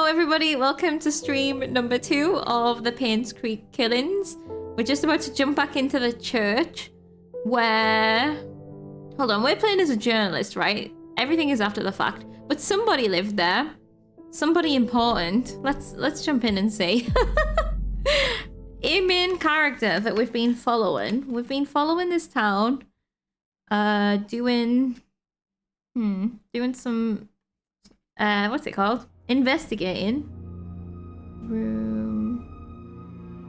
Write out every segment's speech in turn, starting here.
everybody, welcome to stream number 2 of the Painscreek Killings. We're just about to jump back into the church where... Hold on, we're playing as a journalist, right? Everything is after the fact. But somebody lived there. Somebody important. Let's jump in and see. A main character that we've been following. We've been following this town. Doing some... what's it called? Investigating. Room.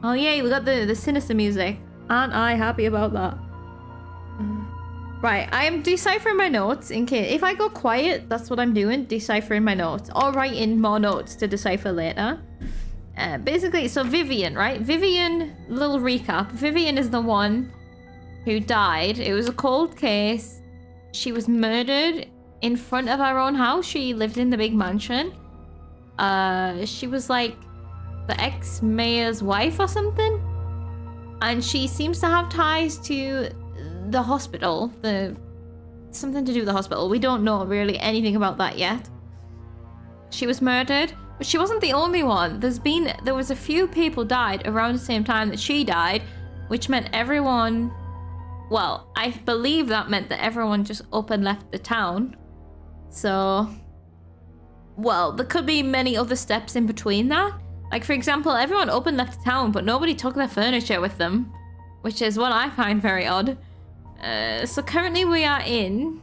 Oh yay, we got the sinister music. Aren't I happy about that? Right, I am deciphering my notes in case... If I go quiet, that's what I'm doing. Deciphering my notes. Or writing more notes to decipher later. Basically, so Vivian, right? Vivian, little recap. Vivian is the one who died. It was a cold case. She was murdered in front of our own house. She lived in the big mansion. She was like the ex-mayor's wife or something. And she seems to have ties to the hospital. Something to do with the hospital. We don't know really anything about that yet. She was murdered, but she wasn't the only one. There was a few people died around the same time that she died, which meant everyone... Well, I believe that meant that everyone just up and left the town. So, well, there could be many other steps in between that. Like, for example, everyone up and left the town, but nobody took their furniture with them, which is what I find very odd. So currently we are in...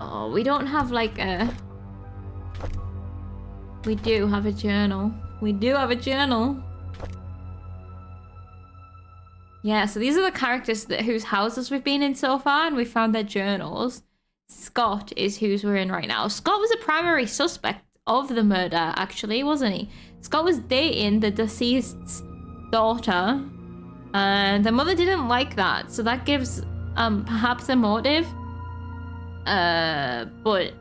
Oh, we don't have like a... We do have a journal. We do have a journal. Yeah, so these are the characters whose houses we've been in so far, and we found their journals. Scott is whose we're in right now. Scott was a primary suspect of the murder, actually, wasn't he? Scott was dating the deceased's daughter, and the mother didn't like that, so that gives perhaps a motive. But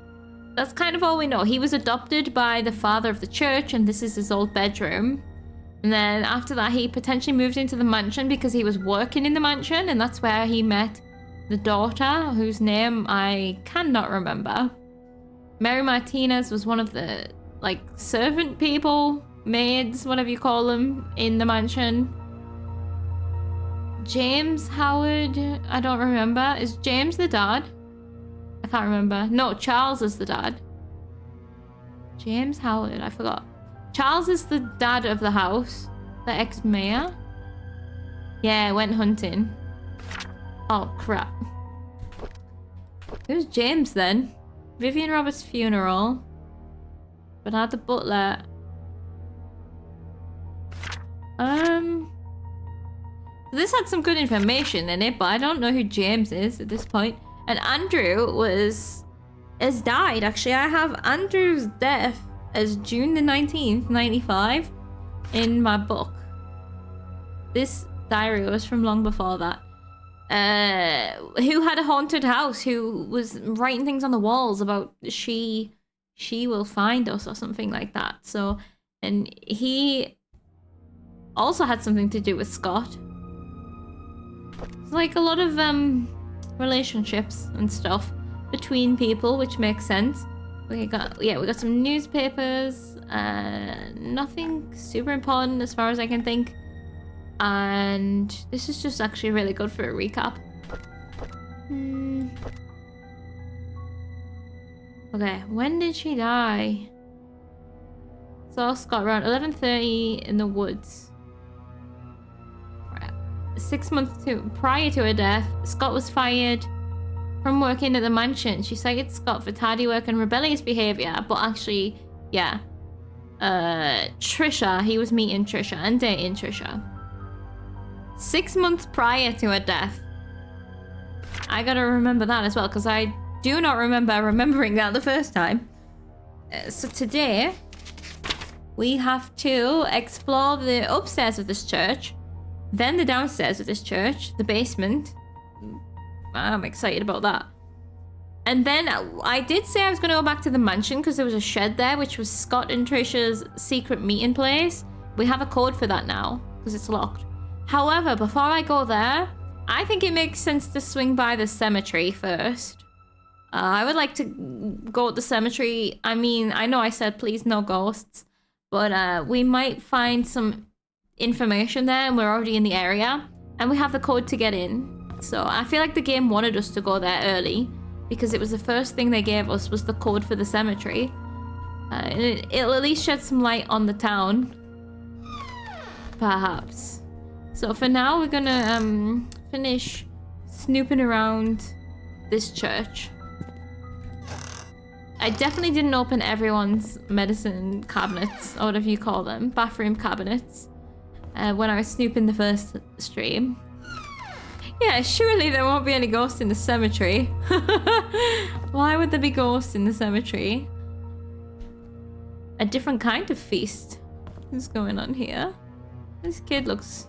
that's kind of all we know. He was adopted by the father of the church, and this is his old bedroom. And then after that, he potentially moved into the mansion because he was working in the mansion, and that's where he met the daughter, whose name I cannot remember. Mary Martinez was one of the, like, servant people, maids, whatever you call them, in the mansion. James Howard, I don't remember. Is James the dad? I can't remember. No, Charles is the dad. James Howard, I forgot. Charles is the dad of the house. The ex-mayor. Yeah, went hunting. Oh, crap. Who's James, then? Vivian Roberts' funeral. Bernard the butler. This had some good information in it, but I don't know who James is at this point. And Andrew has died, actually. I have Andrew's death as June the 19th, 95 in my book. This diary was from long before that. Who had a haunted house, who was writing things on the walls about she will find us or something like that. So, and he also had something to do with Scott. It's like a lot of relationships and stuff between people, which makes sense. We got some newspapers, nothing super important as far as I can think. And this is just actually really good for a recap. Okay, when did she die? Saw Scott around 11:30 in the woods. Right. 6 months prior to her death, Scott was fired from working at the mansion. She cited Scott for tardy work and rebellious behavior, but actually, yeah. Trisha, he was meeting Trisha and dating Trisha. 6 months prior to her death. I gotta remember that as well, because I do not remember remembering that the first time. So today, we have to explore the upstairs of this church, then the downstairs of this church, the basement. I'm excited about that. And then I did say I was going to go back to the mansion because there was a shed there, which was Scott and Trisha's secret meeting place. We have a code for that now because it's locked. However, before I go there, I think it makes sense to swing by the cemetery first. I would like to go to the cemetery. I mean, I know I said please no ghosts, but we might find some information there, and we're already in the area, and we have the code to get in. So I feel like the game wanted us to go there early because it was the first thing they gave us was the code for the cemetery. And it'll at least shed some light on the town. Perhaps. So for now, we're gonna finish snooping around this church. I definitely didn't open everyone's medicine cabinets, or whatever you call them, bathroom cabinets, when I was snooping the first stream. Yeah, surely there won't be any ghosts in the cemetery. Why would there be ghosts in the cemetery? A different kind of feast is going on here. This kid looks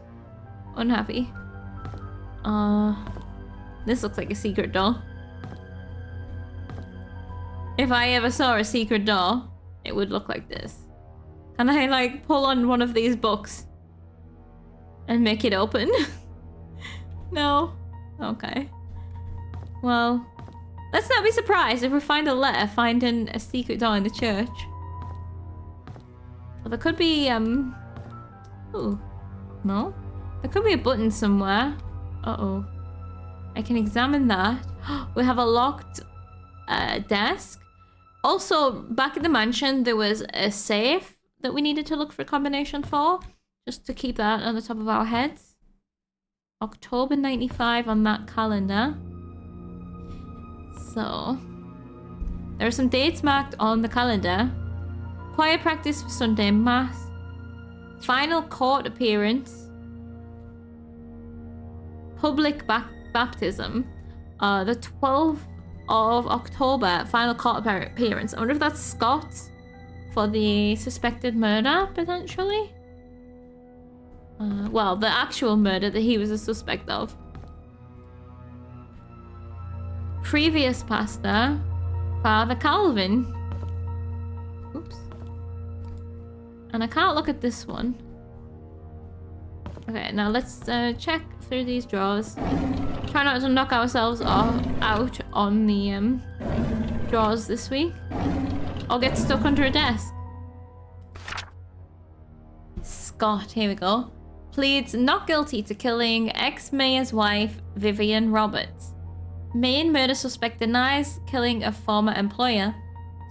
unhappy. This looks like a secret door. If I ever saw a secret door, it would look like this. Can I like pull on one of these books and make it open? No? Okay. Well, let's not be surprised if we find a letter finding a secret door in the church. Well, there could be, ooh. No? There could be a button somewhere. Uh-oh. I can examine that. We have a locked desk. Also, back at the mansion, there was a safe that we needed to look for a combination for. Just to keep that on the top of our heads. October 95 on that calendar. So, there are some dates marked on the calendar. Choir practice for Sunday Mass. Final court appearance. Public baptism. The 12th of October, final court appearance. I wonder if that's Scott's for the suspected murder, potentially? Well, the actual murder that he was a suspect of. Previous pastor, Father Calvin. Oops. And I can't look at this one. Okay, now let's check through these drawers. Try not to knock ourselves out on the drawers this week. Or get stuck under a desk. Scott, here we go. Pleads not guilty to killing ex-mayor's wife, Vivian Roberts. Main murder suspect denies killing a former employer.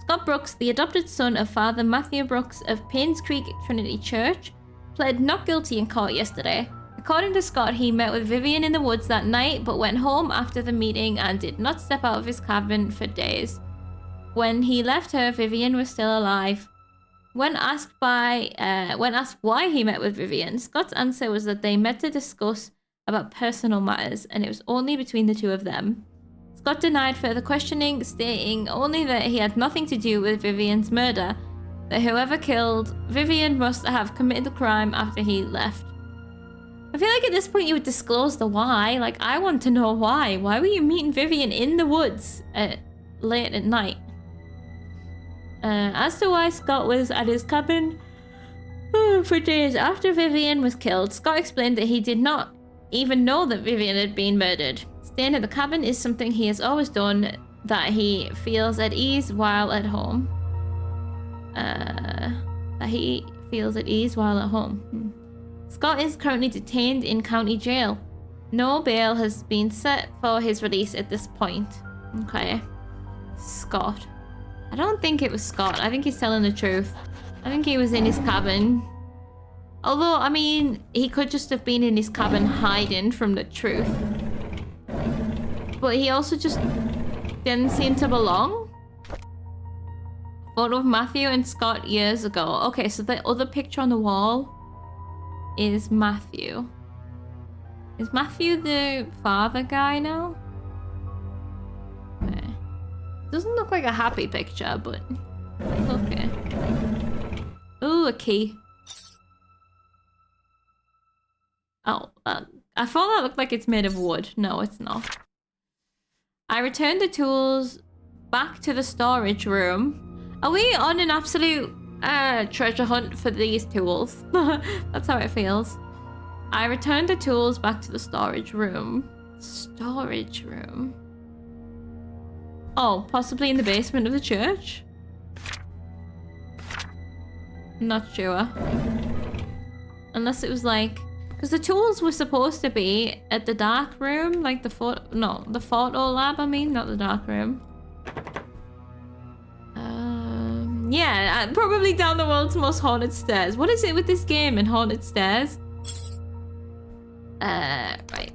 Scott Brooks, the adopted son of Father Matthew Brooks of Painscreek Trinity Church, pled not guilty in court yesterday. According to Scott, he met with Vivian in the woods that night, but went home after the meeting and did not step out of his cabin for days. When he left her, Vivian was still alive. When asked why he met with Vivian, Scott's answer was that they met to discuss about personal matters, and it was only between the two of them. Scott denied further questioning, stating only that he had nothing to do with Vivian's murder, that whoever killed Vivian must have committed the crime after he left. I feel like at this point you would disclose the why. Like, I want to know why. Why were you meeting Vivian in the woods late at night? As to why Scott was at his cabin for days after Vivian was killed, Scott explained that he did not even know that Vivian had been murdered. Staying at the cabin is something he has always done, that he feels at ease while at home. Scott is currently detained in county jail. No bail has been set for his release at this point. Okay. Scott. I don't think it was Scott. I think he's telling the truth. I think he was in his cabin. Although, I mean, he could just have been in his cabin hiding from the truth. But he also just didn't seem to belong. Photo of Matthew and Scott years ago. Okay, so the other picture on the wall is Matthew. Is Matthew the father guy now? Okay. Doesn't look like a happy picture, but okay. Ooh, a key. Oh, I thought that looked like it's made of wood. No, it's not. I returned the tools back to the storage room. Are we on an absolute treasure hunt for these tools? That's how it feels. I returned the tools back to the storage room. Storage room. Oh, possibly in the basement of the church? Not sure. Unless it was like... Because the tools were supposed to be at the dark room, like the photo... No, the photo lab, I mean, not the dark room. Yeah, probably down the world's most haunted stairs. What is it with this game and haunted stairs? Right.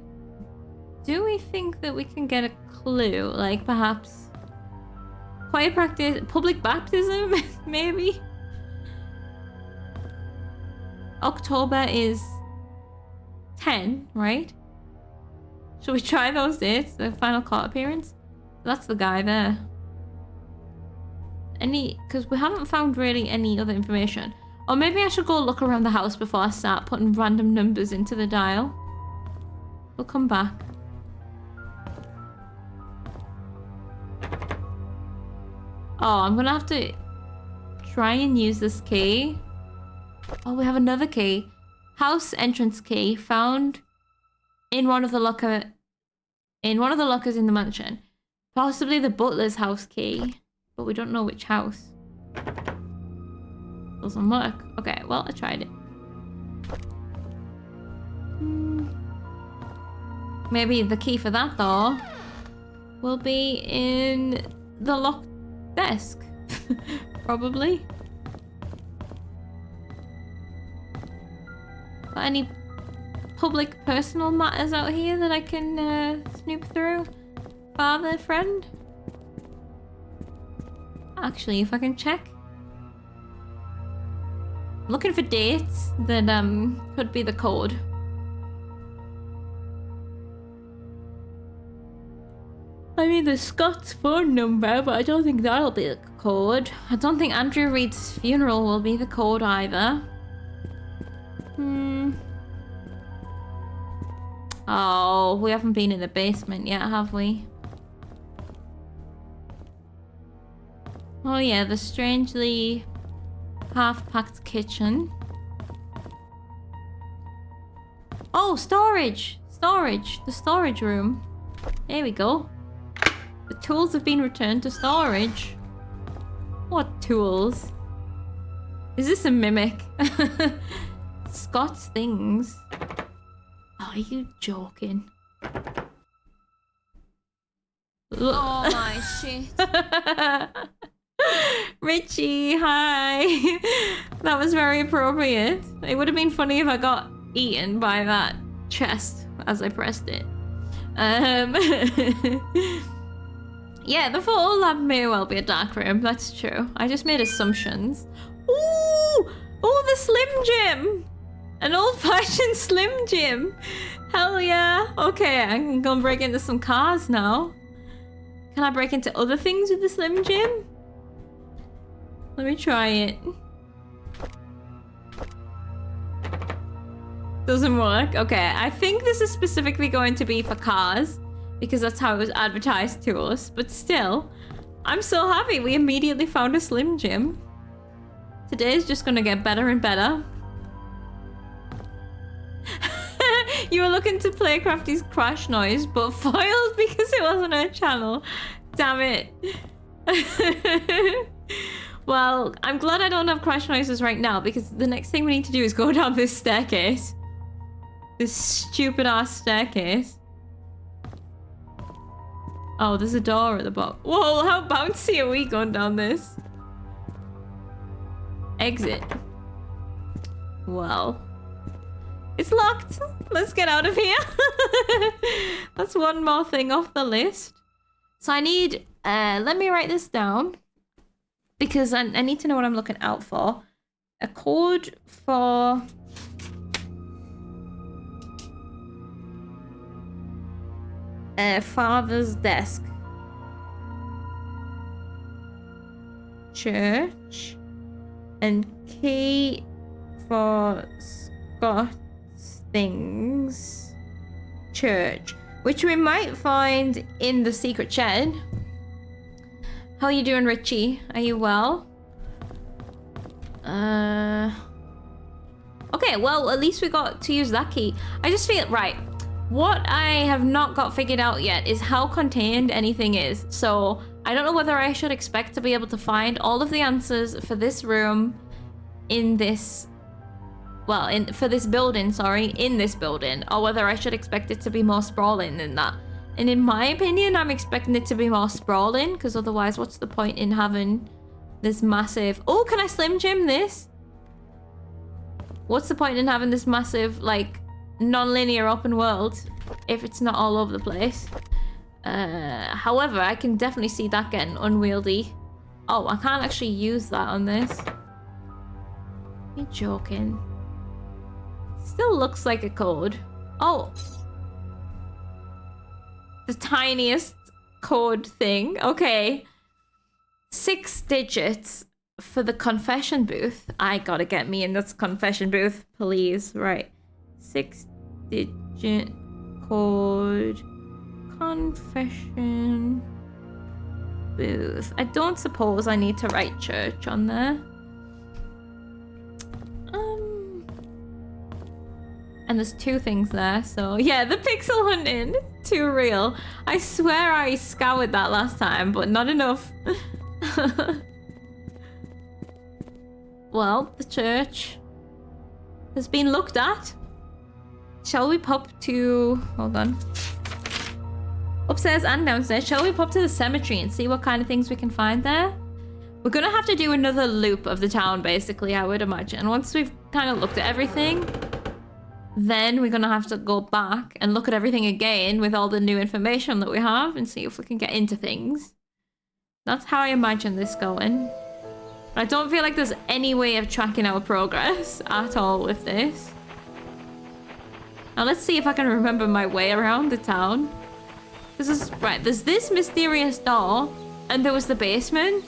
Do we think that we can get a clue? Like, perhaps... Quiet practice... Public baptism? Maybe? October is 10, right? Should we try those dates? The final court appearance? That's the guy there. Because we haven't found really any other information. Or maybe I should go look around the house before I start putting random numbers into the dial. We'll come back. Oh, I'm gonna have to try and use this key. Oh, we have another key. House entrance key found in one of the lockers in the mansion. Possibly the butler's house key, but we don't know which house. Doesn't work. Okay, well, I tried it. Maybe the key for that door will be in the locked desk. Probably. Got any public personal matters out here that I can snoop through? Father, friend? Actually, if I can check. I'm looking for dates that could be the code. I mean, there's Scott's phone number, but I don't think that'll be the code. I don't think Andrew Reed's funeral will be the code either. Oh, we haven't been in the basement yet, have we? Oh yeah, the strangely half-packed kitchen. Oh, storage! Storage! The storage room. There we go. The tools have been returned to storage. What tools? Is this a mimic? Scott's things. Are you joking? Oh my shit. Richie, hi. That was very appropriate. It would have been funny if I got eaten by that chest as I pressed it. Yeah, the photo lab may well be a dark room. That's true. I just made assumptions. Ooh! Oh, the Slim Jim! An old-fashioned Slim Jim. Hell yeah. Okay, I'm gonna break into some cars now. Can I break into other things with the Slim Jim? Let me try it. Doesn't work. Okay, I think this is specifically going to be for cars because that's how it was advertised to us. But still, I'm so happy we immediately found a Slim Jim. Today's just gonna get better and better. You were looking to play Crafty's crash noise, but foiled because it wasn't her channel. Damn it. Well, I'm glad I don't have crash noises right now because the next thing we need to do is go down this staircase. This stupid ass staircase. Oh, there's a door at the bottom. Whoa, how bouncy are we going down this? Exit. Well. It's locked. Let's get out of here. That's one more thing off the list. So I need... let me write this down. Because I need to know what I'm looking out for. A code for... father's desk. Church. And key for Scott's things. Church. Which we might find in the secret shed. How are you doing, Richie? Are you well? Okay, well, at least we got to use that key. I just feel... Right. What I have not got figured out yet is how contained anything is. So I don't know whether I should expect to be able to find all of the answers for this room in this, well, for this building, sorry, in this building, or whether I should expect it to be more sprawling than that. And in my opinion, I'm expecting it to be more sprawling, because otherwise, what's the point in having this massive... Oh, can I Slim Jim this? What's the point in having this massive, like, non-linear open world if it's not all over the place? However, I can definitely see that getting unwieldy. Oh, I can't actually use that on this. You're joking. Still looks like a code. Oh. The tiniest code thing. Okay. 6 digits for the confession booth. I gotta get me in this confession booth, please. Right. 6-digit code. Confession booth. I don't suppose I need to write church on there. And there's 2 things there, so yeah, the pixel hunting, too real. I swear I scoured that last time, but not enough. Well, the church has been looked at. Shall we pop to... Hold on. Upstairs and downstairs. Shall we pop to the cemetery and see what kind of things we can find there? We're gonna have to do another loop of the town, basically, I would imagine. Once we've kind of looked at everything, then we're gonna have to go back and look at everything again with all the new information that we have and see if we can get into things. That's how I imagine this going. I don't feel like there's any way of tracking our progress at all with this. Now let's see if I can remember my way around the town. This is right. There's this mysterious door, and there was the basement.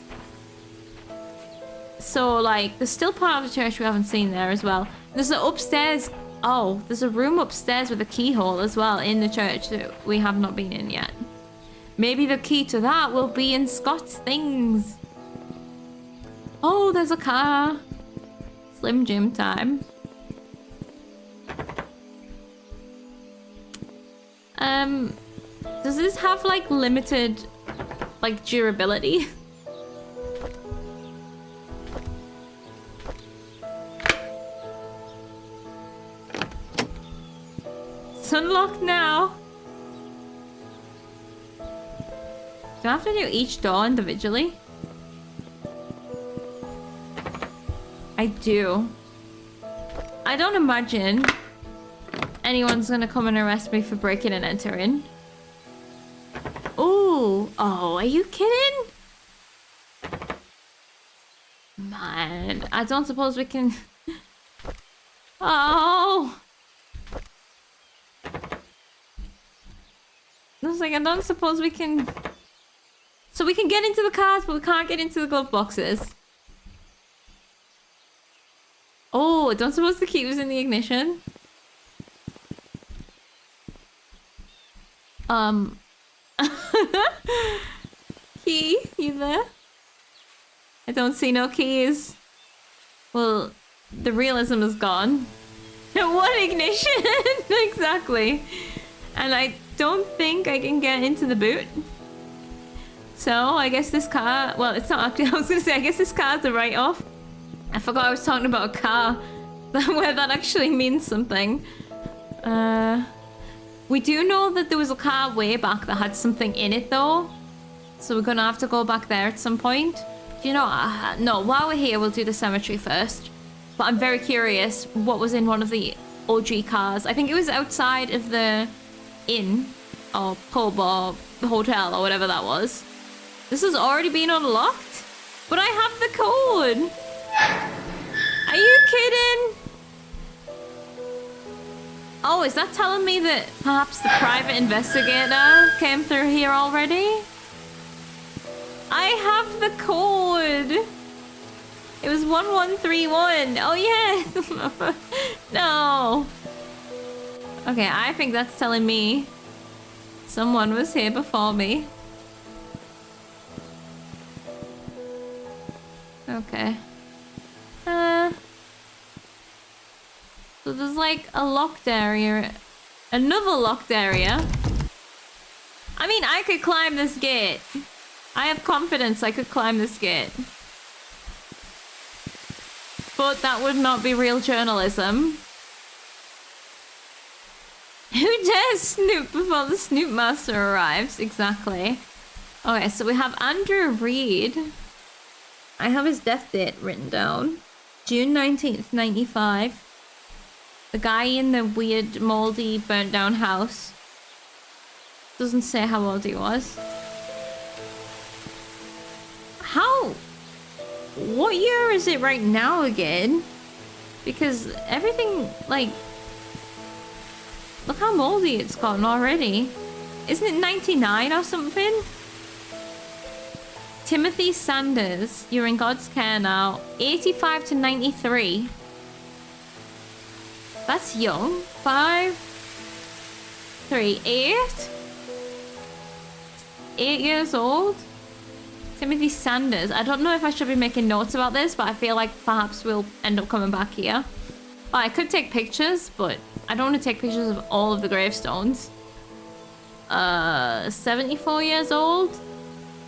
So like, there's still part of the church we haven't seen there as well. There's the upstairs. Oh, there's a room upstairs with a keyhole as well in the church that we have not been in yet. Maybe the key to that will be in Scott's things. Oh, there's a car. Slim Jim time. Does this have like limited like durability? It's unlocked now. Do I have to do each door individually? I do. I don't imagine anyone's gonna come and arrest me for breaking and entering. Ooh. Oh, are you kidding? Man, I don't suppose we can... Oh. I was like, I don't suppose we can... So we can get into the cars, but we can't get into the glove boxes. Oh, I don't suppose the key was in the ignition. Key, you there? I don't see no keys. Well, the realism is gone. No, what ignition? Exactly. And I don't think I can get into the boot. So I guess this car, well, it's not actually, I was gonna say, I guess this car's a write-off. I forgot I was talking about a car, where that actually means something. We do know that there was a car way back that had something in it though. So we're gonna have to go back there at some point. Do you know, no, while we're here, we'll do the cemetery first. But I'm very curious what was in one of the OG cars. I think it was outside of the inn, or pub, or hotel, or whatever that was. This has already been unlocked? But I have the code! Are you kidding? Oh, is that telling me that perhaps the private investigator came through here already? I have the code! It was 1131. Oh, yeah! No! Okay, I think that's telling me someone was here before me. Okay. So there's like a locked area Another locked area. I mean, I could climb this gate. I have confidence I could climb this gate. But that would not be real journalism. Who dares snoop before the Snoop Master arrives? Exactly. Okay, so we have Andrew Reed. I have his death date written down. June 19th, 95. The guy in the weird, moldy, burnt down house. Doesn't say how old he was. How? What year is it right now again? Because everything, like... Look how moldy it's gotten already. Isn't it 99 or something? Timothy Sanders, you're in God's care now. 85 to 93. That's young. 5, 3, 8? 8 years old? Timothy Sanders. I don't know if I should be making notes about this, but I feel like perhaps we'll end up coming back here. Oh, I could take pictures, but I don't want to take pictures of all of the gravestones. 74 years old?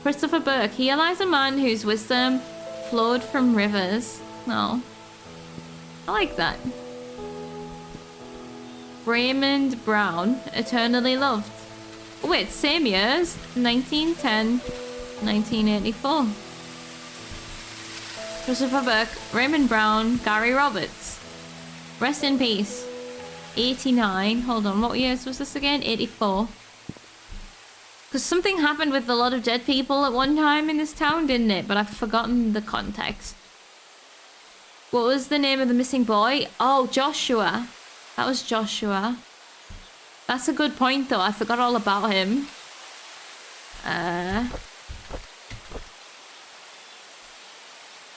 Christopher Burke. He lies a man whose wisdom flowed from rivers. No. I like that. Raymond Brown. Eternally loved. Oh, wait, same years. 1910, 1984. Christopher Burke, Raymond Brown, Gary Roberts. Rest in peace. 89. Hold on, what years was this again? 84. Because something happened with a lot of dead people at one time in this town, didn't it? But I've forgotten the context. What was the name of the missing boy? Oh, Joshua. That was Joshua. That's a good point, though. I forgot all about him.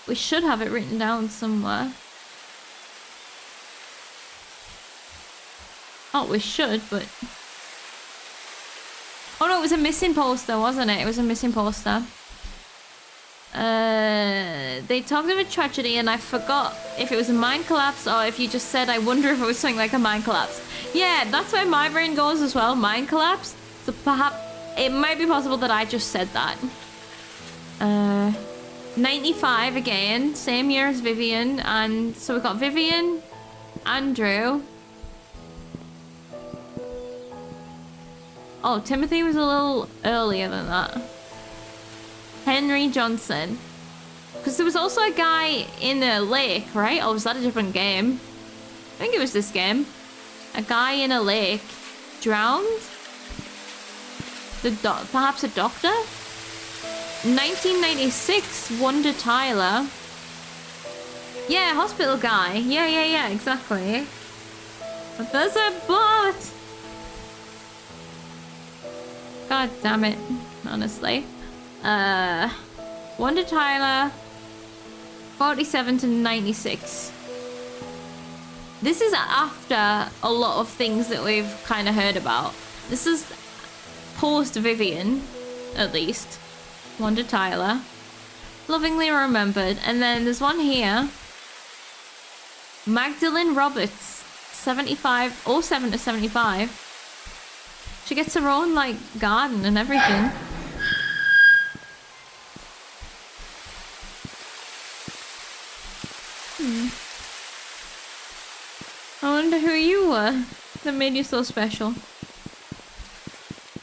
We should have it written down somewhere. Oh, we should, but... Oh no, it was a missing poster, wasn't it? It was a missing poster. They talked of a tragedy and I forgot if it was a mine collapse or if you just said, I wonder if it was something like a mine collapse. Yeah, that's where my brain goes as well, mine collapse. So perhaps, it might be possible that I just said that. 95 again, same year as Vivian. And so we've got Vivian, Andrew. Oh, Timothy was a little earlier than that. Henry Johnson. Because there was also a guy in the lake, right? Or was that a different game? I think it was this game. A guy in a lake. Drowned? Perhaps a doctor? 1996, Wanda Tyler. Yeah, hospital guy. Yeah, exactly. But there's a bot! God damn it, honestly. Wanda Tyler, 47 to 96. This is after a lot of things that we've kind of heard about. This is post Vivian, at least. Wanda Tyler. Lovingly remembered. And then there's one here. Magdalene Roberts, 75, 07 to 75. She gets her own, like, garden and everything. I wonder who you were that made you so special.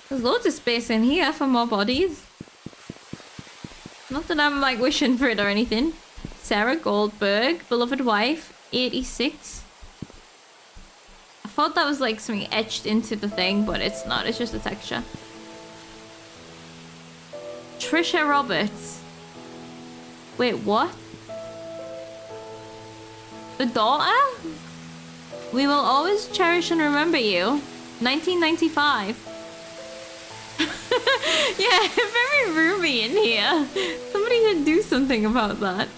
There's loads of space in here for more bodies. Not that I'm, like, wishing for it or anything. Sarah Goldberg, beloved wife, 86. I thought that was like something etched into the thing, but it's not. It's just a texture. Trisha Roberts. Wait, what? The daughter? We will always cherish and remember you. 1995. Yeah, very roomy in here. Somebody should do something about that.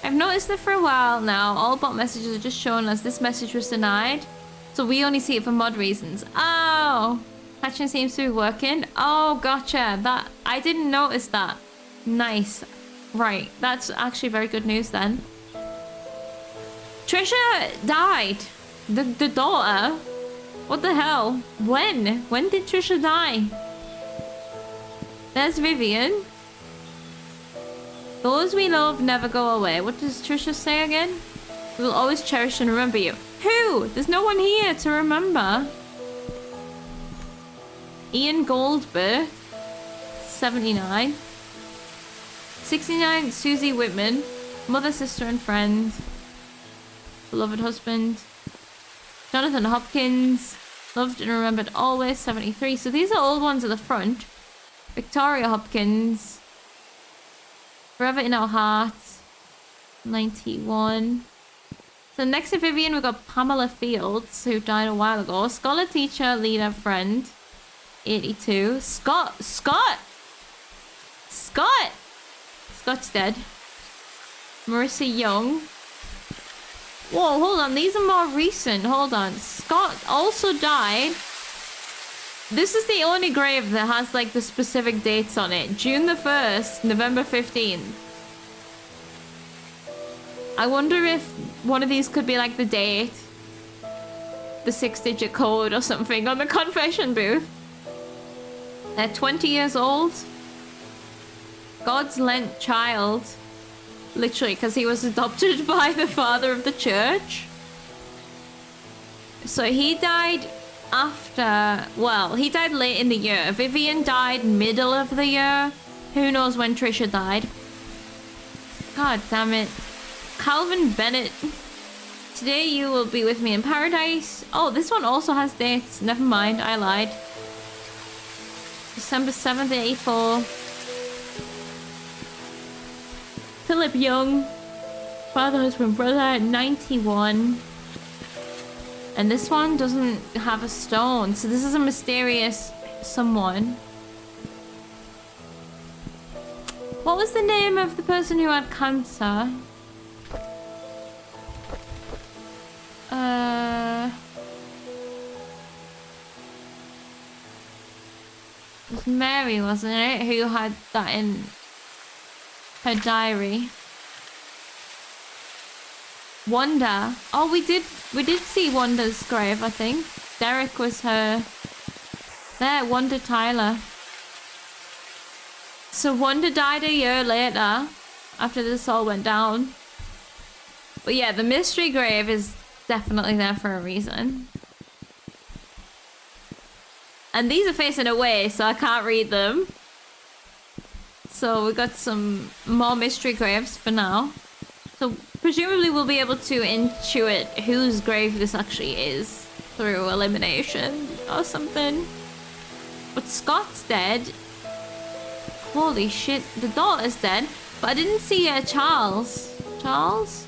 I've noticed that for a while now. All bot messages are just showing us this message was denied. So we only see it for mod reasons. Oh! Patching seems to be working. Oh, gotcha. That I didn't notice that. Nice. Right. That's actually very good news then. Trisha died. The daughter? What the hell? When? When did Trisha die? There's Vivian. Those we love never go away. What does Trisha say again? We will always cherish and remember you. Who? There's no one here to remember. Ian Goldberg. 79. 69, Susie Whitman. Mother, sister, and friend. Beloved husband. Jonathan Hopkins. Loved and remembered always. 73. So these are old ones at the front. Victoria Hopkins. Forever in our hearts. 91. So next to Vivian, we've got Pamela Fields, who died a while ago. Scholar, teacher, leader, friend. 82. Scott's dead. Marissa Young. Whoa, hold on. These are more recent. Hold on. Scott also died. This is the only grave that has like the specific dates on it. June the 1st, November 15th. I wonder if one of these could be like the date. The 6-digit code or something on the confession booth. They're 20 years old. God's lent child. Literally, because he was adopted by the father of the church. So he died after... Well, he died late in the year. Vivian died middle of the year. Who knows when Trisha died. God damn it. Calvin Bennett. Today you will be with me in paradise. Oh, this one also has dates. Never mind, I lied. December 7th, 84. Philip Young. Father, husband, brother, 91. And this one doesn't have a stone. So this is a mysterious someone. What was the name of the person who had cancer? It was Mary, wasn't it? Who had that in her diary. Wanda. Oh, we did see Wanda's grave, I think. Derek was her. There, Wanda Tyler. So Wanda died a year later, after this all went down. But yeah, the mystery grave is definitely there for a reason. And these are facing away, so I can't read them. So we got some more mystery graves for now. So presumably we'll be able to intuit whose grave this actually is through elimination or something. But Scott's dead. Holy shit, the daughter's dead. But I didn't see Charles. Charles?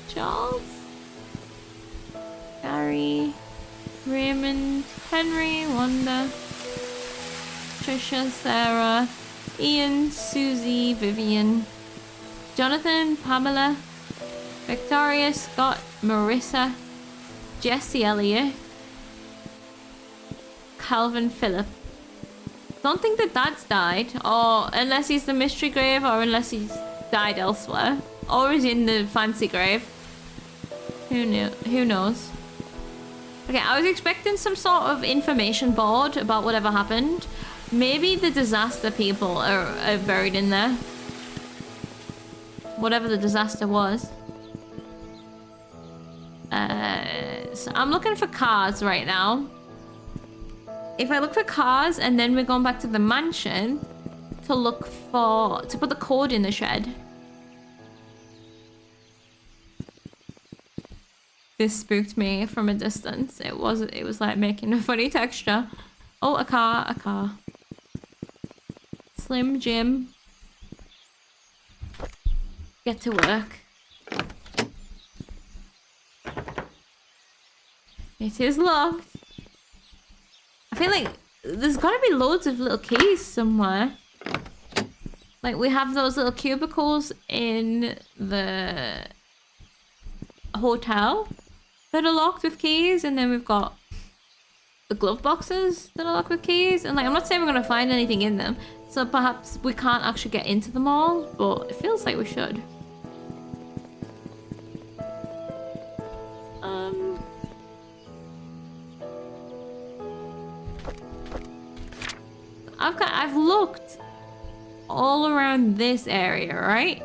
Gary, Raymond, Henry, Wanda, Trisha, Sarah, Ian, Susie, Vivian, Jonathan, Pamela, Victoria, Scott, Marissa, Jesse Elliott, Calvin Phillip. Don't think that Dad's died, or unless he's the mystery grave, or unless he's died elsewhere, or is in the fancy grave. Who knows? Okay, I was expecting some sort of information board about whatever happened. Maybe the disaster people are buried in there. Whatever the disaster was. So I'm looking for cars right now. If I look for cars and then we're going back to the mansion to look for... to put the code in the shed. This spooked me from a distance. It was like making a funny texture. Oh, a car. Slim Jim. Get to work. It is locked. I feel like there's gotta be loads of little keys somewhere. Like we have those little cubicles in the hotel that are locked with keys, and then we've got the glove boxes that are locked with keys. And like, I'm not saying we're gonna find anything in them, so perhaps we can't actually get into them all, but it feels like we should. this area, right?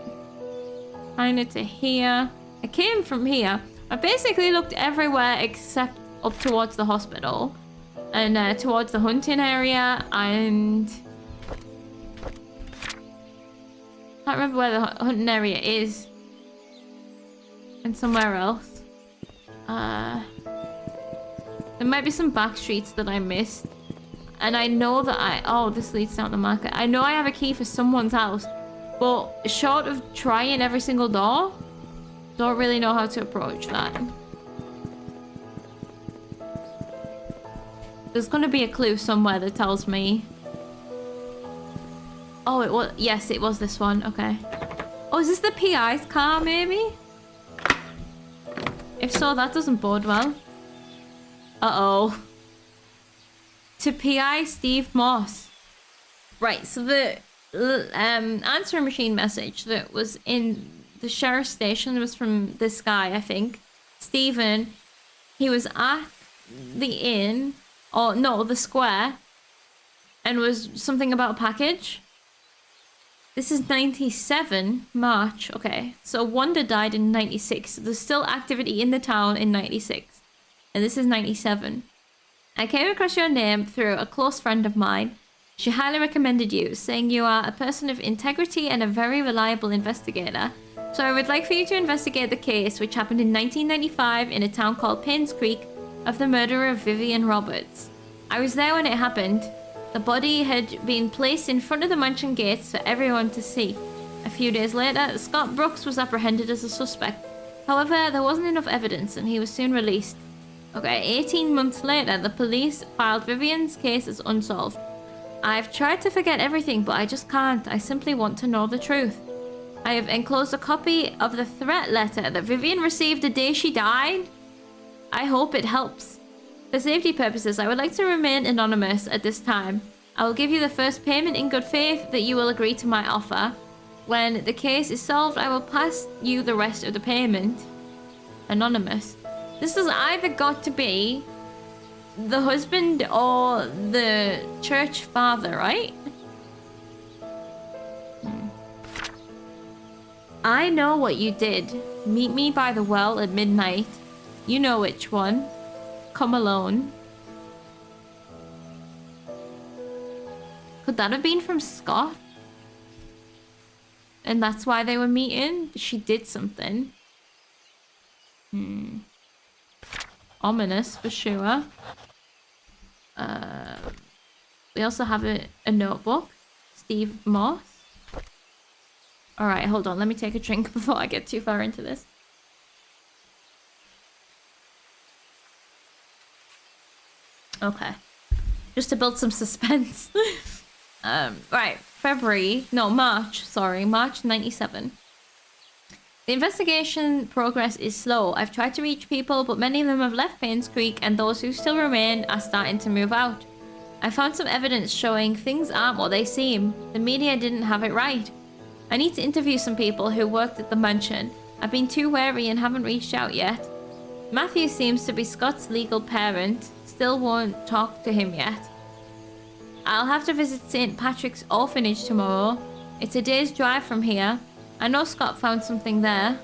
Kind of to here. I came from here. I basically looked everywhere except up towards the hospital and towards the hunting area, and I can't remember where the hunting area is, and somewhere else. There might be some back streets that I missed, and I know that oh, this leads down the market. I know I have a key for someone's house, but short of trying every single door, don't really know how to approach that. There's gonna be a clue somewhere that tells me. Oh, it was, yes, it was this one. Okay. Oh, is this the PI's car, maybe? If so, that doesn't bode well. Uh-oh. To PI Steve Moss. Right, so the answering machine message that was in the sheriff's station was from this guy, I think. Stephen. He was at the inn, or no, the square, and was something about a package. This is 97 March. Okay, so Wanda died in 96. So there's still activity in the town in 96. And this is 97. I came across your name through a close friend of mine. She highly recommended you, saying you are a person of integrity and a very reliable investigator. So I would like for you to investigate the case which happened in 1995 in a town called Painscreek of the murder of Vivian Roberts. I was there when it happened. The body had been placed in front of the mansion gates for everyone to see. A few days later, Scott Brooks was apprehended as a suspect. However, there wasn't enough evidence and he was soon released. Okay, 18 months later, the police filed Vivian's case as unsolved. I've tried to forget everything, but I just can't. I simply want to know the truth. I have enclosed a copy of the threat letter that Vivian received the day she died. I hope it helps. For safety purposes, I would like to remain anonymous at this time. I will give you the first payment in good faith that you will agree to my offer. When the case is solved, I will pass you the rest of the payment. Anonymous. This has either got to be the husband or the church father, right? I know what you did. Meet me by the well at midnight. You know which one. Come alone. Could that have been from Scott? And that's why they were meeting? She did something. Ominous for sure. We also have a notebook. Steve Moss. Alright, hold on. Let me take a drink before I get too far into this. Okay. Just to build some suspense. Right. March 97. The investigation progress is slow. I've tried to reach people, but many of them have left Painscreek, and those who still remain are starting to move out. I found some evidence showing things aren't what they seem. The media didn't have it right. I need to interview some people who worked at the mansion. I've been too wary and haven't reached out yet. Matthew seems to be Scott's legal parent. Still won't talk to him yet. I'll have to visit St. Patrick's orphanage tomorrow. It's a day's drive from here. I know Scott found something there.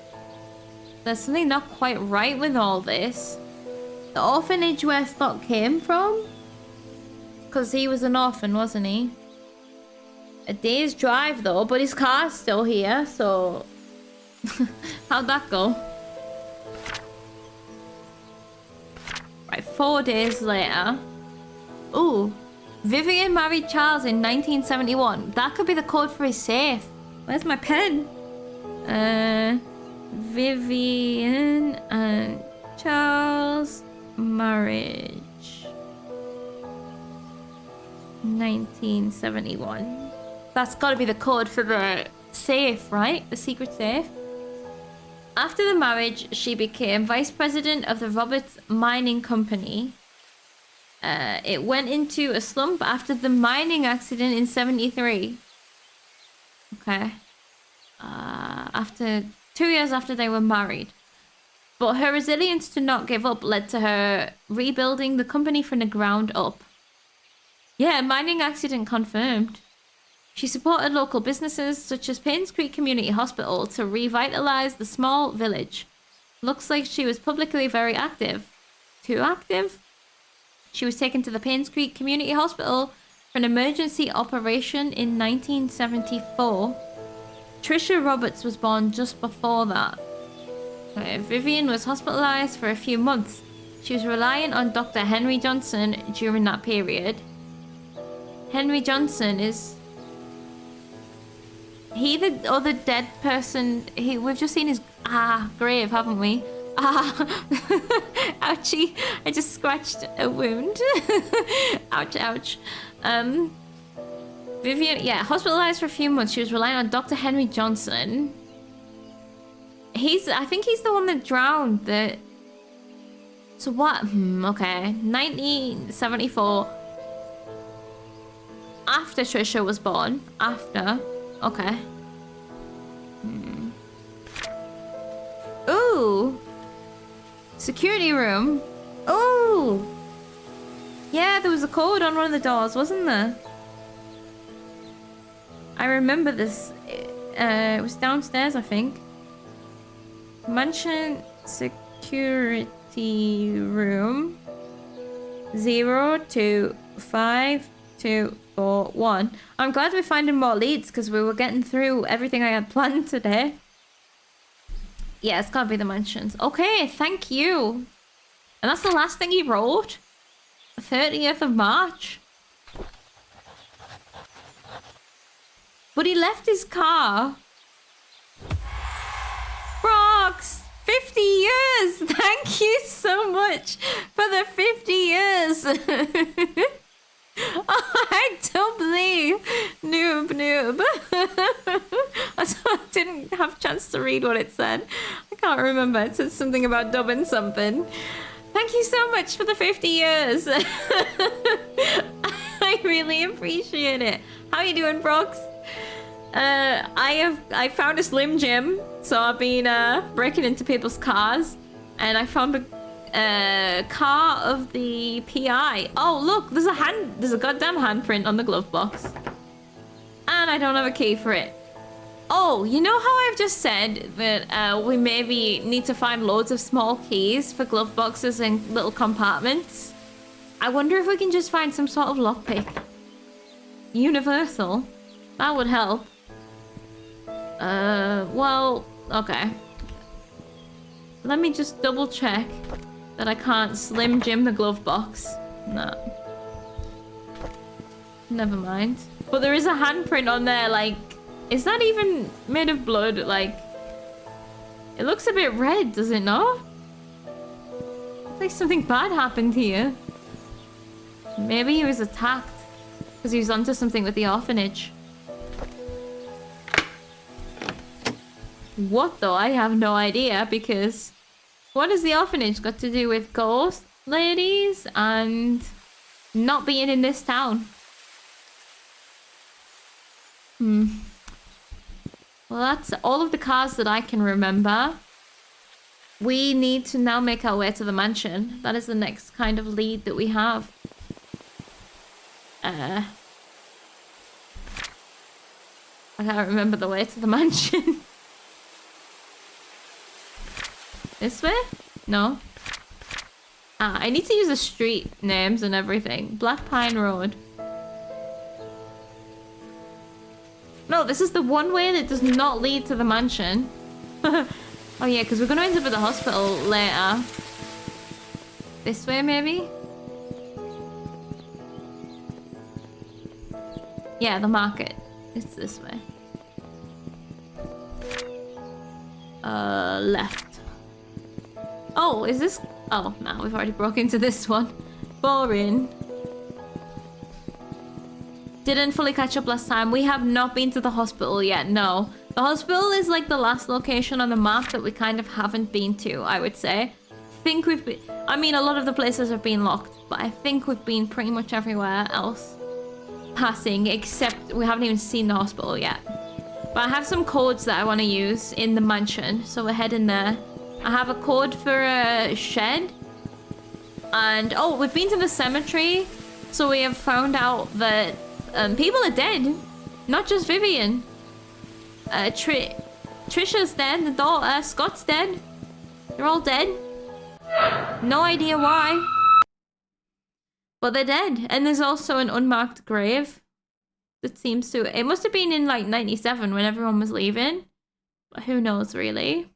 There's something not quite right with all this. The orphanage where Scott came from? Because he was an orphan, wasn't he? A day's drive though, but his car's still here, so... How'd that go? Right, 4 days later. Ooh. Vivian married Charles in 1971. That could be the code for his safe. Where's my pen? Vivian and Charles marriage. 1971. That's got to be the code for the safe, right? The secret safe. After the marriage, she became vice president of the Roberts Mining Company. It went into a slump after the mining accident in 73. Okay. After 2 years after they were married. But her resilience to not give up led to her rebuilding the company from the ground up. Yeah, mining accident confirmed. She supported local businesses such as Painscreek Community Hospital to revitalize the small village. Looks like she was publicly very active. Too active? She was taken to the Painscreek Community Hospital for an emergency operation in 1974. Trisha Roberts was born just before that. Okay, Vivian was hospitalized for a few months. She was reliant on Dr. Henry Johnson during that period. Henry Johnson is... he the other dead person? We've just seen his grave, haven't we? Ouchie. I just scratched a wound. Ouch, ouch. Vivian, yeah, hospitalized for a few months. She was relying on Dr. Henry Johnson. I think he's the one that drowned. So what? Okay. 1974. After Trisha was born. After. Okay. Ooh. Security room. Ooh. Yeah, there was a code on one of the doors, wasn't there? I remember this. It was downstairs, I think. Mansion security room 025241. I'm glad we're finding more leads because we were getting through everything I had planned today. Yeah, it's gotta be the mansions. Okay, thank you. And that's the last thing he wrote. 30th of March. But he left his car. Brox, 50 years. Thank you so much for the 50 years. I doubly noob. I didn't have a chance to read what it said. I can't remember. It said something about dubbing something. Thank you so much for the 50 years. I really appreciate it. How you doing, Brox? I found a Slim Jim, so I've been breaking into people's cars, and I found a car of the PI. Oh look, there's a goddamn handprint on the glove box, and I don't have a key for it. Oh, you know how I've just said that we maybe need to find loads of small keys for glove boxes and little compartments? I wonder if we can just find some sort of lockpick. Universal. That would help. Well, okay. Let me just double check that I can't Slim Jim the glove box. No. Never mind. But there is a handprint on there, like, is that even made of blood? Like, it looks a bit red, does it not? Looks like something bad happened here. Maybe he was attacked because he was onto something with the orphanage. What though? I have no idea, because what has the orphanage got to do with ghost ladies and not being in this town? Well, that's all of the cars that I can remember. We need to now make our way to the mansion. That is the next kind of lead that we have. I can't remember the way to the mansion. This way? No. I need to use the street names and everything. Black Pine Road. No, this is the one way that does not lead to the mansion. Oh yeah, because we're going to end up at the hospital later. This way, maybe? Yeah, the market. It's this way. Left. Oh, is this... Oh, no, we've already broke into this one. Boring. Didn't fully catch up last time. We have not been to the hospital yet, no. The hospital is like the last location on the map that we kind of haven't been to, I would say. I think we've been... I mean, a lot of the places have been locked, but I think we've been pretty much everywhere else passing, except we haven't even seen the hospital yet. But I have some codes that I want to use in the mansion, so we're heading there. I have a code for a shed. And, oh, we've been to the cemetery. So we have found out that people are dead. Not just Vivian. Trisha's dead, the daughter, Scott's dead. They're all dead. No idea why. But they're dead. And there's also an unmarked grave. That seems to... It must have been in like 97 when everyone was leaving. But who knows really.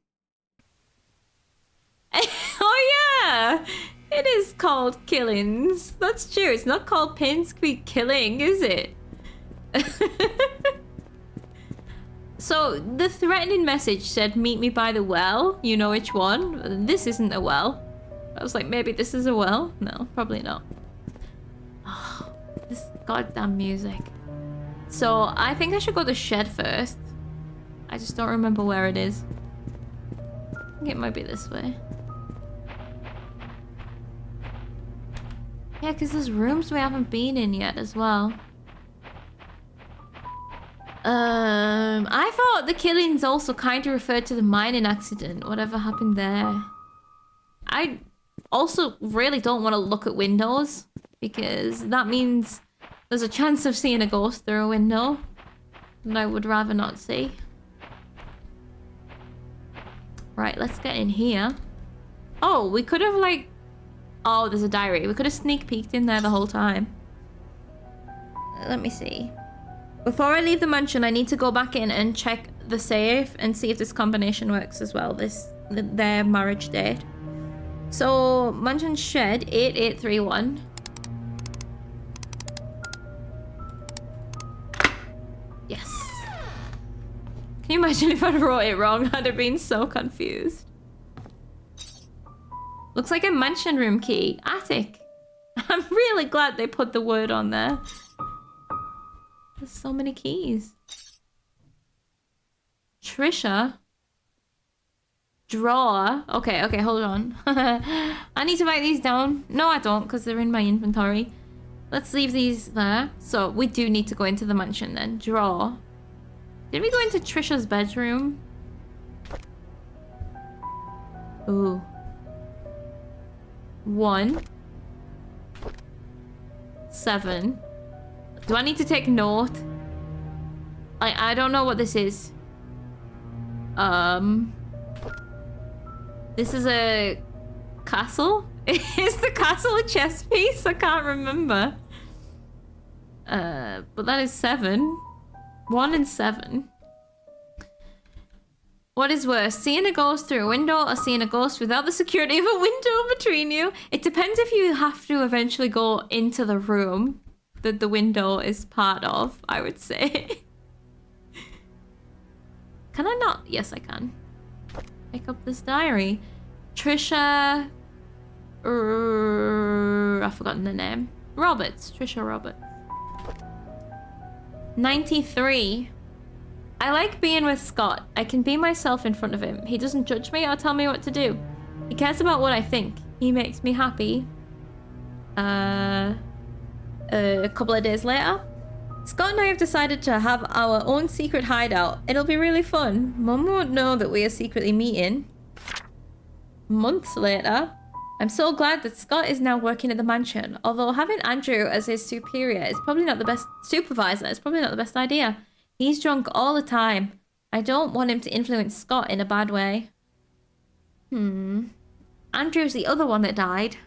Oh yeah! It is called Killings. That's true. It's not called Painscreek Killing, is it? So the threatening message said, meet me by the well. You know which one? This isn't a well. I was like, maybe this is a well? No, probably not. Oh, this goddamn music. So I think I should go to the shed first. I just don't remember where it is. I think it might be this way. Yeah, because there's rooms we haven't been in yet as well. I thought the killings also kind of referred to the mining accident, whatever happened there. I also really don't want to look at windows because that means there's a chance of seeing a ghost through a window that I would rather not see. Right, let's get in here. Oh, we could have like... Oh, there's a diary. We could have sneak peeked in there the whole time. Let me see. Before I leave the mansion, I need to go back in and check the safe and see if this combination works as well. Their marriage date. So, mansion shed 8831. Yes. Can you imagine if I wrote it wrong? I'd have been so confused. Looks like a mansion room key. Attic. I'm really glad they put the word on there. There's so many keys. Trisha. Drawer. Okay, hold on. I need to write these down. No, I don't, because they're in my inventory. Let's leave these there. So, we do need to go into the mansion then. Drawer. Did we go into Trisha's bedroom? Ooh. 1 7. Do I need to take note? I don't know what this is. This is a castle? Is the castle a chess piece? I can't remember. But that is 7. 1 and 7. What is worse, seeing a ghost through a window or seeing a ghost without the security of a window between you? It depends if you have to eventually go into the room that the window is part of, I would say. Can I not? Yes, I can. Pick up this diary. Trisha... I've forgotten the name. Roberts. Trisha Roberts. 93. I like being with Scott. I can be myself in front of him. He doesn't judge me or tell me what to do. He cares about what I think. He makes me happy. A couple of days later, Scott and I have decided to have our own secret hideout. It'll be really fun. Mum won't know that we are secretly meeting. Months later, I'm so glad that Scott is now working at the mansion. Although having Andrew as his superior is probably not the best supervisor. It's probably not the best idea. He's drunk all the time. I don't want him to influence Scott in a bad way. Andrew's the other one that died.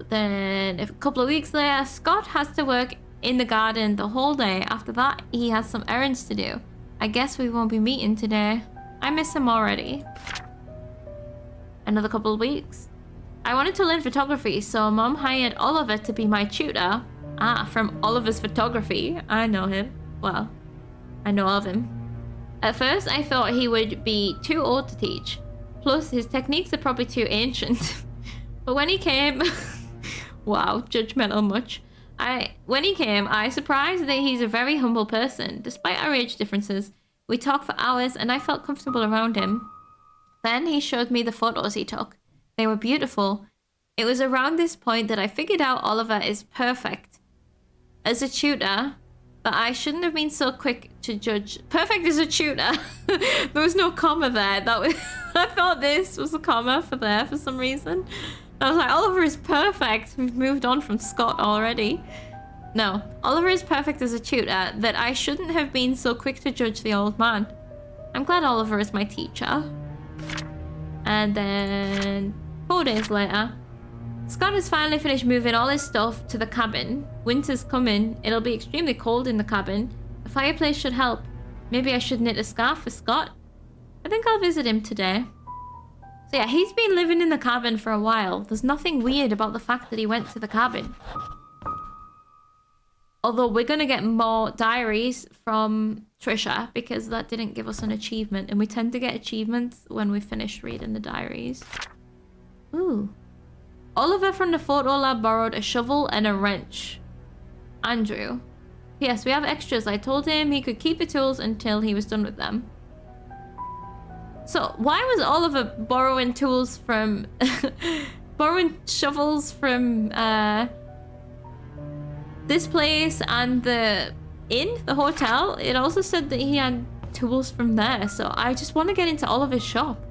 Then a couple of weeks later, Scott has to work in the garden the whole day. After that, he has some errands to do. I guess we won't be meeting today. I miss him already. Another couple of weeks. I wanted to learn photography, so Mom hired Oliver to be my tutor. From Oliver's Photography. I know him. Well, I know of him. At first, I thought he would be too old to teach. Plus, his techniques are probably too ancient. But when he came... Wow, judgmental much. When he came, I was surprised that he's a very humble person. Despite our age differences, we talked for hours and I felt comfortable around him. Then he showed me the photos he took. They were beautiful. It was around this point that I figured out Oliver is perfect as a tutor, but I shouldn't have been so quick to judge. Perfect as a tutor. There was no comma there. I thought this was a comma for some reason. I was like, Oliver is perfect. We've moved on from Scott already. No. Oliver is perfect as a tutor, that I shouldn't have been so quick to judge the old man. I'm glad Oliver is my teacher. And then 4 days later, Scott has finally finished moving all his stuff to the cabin. Winter's coming. It'll be extremely cold in the cabin. A fireplace should help. Maybe I should knit a scarf for Scott. I think I'll visit him today. So yeah, he's been living in the cabin for a while. There's nothing weird about the fact that he went to the cabin. Although we're going to get more diaries from Trisha because that didn't give us an achievement. And we tend to get achievements when we finish reading the diaries. Ooh. Oliver from the photo lab borrowed a shovel and a wrench. Andrew. Yes, we have extras. I told him he could keep the tools until he was done with them. So why was Oliver borrowing tools from... borrowing shovels from this place and the inn, the hotel? It also said that he had tools from there. So I just want to get into Oliver's shop.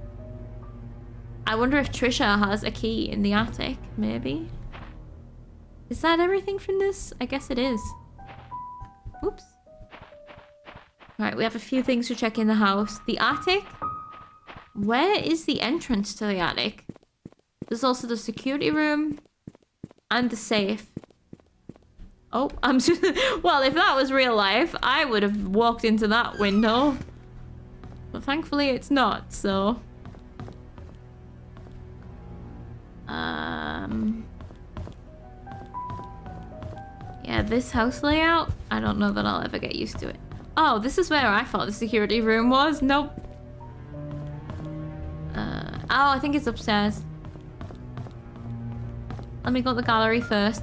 I wonder if Trisha has a key in the attic, maybe? Is that everything from this? I guess it is. Oops. Alright, we have a few things to check in the house. The attic? Where is the entrance to the attic? There's also the security room and the safe. Oh, I'm just... Well, if that was real life, I would have walked into that window. But thankfully it's not, so... Yeah, this house layout, I don't know that I'll ever get used to it. Oh, this is where I thought the security room was. Nope. Oh, I think it's upstairs. Let me go to the gallery first.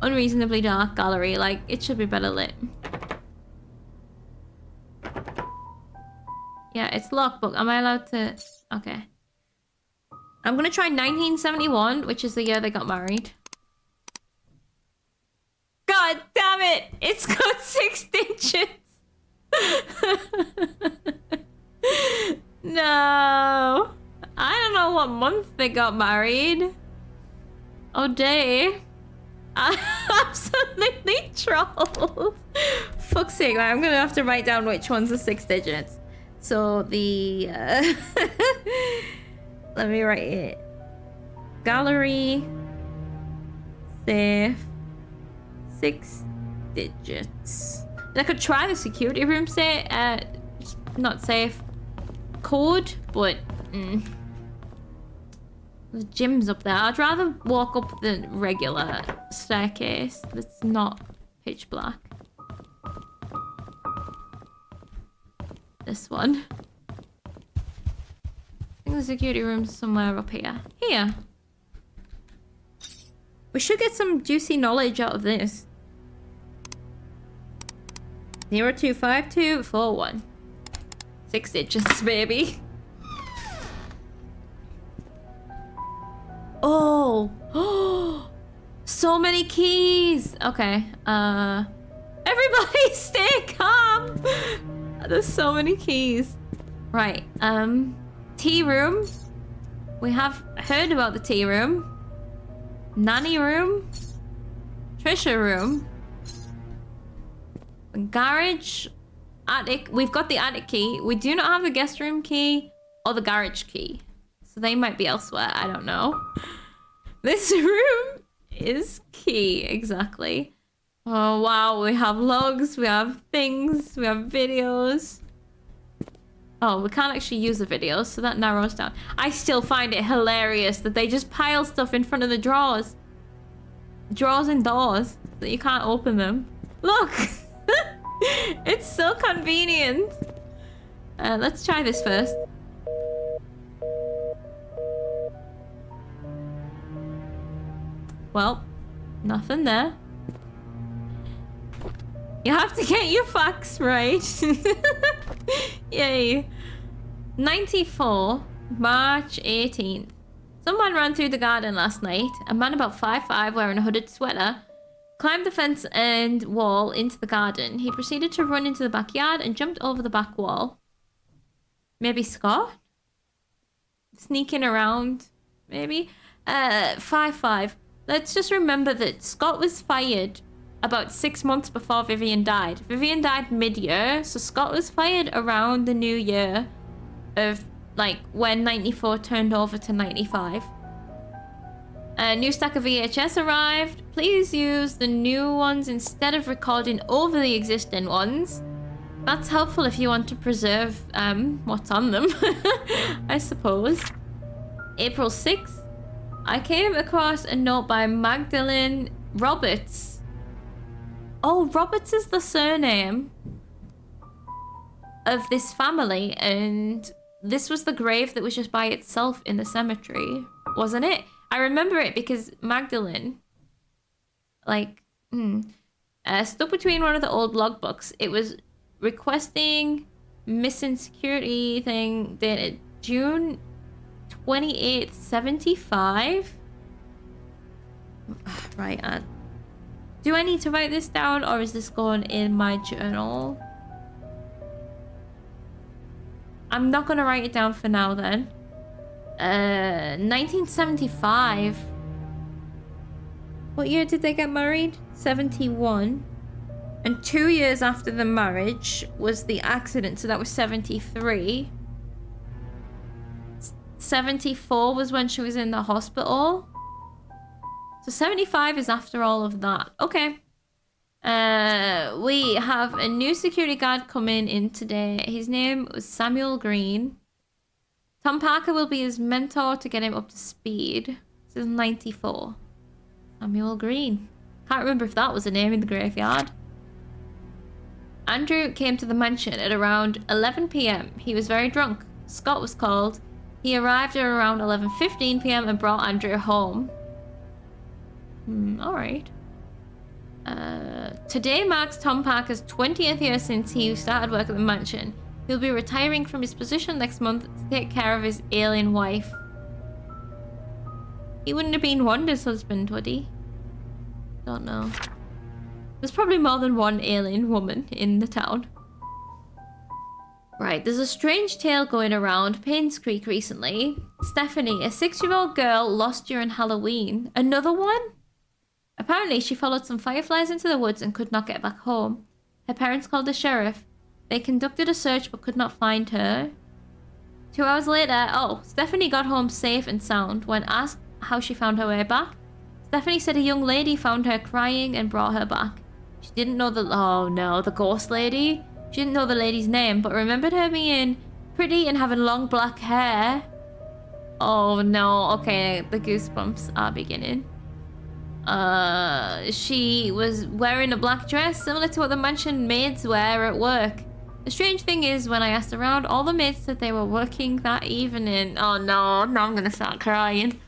Unreasonably dark gallery, like, it should be better lit. Yeah, it's locked, but am I allowed to... Okay. I'm gonna try 1971, which is the year they got married. God damn it! It's got 6 digits! No! I don't know what month they got married. Oh, day. I'm absolutely trolled. Fuck's sake, I'm gonna have to write down which one's the 6 digits. So the... let me write it. Gallery. Safe. 6 digits. And I could try the security room not safe. Code, but... The gym's up there. I'd rather walk up the regular staircase that's not pitch black. This one. I think the security room's somewhere up here. Here. We should get some juicy knowledge out of this. 025241. 6 digits, baby. Oh, so many keys. Okay. Everybody stay calm. There's so many keys. Right. Tea room. We have heard about the tea room. Nanny room. Trisha room. Garage. Attic. We've got the attic key. We do not have the guest room key or the garage key. So they might be elsewhere. I don't know. This room is key. Exactly. Oh, wow. We have logs. We have things. We have videos. Oh, we can't actually use the videos, so that narrows down. I still find it hilarious that they just pile stuff in front of the drawers. Drawers and doors, that you can't open them. Look! It's so convenient. Let's try this first. Well, nothing there. You have to get your facts right. Yay. 94, March 18th. Someone ran through the garden last night. A man about 5'5", wearing a hooded sweater, climbed the fence and wall into the garden. He proceeded to run into the backyard and jumped over the back wall. Maybe Scott? Sneaking around, maybe? 5'5". let's just remember that Scott was fired about 6 months before Vivian died. Vivian died mid-year, so Scott was fired around the new year of, like, when 94 turned over to 95. A new stack of VHS arrived. Please use the new ones instead of recording over the existing ones. That's helpful if you want to preserve what's on them, I suppose. April 6th, I came across a note by Magdalene Roberts. Oh, Roberts is the surname of this family, and this was the grave that was just by itself in the cemetery, wasn't it? I remember it because Magdalene, like, stuck between one of the old logbooks. It was requesting missing security thing dated June 28th, 75. Right, do I need to write this down, or is this going in my journal? I'm not going to write it down for now then. 1975. What year did they get married? 71. And 2 years after the marriage was the accident, so that was 73. 74 was when she was in the hospital. So 75 is after all of that. Okay. We have a new security guard coming in today. His name was Samuel Green. Tom Parker will be his mentor to get him up to speed. This is 94. Samuel Green. Can't remember if that was a name in the graveyard. Andrew came to the mansion at around 11 p.m. He was very drunk. Scott was called. He arrived at around 11:15 p.m. and brought Andrew home. Alright. Today marks Tom Parker's 20th year since he started work at the mansion. He'll be retiring from his position next month to take care of his alien wife. He wouldn't have been Wanda's husband, would he? Don't know. There's probably more than one alien woman in the town. Right, there's a strange tale going around Painscreek recently. Stephanie, a 6-year-old girl, lost during Halloween. Another one? Apparently, she followed some fireflies into the woods and could not get back home. Her parents called the sheriff. They conducted a search but could not find her. 2 hours later, Stephanie got home safe and sound. When asked how she found her way back, Stephanie said a young lady found her crying and brought her back. She didn't know the ghost lady. She didn't know the lady's name, but remembered her being pretty and having long black hair. Oh no, okay, the goosebumps are beginning. She was wearing a black dress similar to what the mansion maids wear at work. The strange thing is, when I asked around, all the maids said they were working that evening. Oh no, now I'm gonna start crying.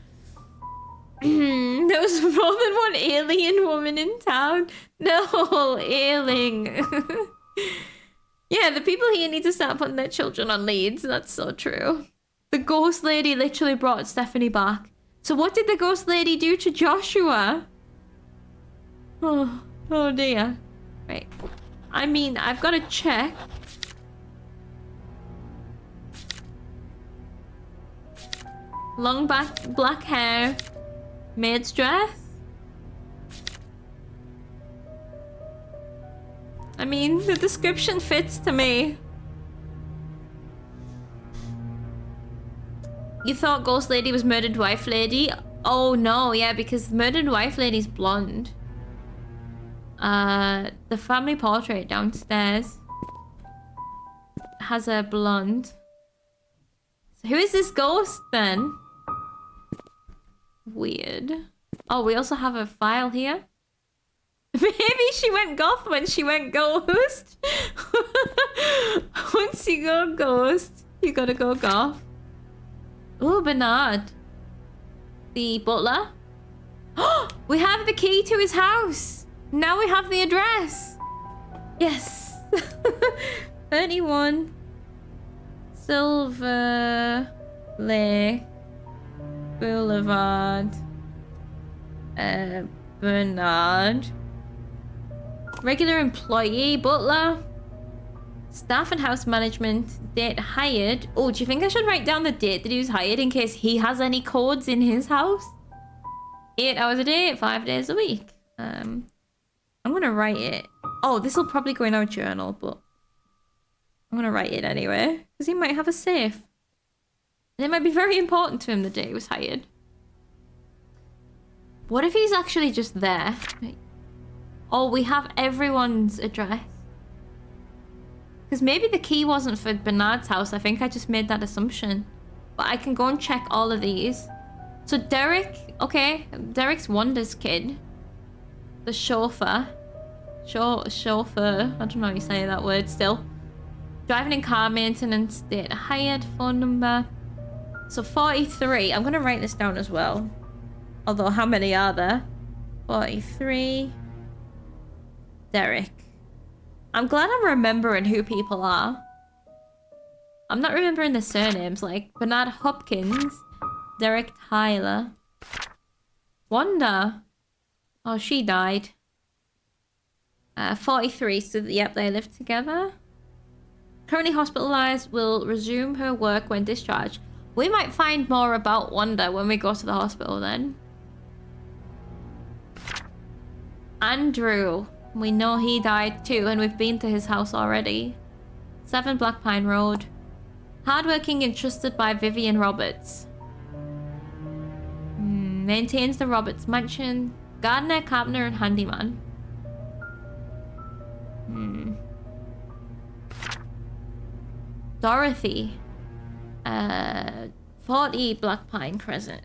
There was more than one alien woman in town. No, ailing. Yeah, the people here need to start putting their children on leads. That's so true. The ghost lady literally brought Stephanie back. So what did the ghost lady do to Joshua? Oh dear. Right. I mean, I've got to check. Long black hair. Maid's dress. I mean, the description fits to me. You thought Ghost Lady was Murdered Wife Lady? Oh no, yeah, because Murdered Wife Lady's blonde. The family portrait downstairs has a blonde. So who is this ghost then? Weird. Oh, we also have a file here. Maybe she went goth when she went ghost. Once you go ghost, you gotta go goth. Oh, Bernard. The butler. Oh, we have the key to his house. Now we have the address. Yes. 31 Silver Lake Boulevard. Bernard. Regular employee, butler. Staff and house management. Date hired. Oh, do you think I should write down the date that he was hired in case he has any codes in his house? 8 hours a day, 5 days a week. I'm gonna write it. Oh, this will probably go in our journal, but I'm gonna write it anyway. Because he might have a safe. And it might be very important to him the day he was hired. What if he's actually just there? Oh, we have everyone's address. Because maybe the key wasn't for Bernard's house. I think I just made that assumption. But I can go and check all of these. So Derek, okay. Derek's Wanda's kid. The chauffeur. Chauffeur. I don't know how you say that word still. Driving in car maintenance. Date hired. Phone number. So 43. I'm going to write this down as well. Although, how many are there? 43. Derek. I'm glad I'm remembering who people are. I'm not remembering the surnames, like Bernard Hopkins, Derek Tyler. Wanda. Oh, she died. 43, so yep, they live together. Currently hospitalized, will resume her work when discharged. We might find more about Wanda when we go to the hospital then. Andrew. We know he died too, and we've been to his house already. 7 Black Pine Road. Hardworking and trusted by Vivian Roberts. Maintains the Roberts mansion. Gardener, carpenter, and handyman. Dorothy. 40 Black Pine Crescent.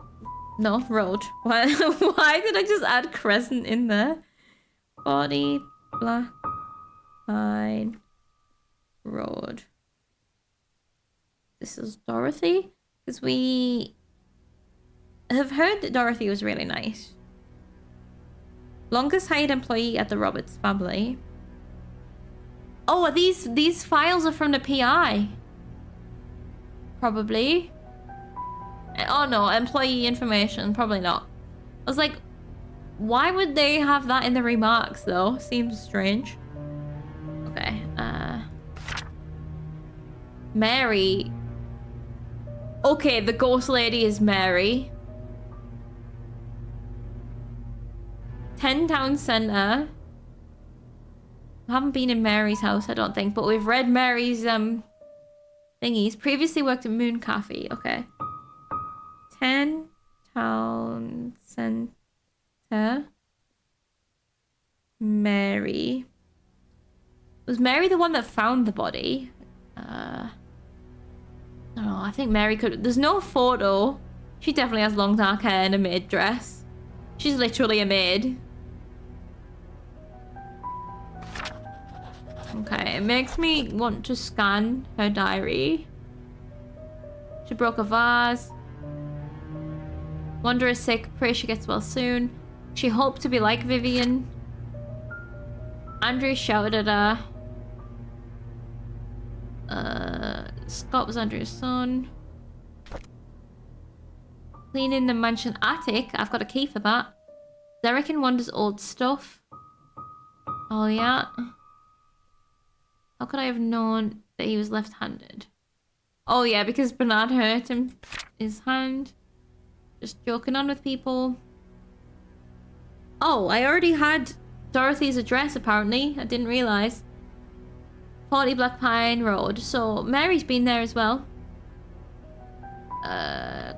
No, Road. Why did I just add Crescent in there? 40 Black Pine Road. This is Dorothy? Because we have heard that Dorothy was really nice. Longest hired employee at the Roberts family. Oh, these files are from the PI. Probably. Oh no, employee information. Probably not. I was like, why would they have that in the remarks though? Seems strange. Okay, Mary. Okay, the ghost lady is Mary. 10 Town Center. I haven't been in Mary's house, I don't think, but we've read Mary's thingies. Previously worked at Moon Cafe. Okay. 10 Town Center. Mary. Was Mary the one that found the body? I don't know. I think Mary could. There's no photo. She definitely has long dark hair and a maid dress. She's literally a maid. Okay, it makes me want to scan her diary. She broke a vase. Wanda is sick. Pray she gets well soon. She hoped to be like Vivian. Andrew shouted at her. Scott was Andrew's son. Cleaning the mansion attic. I've got a key for that. Derek and Wanda's old stuff. Oh yeah. How could I have known that he was left-handed? Oh yeah, because Bernard hurt his hand. Just joking on with people. Oh, I already had Dorothy's address apparently. I didn't realise. 40 Black Pine Road. So Mary's been there as well.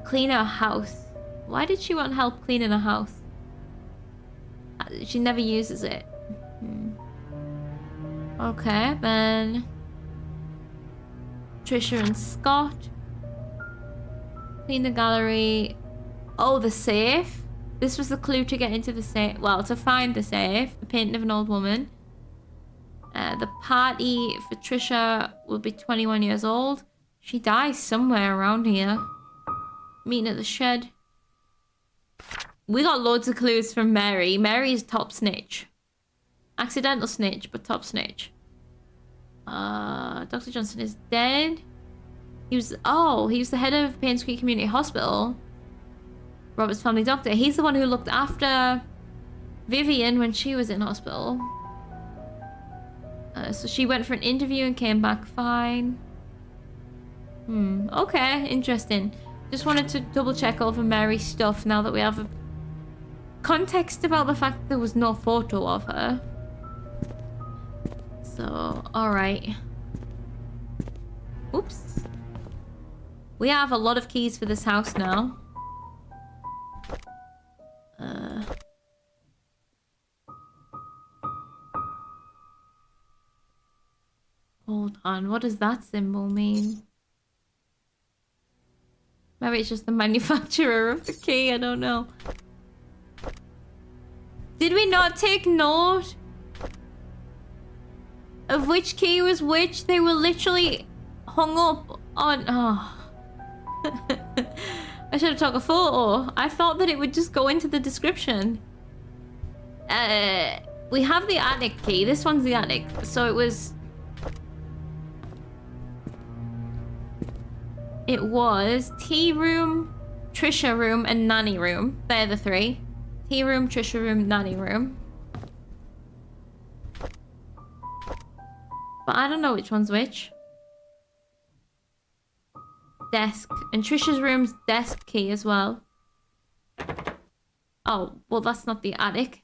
Clean her house. Why did she want help cleaning her house? She never uses it. Okay, then Trisha and Scott. Clean the gallery. Oh, the safe. This was the clue to get into the safe. Well, to find the safe. The painting of an old woman. The party for Trisha will be 21 years old. She dies somewhere around here. Meeting at the shed. We got loads of clues from Mary. Mary's top snitch. Accidental snitch, but top snitch. Dr. Johnson is dead. He was the head of Painscreek Community Hospital. Robert's family doctor. He's the one who looked after Vivian when she was in hospital. So she went for an interview and came back fine. Okay, interesting. Just wanted to double check over Mary's stuff now that we have context about the fact there was no photo of her. So, alright. Oops. We have a lot of keys for this house now. Hold on, what does that symbol mean? Maybe it's just the manufacturer of the key, I don't know. Did we not take note of which key was which? They were literally hung up on... Oh. I should have took a photo. I thought that it would just go into the description. We have the attic key. This one's the attic. So it was... It was tea room, Trisha room, and nanny room. They're the three. Tea room, Trisha room, nanny room. But I don't know which one's which. Desk. And Trisha's room's desk key as well. Oh, well that's not the attic.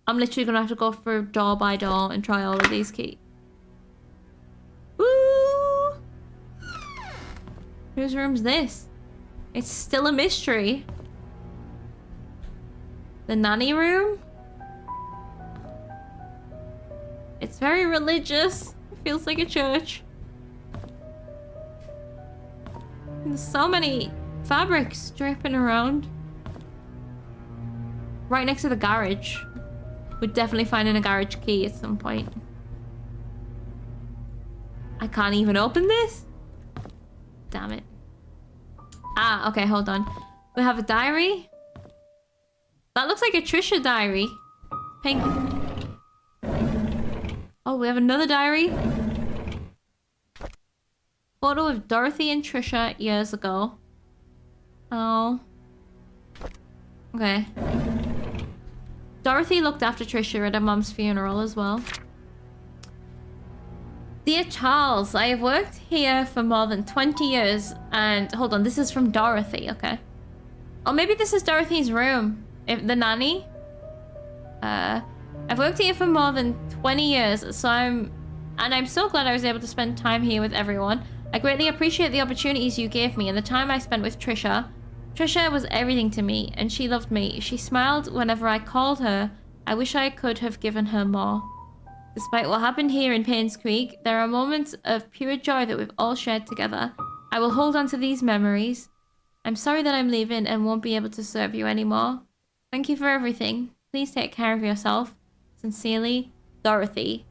I'm literally gonna have to go through door by door and try all of these keys. Woo! Whose room's this? It's still a mystery. The nanny room? It's very religious. It feels like a church. There's so many fabrics dripping around. Right next to the garage. We're definitely finding a garage key at some point. I can't even open this? Damn it. Ah, okay, hold on. We have a diary. That looks like a Trisha diary. Pink. Oh, we have another diary. Photo of Dorothy and Trisha years ago. Oh. Okay. Dorothy looked after Trisha at her mom's funeral as well. Dear Charles, I have worked here for more than 20 years and... Hold on, this is from Dorothy, okay. Oh, maybe this is Dorothy's room. If the nanny? I've worked here for more than 20 years, so I'm so glad I was able to spend time here with everyone. I greatly appreciate the opportunities you gave me and the time I spent with Trisha. Trisha was everything to me, and she loved me. She smiled whenever I called her. I wish I could have given her more. Despite what happened here in Painscreek, there are moments of pure joy that we've all shared together. I will hold on to these memories. I'm sorry that I'm leaving and won't be able to serve you anymore. Thank you for everything. Please take care of yourself. Sincerely, Dorothy.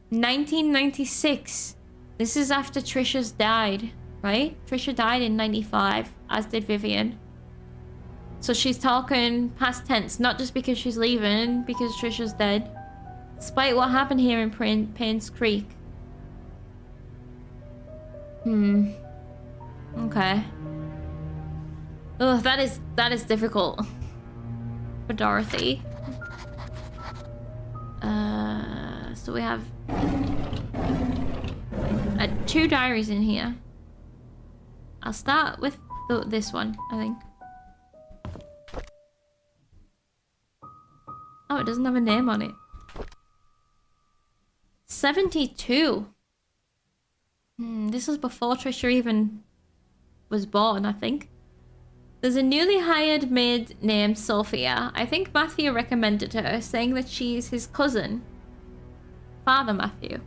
1996. This is after Trisha's died, right? Trisha died in 95, as did Vivian. So she's talking past tense, not just because she's leaving, because Trisha's dead. Despite what happened here in Painscreek. Okay. Ugh, that is difficult. For Dorothy. So we have... 2 diaries in here. I'll start with this one, I think. Oh, it doesn't have a name on it. 72. This was before Trisha even was born, I think. There's a newly hired maid named Sophia. I think Matthew recommended her, saying that she's his cousin. Father Matthew.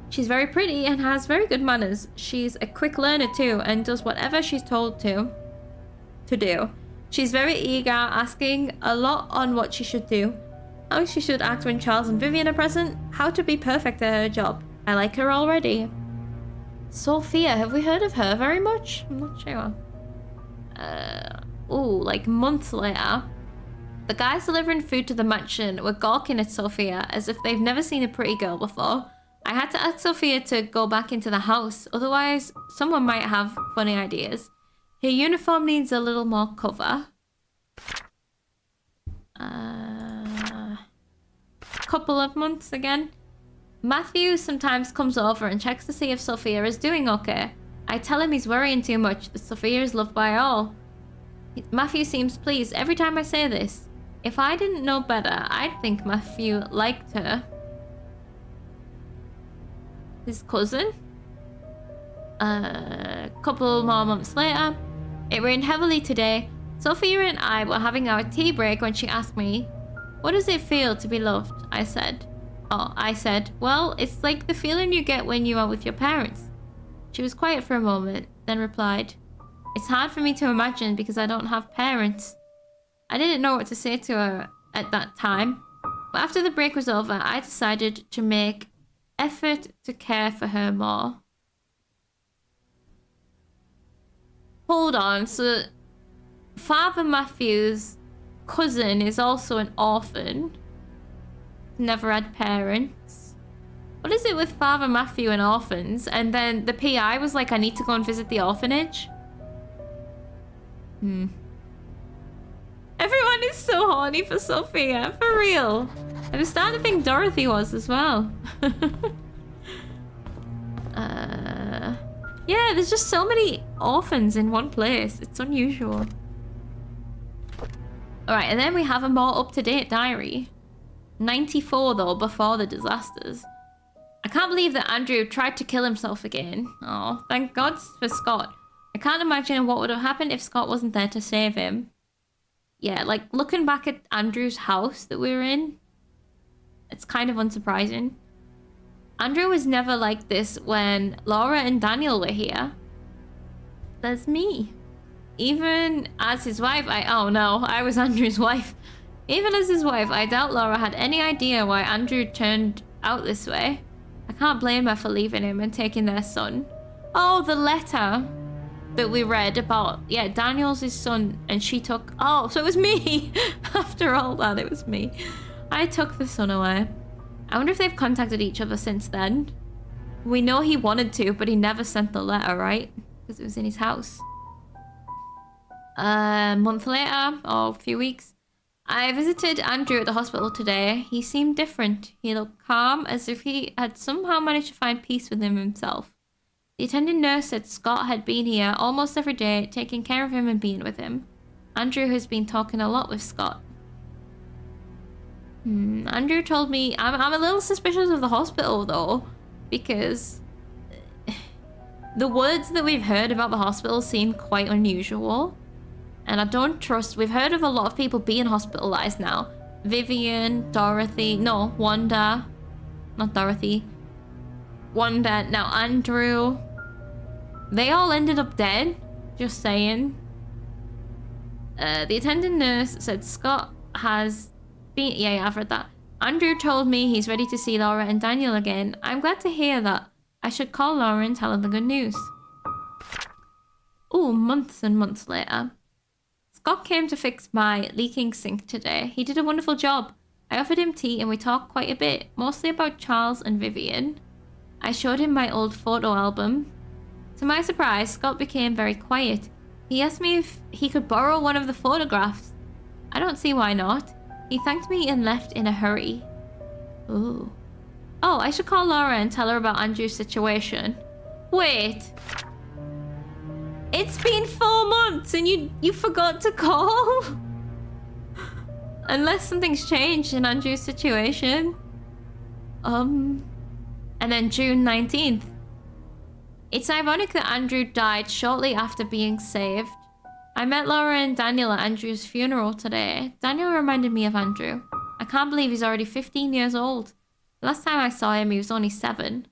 She's very pretty and has very good manners. She's a quick learner too and does whatever she's told to do. She's very eager, asking a lot on what she should do. How she should act when Charles and Vivian are present. How to be perfect at her job. I like her already. Sophia, have we heard of her very much? I'm not sure. Like months later. The guys delivering food to the mansion were gawking at Sophia as if they've never seen a pretty girl before. I had to ask Sophia to go back into the house, otherwise someone might have funny ideas. Her uniform needs a little more cover. Couple of months again. Matthew sometimes comes over and checks to see if Sophia is doing okay. I tell him he's worrying too much, that Sophia is loved by all. Matthew seems pleased every time I say this. If I didn't know better, I'd think Matthew liked her. His cousin? A couple more months later, it rained heavily today. Sophia and I were having our tea break when she asked me, "What does it feel to be loved?" I said, "Well, it's like the feeling you get when you are with your parents." She was quiet for a moment, then replied, "It's hard for me to imagine because I don't have parents." I didn't know what to say to her at that time, but after the break was over, I decided to make effort to care for her more. Hold on, so Father Matthew's cousin is also an orphan. Never had parents. What is it with Father Matthew and orphans? And then the PI was like, I need to go and visit the orphanage. Everyone is so horny for Sophia, for real. I was starting to think Dorothy was as well. Yeah, there's just so many orphans in one place. It's unusual. Alright, and then we have a more up-to-date diary. 94 though, before the disasters. I can't believe that Andrew tried to kill himself again. Oh, thank God for Scott. I can't imagine what would have happened if Scott wasn't there to save him. Yeah, like looking back at Andrew's house that we were in, it's kind of unsurprising. Andrew was never like this when Laura and Daniel were here. There's me. Even as his wife, I was Andrew's wife. Even as his wife, I doubt Laura had any idea why Andrew turned out this way. I can't blame her for leaving him and taking their son. Oh, the letter that we read about, yeah, Daniel's his son, and she took, oh, so it was me. After all that, it was me. I took the son away. I wonder if they've contacted each other since then. We know he wanted to, but he never sent the letter, right? Because it was in his house. A month later, or a few weeks, I visited Andrew at the hospital today. He seemed different. He looked calm, as if he had somehow managed to find peace within himself. The attending nurse said Scott had been here almost every day, taking care of him and being with him. Andrew has been talking a lot with Scott. Andrew told me, I'm a little suspicious of the hospital though, because the words that we've heard about the hospital seem quite unusual. And I don't trust, we've heard of a lot of people being hospitalized now. Vivian, Dorothy, no, Wanda, not Dorothy. Wanda, now Andrew. They all ended up dead, just saying. The attendant nurse said Scott has been, yeah, I've read that. Andrew told me he's ready to see Laura and Daniel again. I'm glad to hear that. I should call Laura and tell her the good news. Ooh, months and months later. Scott came to fix my leaking sink today. He did a wonderful job. I offered him tea and we talked quite a bit, mostly about Charles and Vivian. I showed him my old photo album. To my surprise, Scott became very quiet. He asked me if he could borrow one of the photographs. I don't see why not. He thanked me and left in a hurry. Ooh. Oh, I should call Laura and tell her about Andrew's situation. Wait. It's been 4 months and you forgot to call? Unless something's changed in Andrew's situation. And then June 19th. It's ironic that Andrew died shortly after being saved. I met Laura and Daniel at Andrew's funeral today. Daniel reminded me of Andrew. I can't believe he's already 15 years old. Last time I saw him, he was only 7.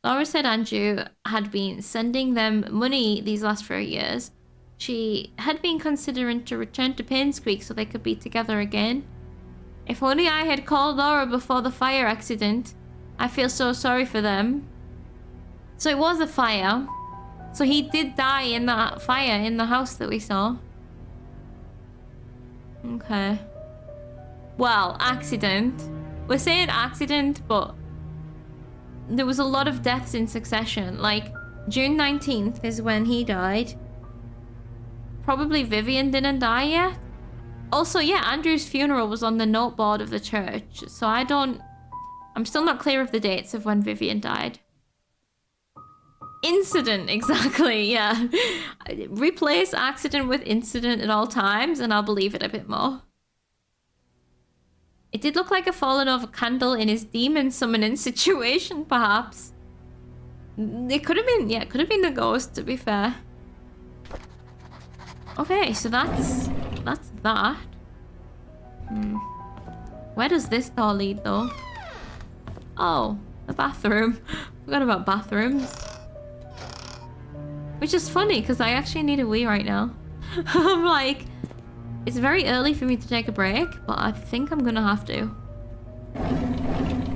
Laura said Andrew had been sending them money these last few years. She had been considering to return to Painscreek so they could be together again. If only I had called Laura before the fire accident. I feel so sorry for them. So it was a fire. So he did die in that fire in the house that we saw. Okay. Well, accident. We're saying accident, but there was a lot of deaths in succession. Like, June 19th is when he died. Probably Vivian didn't die yet. Also, yeah, Andrew's funeral was on the noteboard of the church. So I'm still not clear of the dates of when Vivian died. Incident, exactly, yeah. Replace accident with incident at all times and I'll believe it a bit more. It did look like a fallen over candle in his demon summoning situation, perhaps. It could have been, yeah, it could have been the ghost, to be fair. Okay, so that's that. Where does this door lead, though? Oh, the bathroom. Forgot about bathrooms. Which is funny, because I actually need a wee right now. I'm like, it's very early for me to take a break, but I think I'm gonna have to.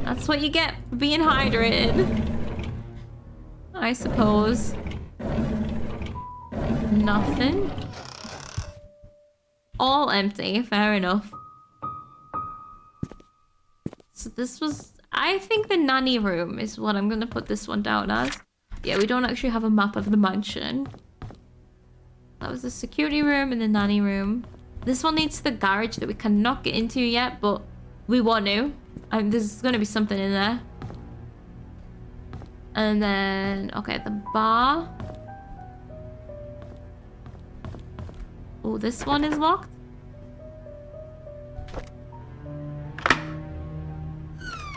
That's what you get for being hydrated. I suppose. Nothing. All empty, fair enough. So this was... I think the nanny room is what I'm gonna put this one down as. Yeah, we don't actually have a map of the mansion. That was the security room and the nanny room. This one leads to the garage that we cannot get into yet, but we want to. There's gonna be something in there. And then, okay, the bar. Oh, this one is locked.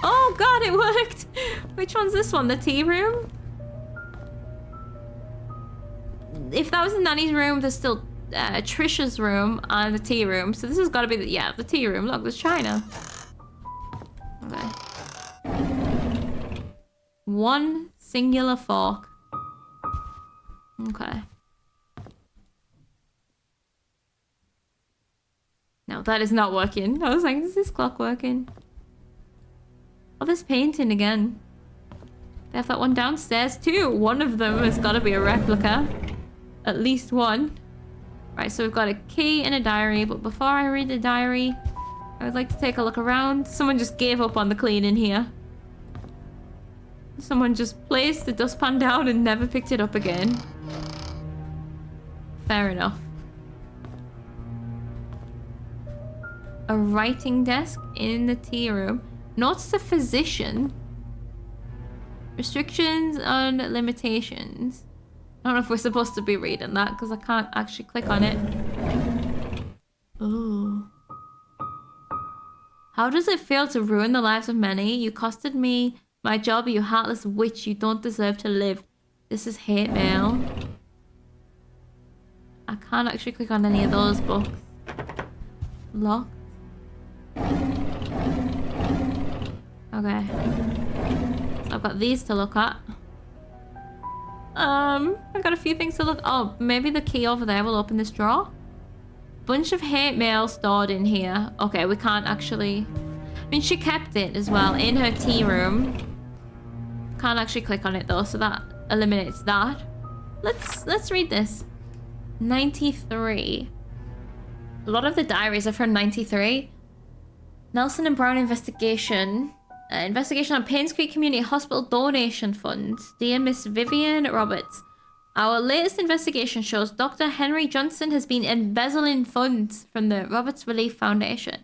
Oh god, it worked! Which one's this one? The tea room? If that was the nanny's room, there's still Trisha's room and the tea room. So this has got to be the, yeah, the tea room. Look, there's China. Okay. One singular fork. Okay. No, that is not working. I was like, is this clock working? Oh, this painting again. They have that one downstairs too. One of them has got to be a replica. At least one. Right, so we've got a key and a diary, but before I read the diary, I would like to take a look around. Someone just gave up on the cleaning here. Someone just placed the dustpan down and never picked it up again. Fair enough. A writing desk in the tea room. Notes to physician. Restrictions and limitations. I don't know if we're supposed to be reading that because I can't actually click on it. Ooh. How does it feel to ruin the lives of many? You costed me my job, you heartless witch. You don't deserve to live. This is hate mail. I can't actually click on any of those books. Locked. Okay. So I've got these to look at. I've got a few things to look... Oh, maybe the key over there will open this drawer? Bunch of hate mail stored in here. Okay, we can't actually... I mean, she kept it as well in her tea room. Can't actually click on it though, so that eliminates that. Let's read this. 93. A lot of the diaries are from 93. Nelson and Brown investigation. Investigation on Painscreek Community Hospital donation funds. Dear Miss Vivian Roberts, our latest investigation shows Dr. Henry Johnson has been embezzling funds from the Roberts Relief Foundation.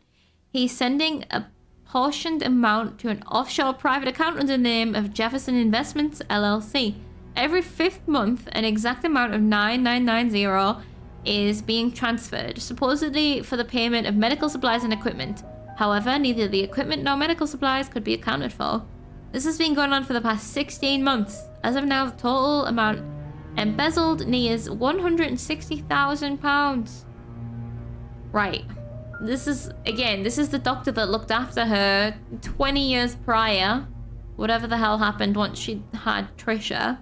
He's sending a portioned amount to an offshore private account under the name of Jefferson Investments LLC. Every 5th month, an exact amount of 9990 is being transferred, supposedly for the payment of medical supplies and equipment. However, neither the equipment nor medical supplies could be accounted for. This has been going on for the past 16 months. As of now, the total amount embezzled nears £160,000. Right. This is, again, this is the doctor that looked after her 20 years prior. Whatever the hell happened once she had Trisha.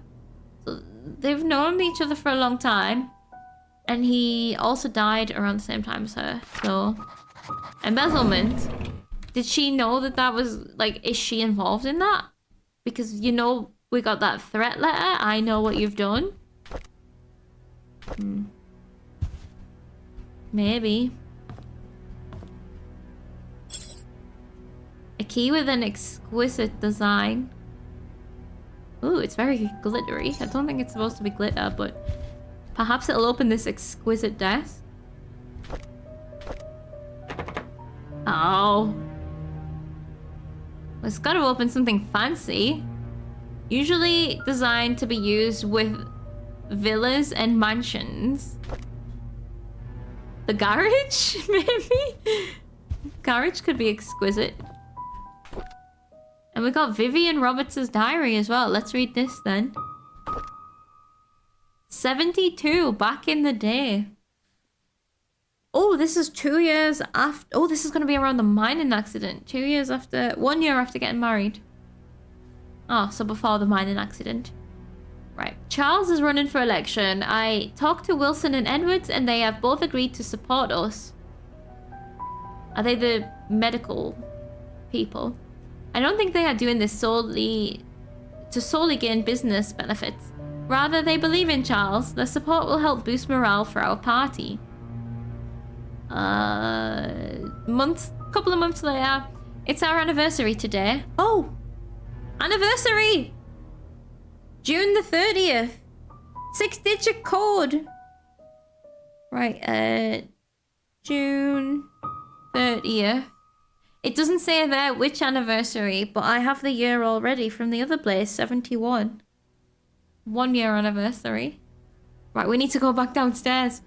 So they've known each other for a long time. And he also died around the same time as her. So... embezzlement. Did she know that that was, like, is she involved in that? Because, you know, we got that threat letter. I know what you've done. Maybe. A key with an exquisite design. Ooh, it's very glittery. I don't think it's supposed to be glitter, but perhaps it'll open this exquisite desk. Oh. It's got to open something fancy. Usually designed to be used with villas and mansions. The garage, maybe? Garage could be exquisite. And we got Vivian Roberts' diary as well. Let's read this then. 72, back in the day. Oh, this is 2 years after... Oh, this is going to be around the mining accident. 2 years after... 1 year after getting married. Oh, so before the mining accident. Right. Charles is running for election. I talked to Wilson and Edwards and they have both agreed to support us. Are they the medical people? I don't think they are doing this solely gain business benefits. Rather, they believe in Charles. Their support will help boost morale for our party. Couple of months later, it's our anniversary today. Oh, anniversary! June the 30th. 6-digit code. Right, June 30th. It doesn't say there which anniversary, but I have the year already from the other place, 71. 1 year anniversary. Right, we need to go back downstairs.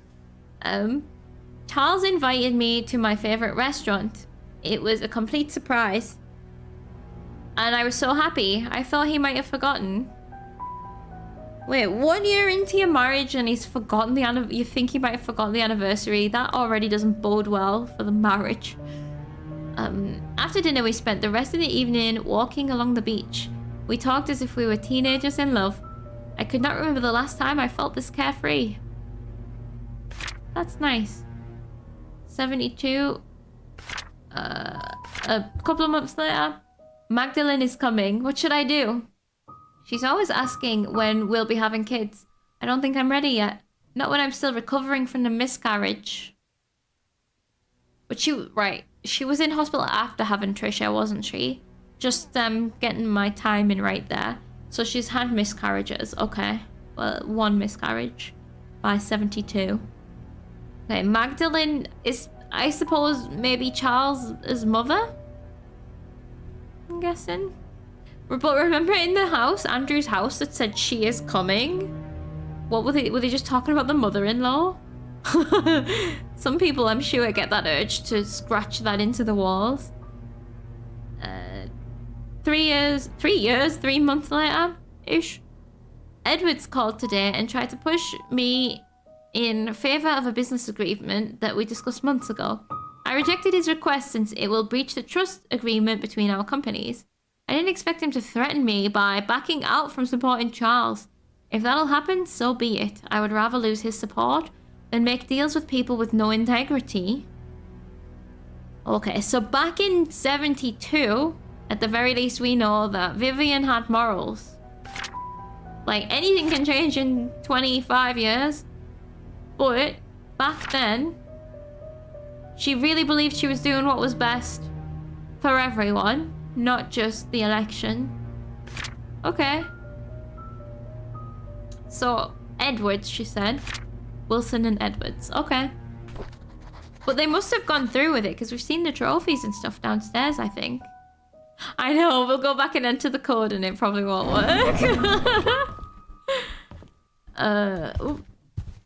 Charles invited me to my favorite restaurant. It was a complete surprise. And I was so happy. I thought he might have forgotten. Wait, 1 year into your marriage and he's forgotten the anniversary. You think he might have forgotten the anniversary. That already doesn't bode well for the marriage. After dinner, we spent the rest of the evening walking along the beach. We talked as if we were teenagers in love. I could not remember the last time I felt this carefree. That's nice. 72. A couple of months later, Magdalene is coming. What should I do? She's always asking when we'll be having kids. I don't think I'm ready yet. Not when I'm still recovering from the miscarriage. But she was in hospital after having Trisha, wasn't she? Just getting my timing right there. So she's had miscarriages. Okay. Well, 1 miscarriage by 72. Okay, Magdalene is, I suppose, maybe Charles' mother? I'm guessing. But remember in the house, Andrew's house, that said she is coming? What were they just talking about the mother-in-law? Some people, I'm sure, get that urge to scratch that into the walls. 3 months later-ish. Edwards called today and tried to push me in favor of a business agreement that we discussed months ago. I rejected his request since it will breach the trust agreement between our companies. I didn't expect him to threaten me by backing out from supporting Charles. If that'll happen, so be it. I would rather lose his support than make deals with people with no integrity. Okay, so back in 72, at the very least we know that Vivian had morals. Like, anything can change in 25 years. But back then, she really believed she was doing what was best for everyone, not just the election. Okay. So, Edwards, she said. Wilson and Edwards. Okay. But they must have gone through with it, because we've seen the trophies and stuff downstairs, I think. I know, we'll go back and enter the code and it probably won't work.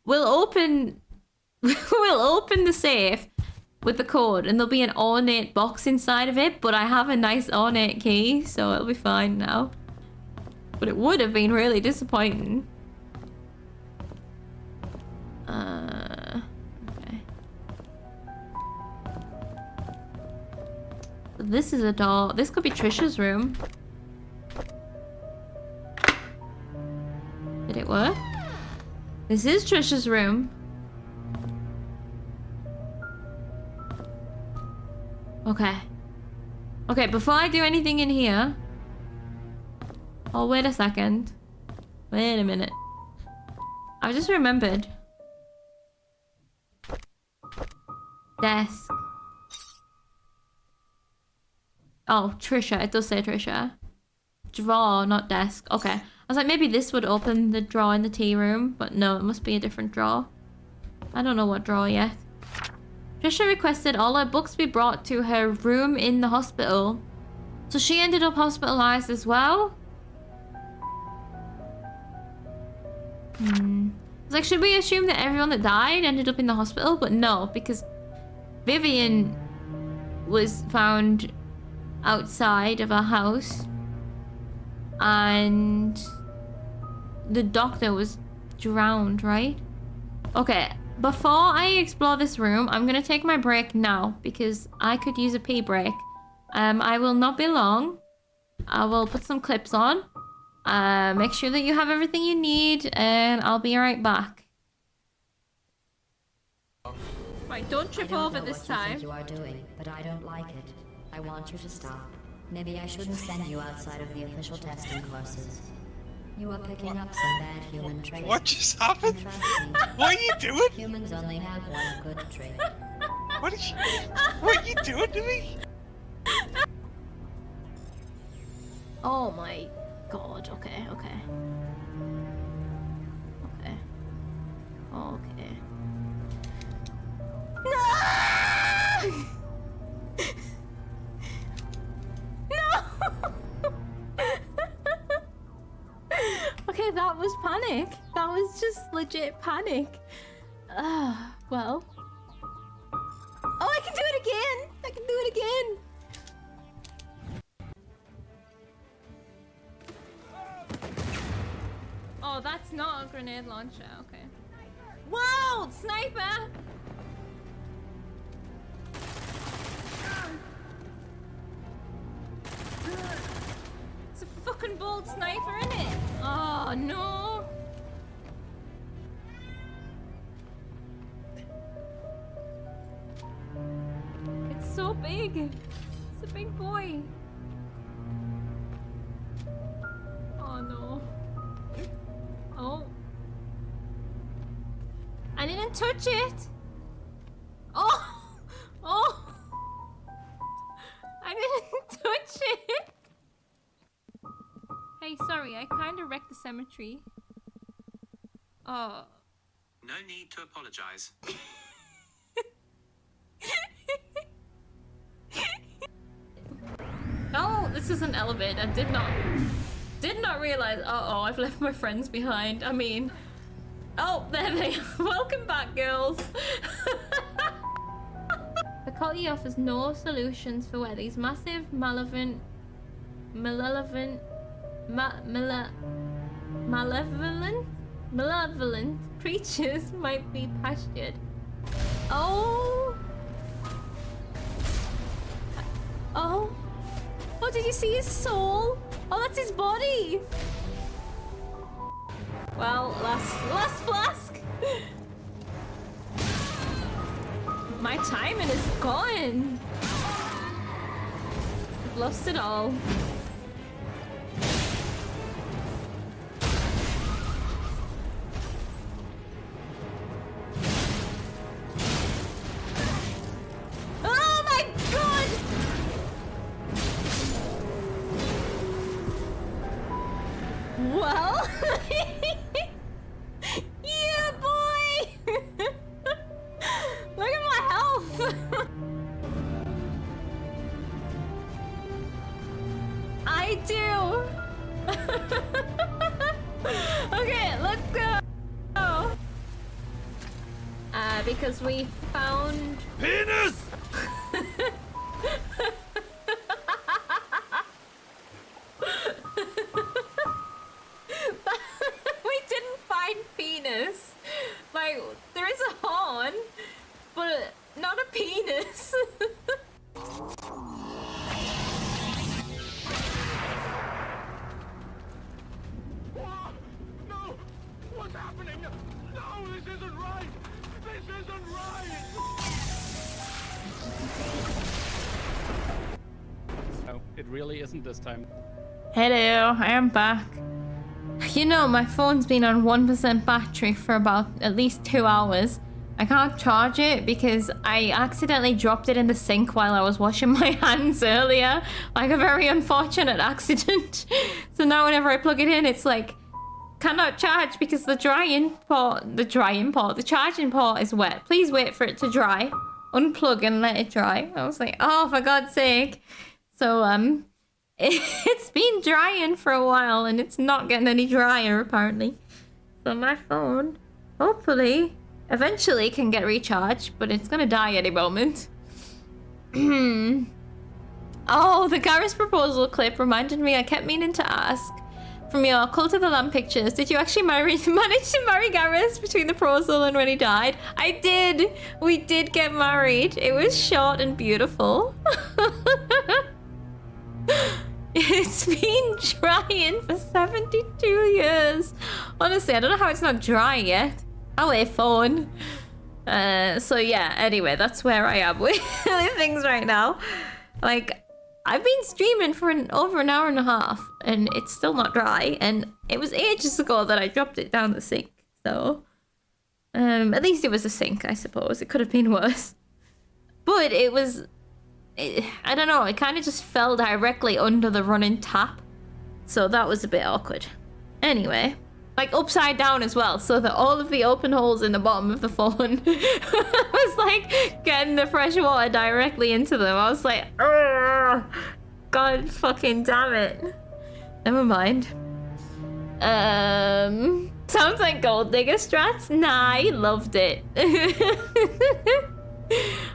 We'll open the safe with the code and there'll be an ornate box inside of it, but I have a nice ornate key, so it'll be fine now. But it would have been really disappointing. Okay. This is a door. This could be Trisha's room. Did it work? This is Trisha's room. Okay. Okay, before I do anything in here... Oh, wait a second. Wait a minute. I just remembered. Desk. Oh, Trisha. It does say Trisha. Drawer, not desk. Okay. I was like, maybe this would open the drawer in the tea room, but no, it must be a different drawer. I don't know what drawer yet. Trisha requested all her books be brought to her room in the hospital. So she ended up hospitalized as well? It's like, should we assume that everyone that died ended up in the hospital? But no, because Vivian was found outside of our house and the doctor was drowned, right? Okay, before I explore this room, I'm gonna take my break now because I could use a pee break. I will not be long. I will put some clips on. Make sure that you have everything you need, and I'll be right back. Right, don't trip over this time. You are doing, but I don't like it. I want you to stop. Maybe I shouldn't send you outside of the official testing courses. You are picking up some bad human traits. What just happened? What are you doing? Humans only have one good trait. What are you doing to me? Oh my god, okay. Okay. No! No! Okay, that was panic. That was just legit panic. Well. Oh, I can do it again! I can do it again! Oh, that's not a grenade launcher, okay. Whoa! Sniper! It's a fucking bold sniper, isn't it? Oh, no! It's so big! It's a big boy! Oh, no. Oh. I didn't touch it! Oh! Oh! I didn't touch it! Hey, sorry, I kinda wrecked the cemetery. Oh. No need to apologize. Oh, this is an elevator. I did not realize. Uh-oh, I've left my friends behind. I mean, oh, there they are. Welcome back, girls. The Faculty offers no solutions for where these massive, malevolent creatures might be pastured. Oh. Oh. Oh, did you see his soul? Oh, that's his body. Well, last flask. My timing is gone. I've lost it all. Oh my god! Well, yeah, boy! Look at my health! I do! Okay, let's go! Because we found... Penis! We didn't find penis. Like, there is a horn, but not a penis. No! What's happening? No, this isn't right! This isn't right! No, it really isn't this time. Hello, I am back. You know, my phone's been on 1% battery for about at least 2 hours. I can't charge it because I accidentally dropped it in the sink while I was washing my hands earlier. Like a very unfortunate accident. So now whenever I plug it in, it's like, cannot charge because the charging port is wet. Please wait for it to dry. Unplug and let it dry. I was like, oh, for God's sake. So, it's been drying for a while and it's not getting any drier apparently. So my phone, hopefully, eventually can get recharged, but it's gonna die any moment. Oh, the Garrus proposal clip reminded me. I kept meaning to ask. From your Cult of the Lamb pictures, did you actually manage to marry Garrus between the proposal and when he died? I did. We did get married. It was short and beautiful. It's been drying for 72 years. Honestly, I don't know how it's not dry yet. I'll wait phone. So yeah, anyway, that's where I am with things right now. Like, I've been streaming for over an hour and a half and it's still not dry, and it was ages ago that I dropped it down the sink. So at least it was a sink, I suppose. It could have been worse. But it was, I don't know, it kind of just fell directly under the running tap. So that was a bit awkward. Anyway, like upside down as well, so that all of the open holes in the bottom of the phone was like getting the fresh water directly into them. I was like, ugh, God fucking damn it. Never mind. Sounds like Gold Digger strats. Nah, I loved it.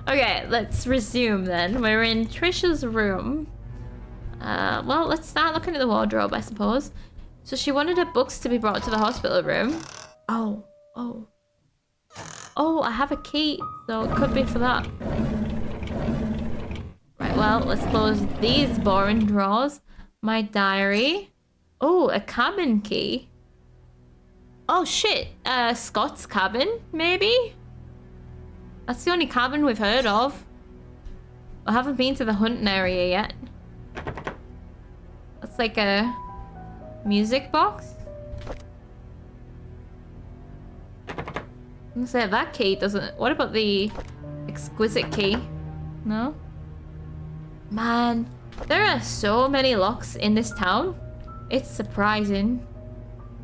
Okay, let's resume then. We're in Trisha's room. Well, let's start looking at the wardrobe, I suppose. So she wanted her books to be brought to the hospital room. Oh, I have a key, so it could be for that. Right, well, let's close these boring drawers. My diary. Oh, a cabin key. Oh, shit. Scott's cabin, maybe? That's the only cabin we've heard of. I haven't been to the hunting area yet. That's like a music box. I'm gonna say that key doesn't. What about the exquisite key? No? Man, there are so many locks in this town. It's surprising.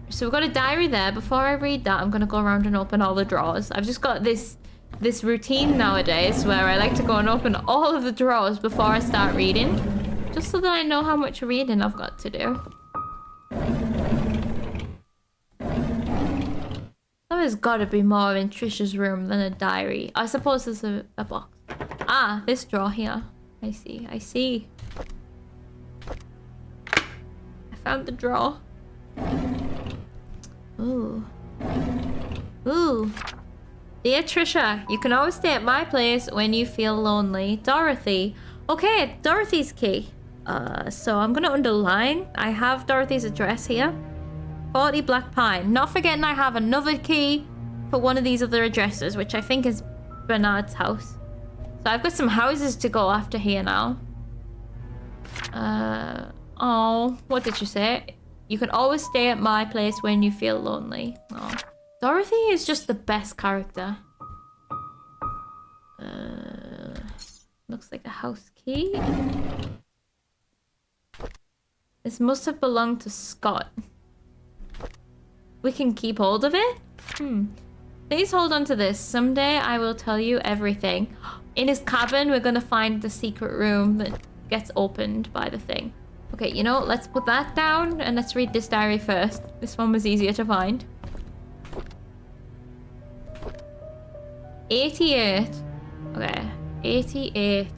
So we've got a diary there. Before I read that, I'm gonna go around and open all the drawers. I've just got this routine nowadays where I like to go and open all of the drawers before I start reading, just so that I know how much reading I've got to do. There's gotta be more in Trisha's room than a diary. I suppose there's a box. Ah, this drawer here. I see. I found the drawer. Ooh. Dear Trisha, you can always stay at my place when you feel lonely. Dorothy. Okay, Dorothy's key. So I'm gonna underline. I have Dorothy's address here. 40 Black Pine. Not forgetting I have another key for one of these other addresses, which I think is Bernard's house. So I've got some houses to go after here now. Oh, what did you say? You can always stay at my place when you feel lonely. Oh. Dorothy is just the best character. Looks like a house key. This must have belonged to Scott. We can keep hold of it? Please hold on to this. Someday I will tell you everything. In his cabin, we're gonna find the secret room that gets opened by the thing. Okay, you know, let's put that down and let's read this diary first. This one was easier to find. 88. Okay, 88.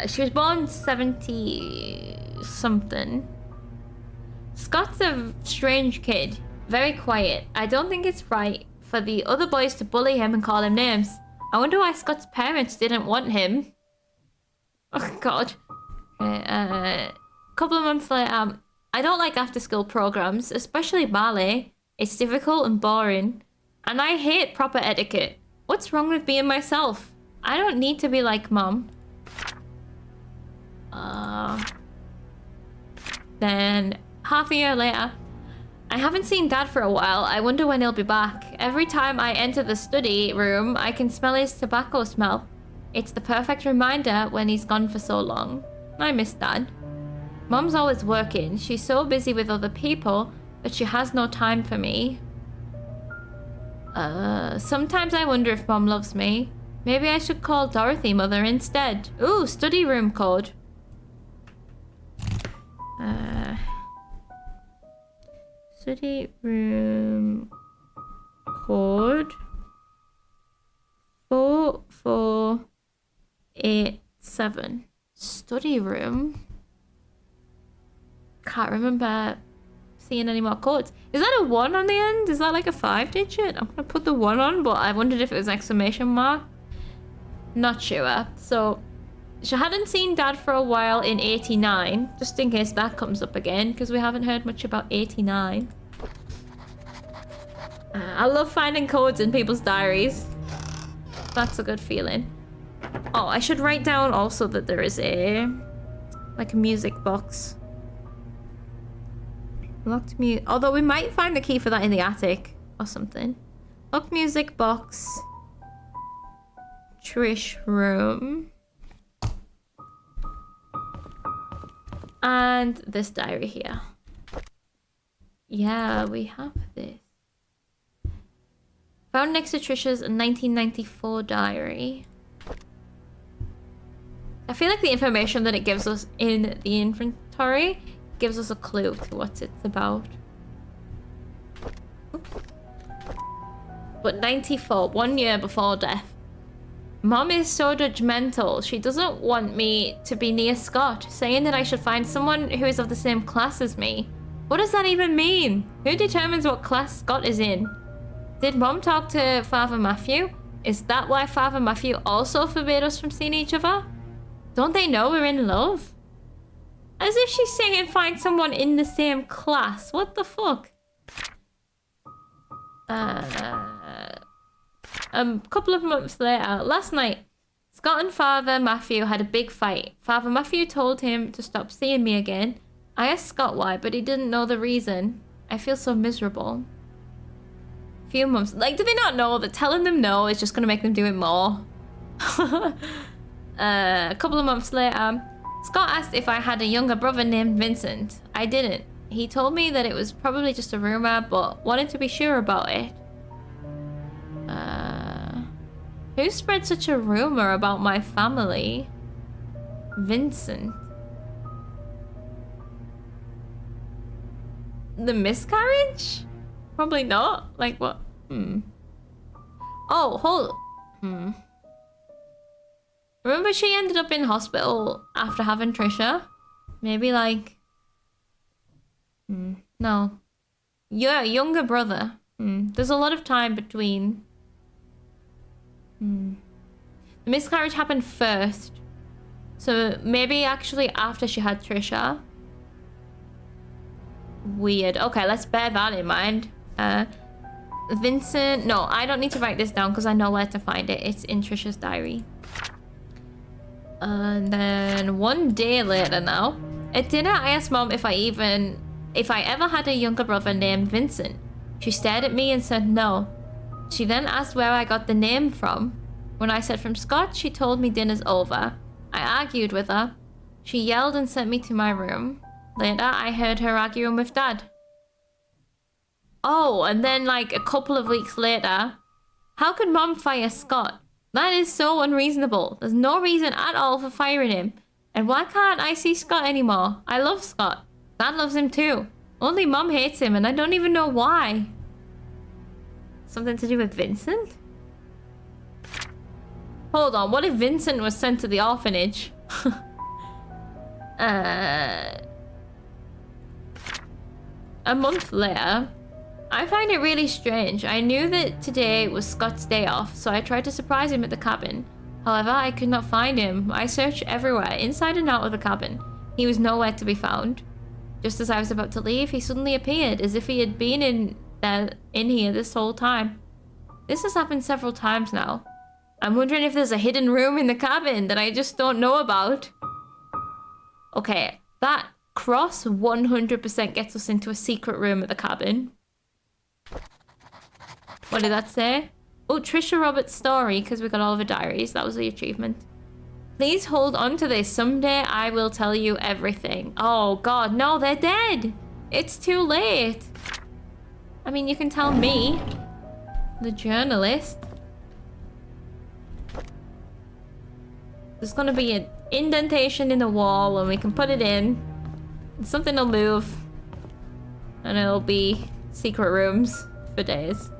She was born 70-something. Scott's a strange kid. Very quiet. I don't think it's right for the other boys to bully him and call him names. I wonder why Scott's parents didn't want him. Oh, God. Okay, couple of months later, I don't like after-school programs, especially ballet. It's difficult and boring. And I hate proper etiquette. What's wrong with being myself? I don't need to be like Mom. Then, half a year later, I haven't seen Dad for a while. I wonder when he'll be back. Every time I enter the study room, I can smell his tobacco smell. It's the perfect reminder when he's gone for so long. I miss Dad. Mom's always working. She's so busy with other people that she has no time for me. Sometimes I wonder if Mom loves me. Maybe I should call Dorothy Mother instead. Ooh, study room code. Study room code 4487. Study room. Can't remember seeing any more codes. Is that a 1 on the end? Is that like a 5-digit? I'm gonna put the 1 on, but I wondered if it was an exclamation mark. Not sure. So she hadn't seen Dad for a while in 89, just in case that comes up again, because we haven't heard much about 89. I love finding codes in people's diaries. That's a good feeling. Oh, I should write down also that there is a music box. Locked mute. Although we might find the key for that in the attic or something. Locked music box. Trish room. And this diary here. Yeah, we have this. Found next to Trisha's 1994 diary. I feel like the information that it gives us in the inventory gives us a clue to what it's about. But 94, 1 year before death. Mom is so judgmental. She doesn't want me to be near Scott, saying that I should find someone who is of the same class as me. What does that even mean? Who determines what class Scott is in? Did Mom talk to Father Matthew? Is that why Father Matthew also forbade us from seeing each other? Don't they know we're in love? As if she's saying find someone in the same class. What the fuck? A couple of months later, last night, Scott and Father Matthew had a big fight. Father Matthew told him to stop seeing me again. I asked Scott why, but he didn't know the reason. I feel so miserable. Few months, like, do they not know that telling them no is just gonna make them do it more? A couple of months later, Scott asked if I had a younger brother named Vincent. I didn't. He told me that it was probably just a rumor, but wanted to be sure about it. Who spread such a rumor about my family? Vincent. The miscarriage? Probably not. Like what? Oh, hold. Remember she ended up in hospital after having Trisha? Maybe like... No. Yeah, younger brother. There's a lot of time between... The miscarriage happened first. So maybe actually after she had Trisha. Weird. Okay, let's bear that in mind. Vincent... No, I don't need to write this down because I know where to find it. It's in Trisha's diary. And then 1 day later now. At dinner, I asked Mom if I ever had a younger brother named Vincent. She stared at me and said no. She then asked where I got the name from. When I said from Scott, she told me dinner's over. I argued with her. She yelled and sent me to my room. Later, I heard her arguing with Dad. Oh, and then like a couple of weeks later, how could Mom fire Scott? That is so unreasonable. There's no reason at all for firing him. And why can't I see Scott anymore? I love Scott. Dad loves him too. Only Mom hates him and I don't even know why. Something to do with Vincent? Hold on, what if Vincent was sent to the orphanage? A month later, I find it really strange. I knew that today was Scott's day off, so I tried to surprise him at the cabin. However, I could not find him. I searched everywhere, inside and out of the cabin. He was nowhere to be found. Just as I was about to leave, he suddenly appeared, as if he had been in here this whole time. This has happened several times now. I'm wondering if there's a hidden room in the cabin that I just don't know about. Okay, that cross 100% gets us into a secret room at the cabin. What did that say? Oh, Trisha Roberts' story, because we got all of her diaries. That was the achievement. Please hold on to this. Someday I will tell you everything. Oh, God. No, they're dead. It's too late. I mean, you can tell me, the journalist. There's going to be an indentation in the wall and we can put it in. Something will move. And it'll be secret rooms for days.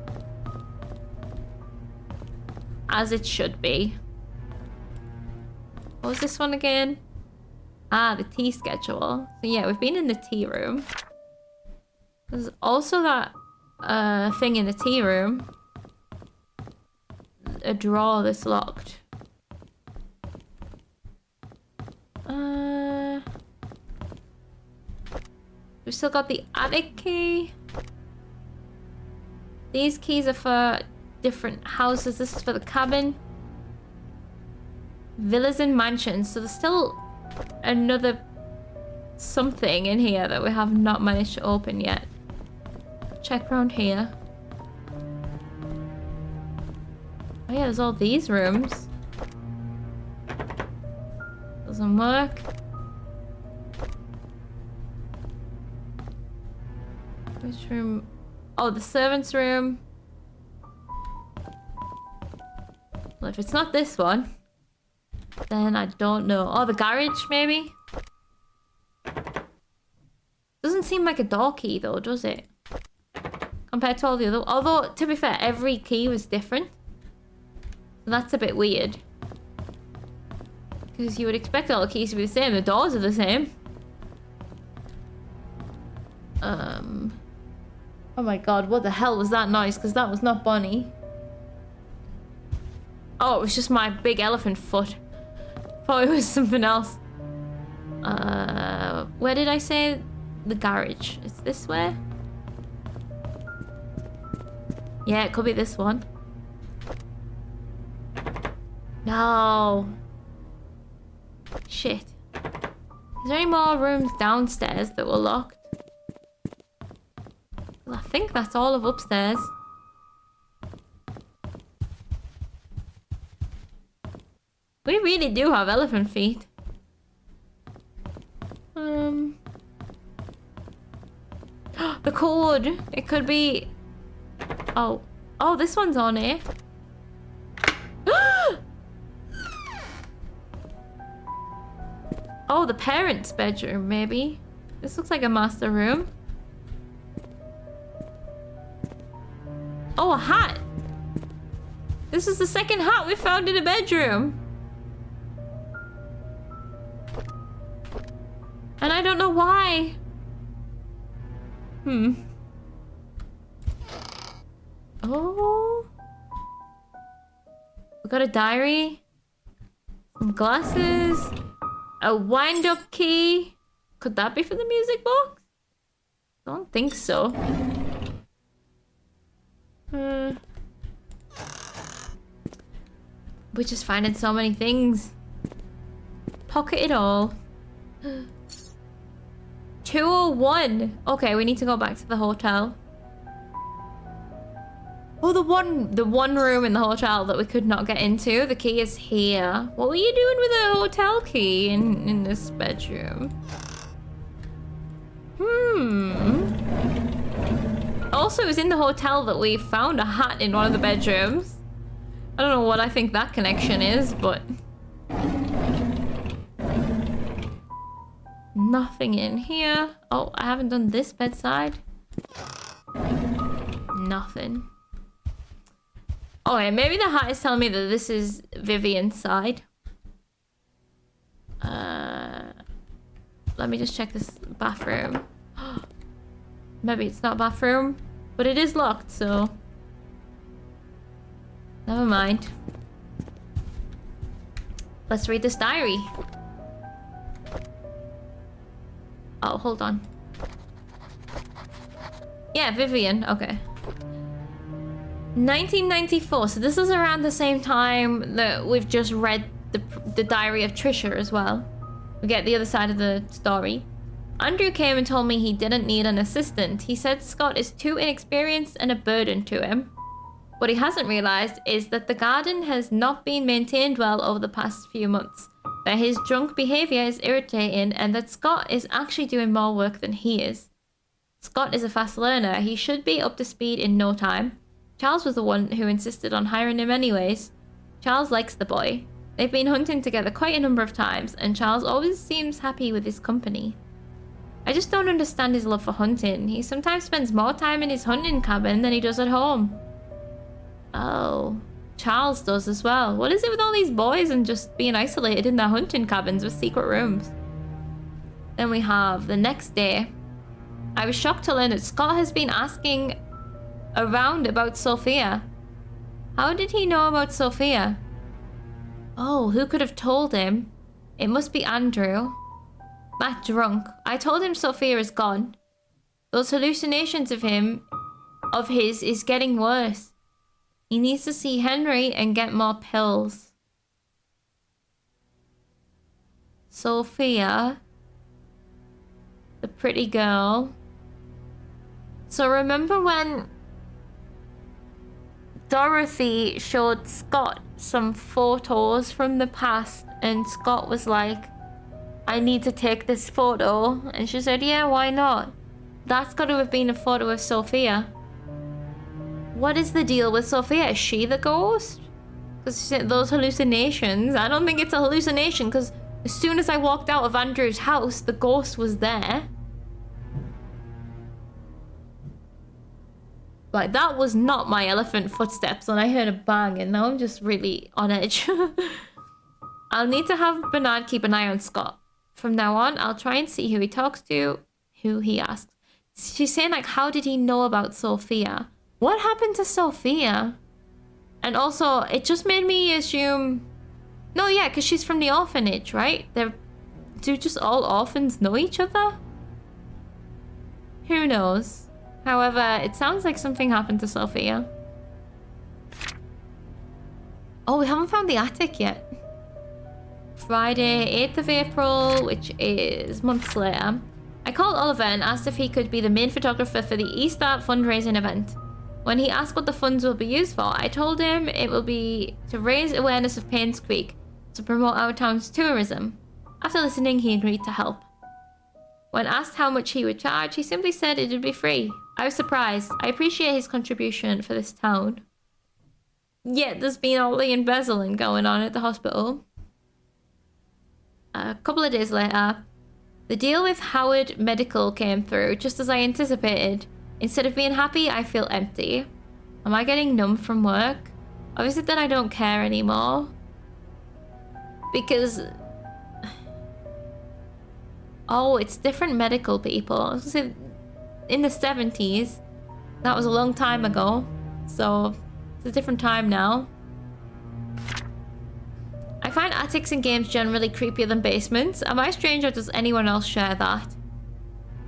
As it should be. What was this one again? Ah, the tea schedule. So yeah, we've been in the tea room. There's also that thing in the tea room. A drawer that's locked. We've still got the attic key. These keys are for different houses. This is for the cabin. Villas and mansions. So there's still another something in here that we have not managed to open yet. Check around here. Oh yeah, there's all these rooms. Doesn't work. Which room? Oh, the servant's room. Well, if it's not this one, then I don't know. Oh, the garage, maybe? Doesn't seem like a door key, though, does it? Compared to all the other... Although, to be fair, every key was different. So that's a bit weird. Because you would expect all the keys to be the same. The doors are the same. Oh my god, what the hell was that noise? Because that was not Bonnie. Oh, it was just my big elephant foot. Thought it was something else. Where did I say? The garage. It's this way? Yeah, it could be this one. No. Shit. Is there any more rooms downstairs that were locked? Well, I think that's all of upstairs. We really do have elephant feet. The code. It could be... Oh. Oh, this one's on here. Oh, the parents' bedroom, maybe. This looks like a master room. Oh, a hat. This is the second hat we found in a bedroom. And I don't know why. Oh. We got a diary. Some glasses. A wind-up key. Could that be for the music box? I don't think so. We're just finding so many things. Pocket it all. 201. Okay, we need to go back to the hotel. Oh, the one room in the hotel that we could not get into. The key is here. What were you doing with a hotel key in this bedroom? Also, it was in the hotel that we found a hat in one of the bedrooms. I don't know what I think that connection is, but... Nothing in here. Oh, I haven't done this bedside. Nothing. Okay, maybe the hat is telling me that this is Vivian's side. Let me just check this bathroom. Maybe it's not bathroom, but it is locked, so... Never mind. Let's read this diary. Oh, hold on. Yeah, Vivian. Okay. 1994. So this is around the same time that we've just read the diary of Trisha as well. We get the other side of the story. Andrew came and told me he didn't need an assistant. He said Scott is too inexperienced and a burden to him. What he hasn't realized is that the garden has not been maintained well over the past few months, that his drunk behavior is irritating, and that Scott is actually doing more work than he is. Scott is a fast learner. He should be up to speed in no time. Charles was the one who insisted on hiring him anyways. Charles likes the boy. They've been hunting together quite a number of times, and Charles always seems happy with his company. I just don't understand his love for hunting. He sometimes spends more time in his hunting cabin than he does at home. Oh, Charles does as well. What is it with all these boys and just being isolated in their hunting cabins with secret rooms? Then we have the next day. I was shocked to learn that Scott has been asking around about Sophia. How did he know about Sophia? Oh, who could have told him? It must be Andrew. That drunk. I told him Sophia is gone. Those hallucinations of his is getting worse. He needs to see Henry and get more pills. Sophia. The pretty girl. So remember when Dorothy showed Scott some photos from the past and Scott was like, I need to take this photo, and she said, yeah, why not? That's got to have been a photo of Sophia. What is the deal with Sophia? Is she the ghost? Because those hallucinations, I don't think it's a hallucination, because as soon as I walked out of Andrew's house, the ghost was there. Like, that was not my elephant footsteps when I heard a bang, and now I'm just really on edge. I'll need to have Bernard keep an eye on Scott. From now on, I'll try and see who he talks to, who he asks. She's saying, like, how did he know about Sophia? What happened to Sophia? And also, it just made me assume... No, yeah, because she's from the orphanage, right? Do just all orphans know each other? Who knows? However, it sounds like something happened to Sophia. Oh, we haven't found the attic yet. Friday, 8th of April, which is months later. I called Oliver and asked if he could be the main photographer for the Easter fundraising event. When he asked what the funds will be used for, I told him it will be to raise awareness of Painscreek, to promote our town's tourism. After listening, he agreed to help. When asked how much he would charge, he simply said it would be free. I was surprised. I appreciate his contribution for this town. Yet there's been all the embezzling going on at the hospital. A couple of days later, the deal with Howard Medical came through, just as I anticipated. Instead of being happy, I feel empty. Am I getting numb from work? Or is it that I don't care anymore? Because... Oh, it's different medical people. I was gonna say, in the 70s, that was a long time ago. So, it's a different time now. I find attics in games generally creepier than basements. Am I strange or does anyone else share that?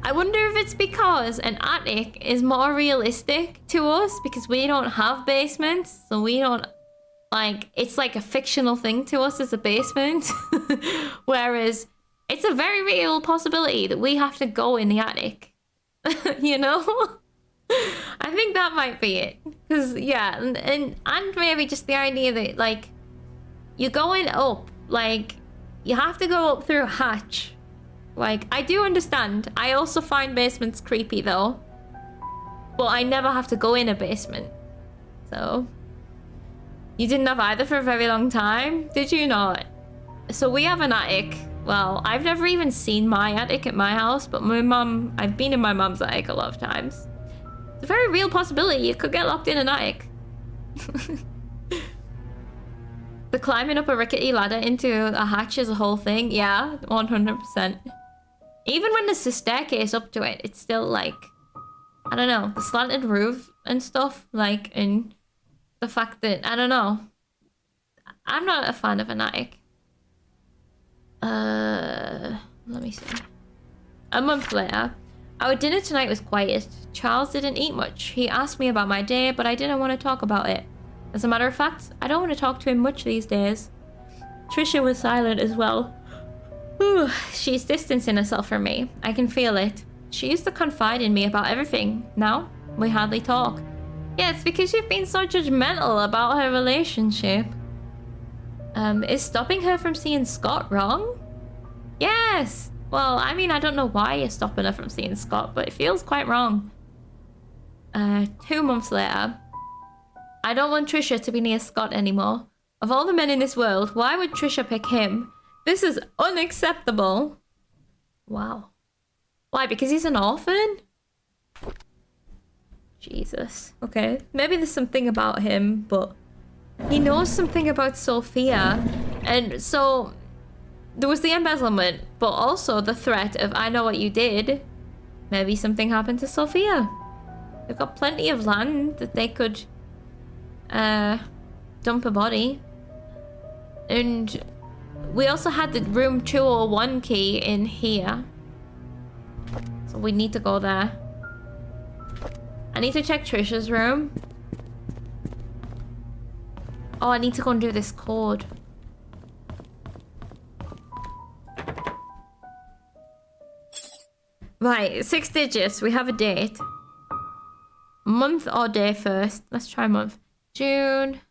I wonder if it's because an attic is more realistic to us because we don't have basements. So we don't, like, it's like a fictional thing to us as a basement. Whereas it's a very real possibility that we have to go in the attic. You know? I think that might be it. Because, yeah, and maybe just the idea that, like, you're going up, like, you have to go up through a hatch. Like, I do understand. I also find basements creepy, though. But I never have to go in a basement. So, you didn't have either for a very long time, did you not? So we have an attic. Well, I've never even seen my attic at my house, but my mum, I've been in my mum's attic a lot of times. It's a very real possibility you could get locked in an attic. The climbing up a rickety ladder into a hatch is a whole thing. Yeah, 100%. Even when there's a staircase up to it, it's still like, I don't know, the slanted roof and stuff, like, and the fact that, I don't know. I'm not a fan of an attic. Let me see. A month later, our dinner tonight was quiet. Charles didn't eat much. He asked me about my day, but I didn't want to talk about it. As a matter of fact, I don't want to talk to him much these days. Trisha was silent as well. Whew, she's distancing herself from me. I can feel it. She used to confide in me about everything. Now, we hardly talk. Yeah, it's because you've been so judgmental about her relationship. Is stopping her from seeing Scott wrong? Yes! Well, I mean, I don't know why you're stopping her from seeing Scott, but it feels quite wrong. 2 months later. I don't want Trisha to be near Scott anymore. Of all the men in this world, why would Trisha pick him? This is unacceptable. Wow. Why? Because he's an orphan? Jesus. Okay. Maybe there's something about him, but he knows something about Sophia. And so there was the embezzlement, but also the threat of I know what you did. Maybe something happened to Sophia. They've got plenty of land that they could dump a body. And we also had the room 201 key in here. So we need to go there. I need to check Trisha's room. Oh, I need to go and do this code. Right, 6 digits. We have a date. Month or day first. Let's try month. June.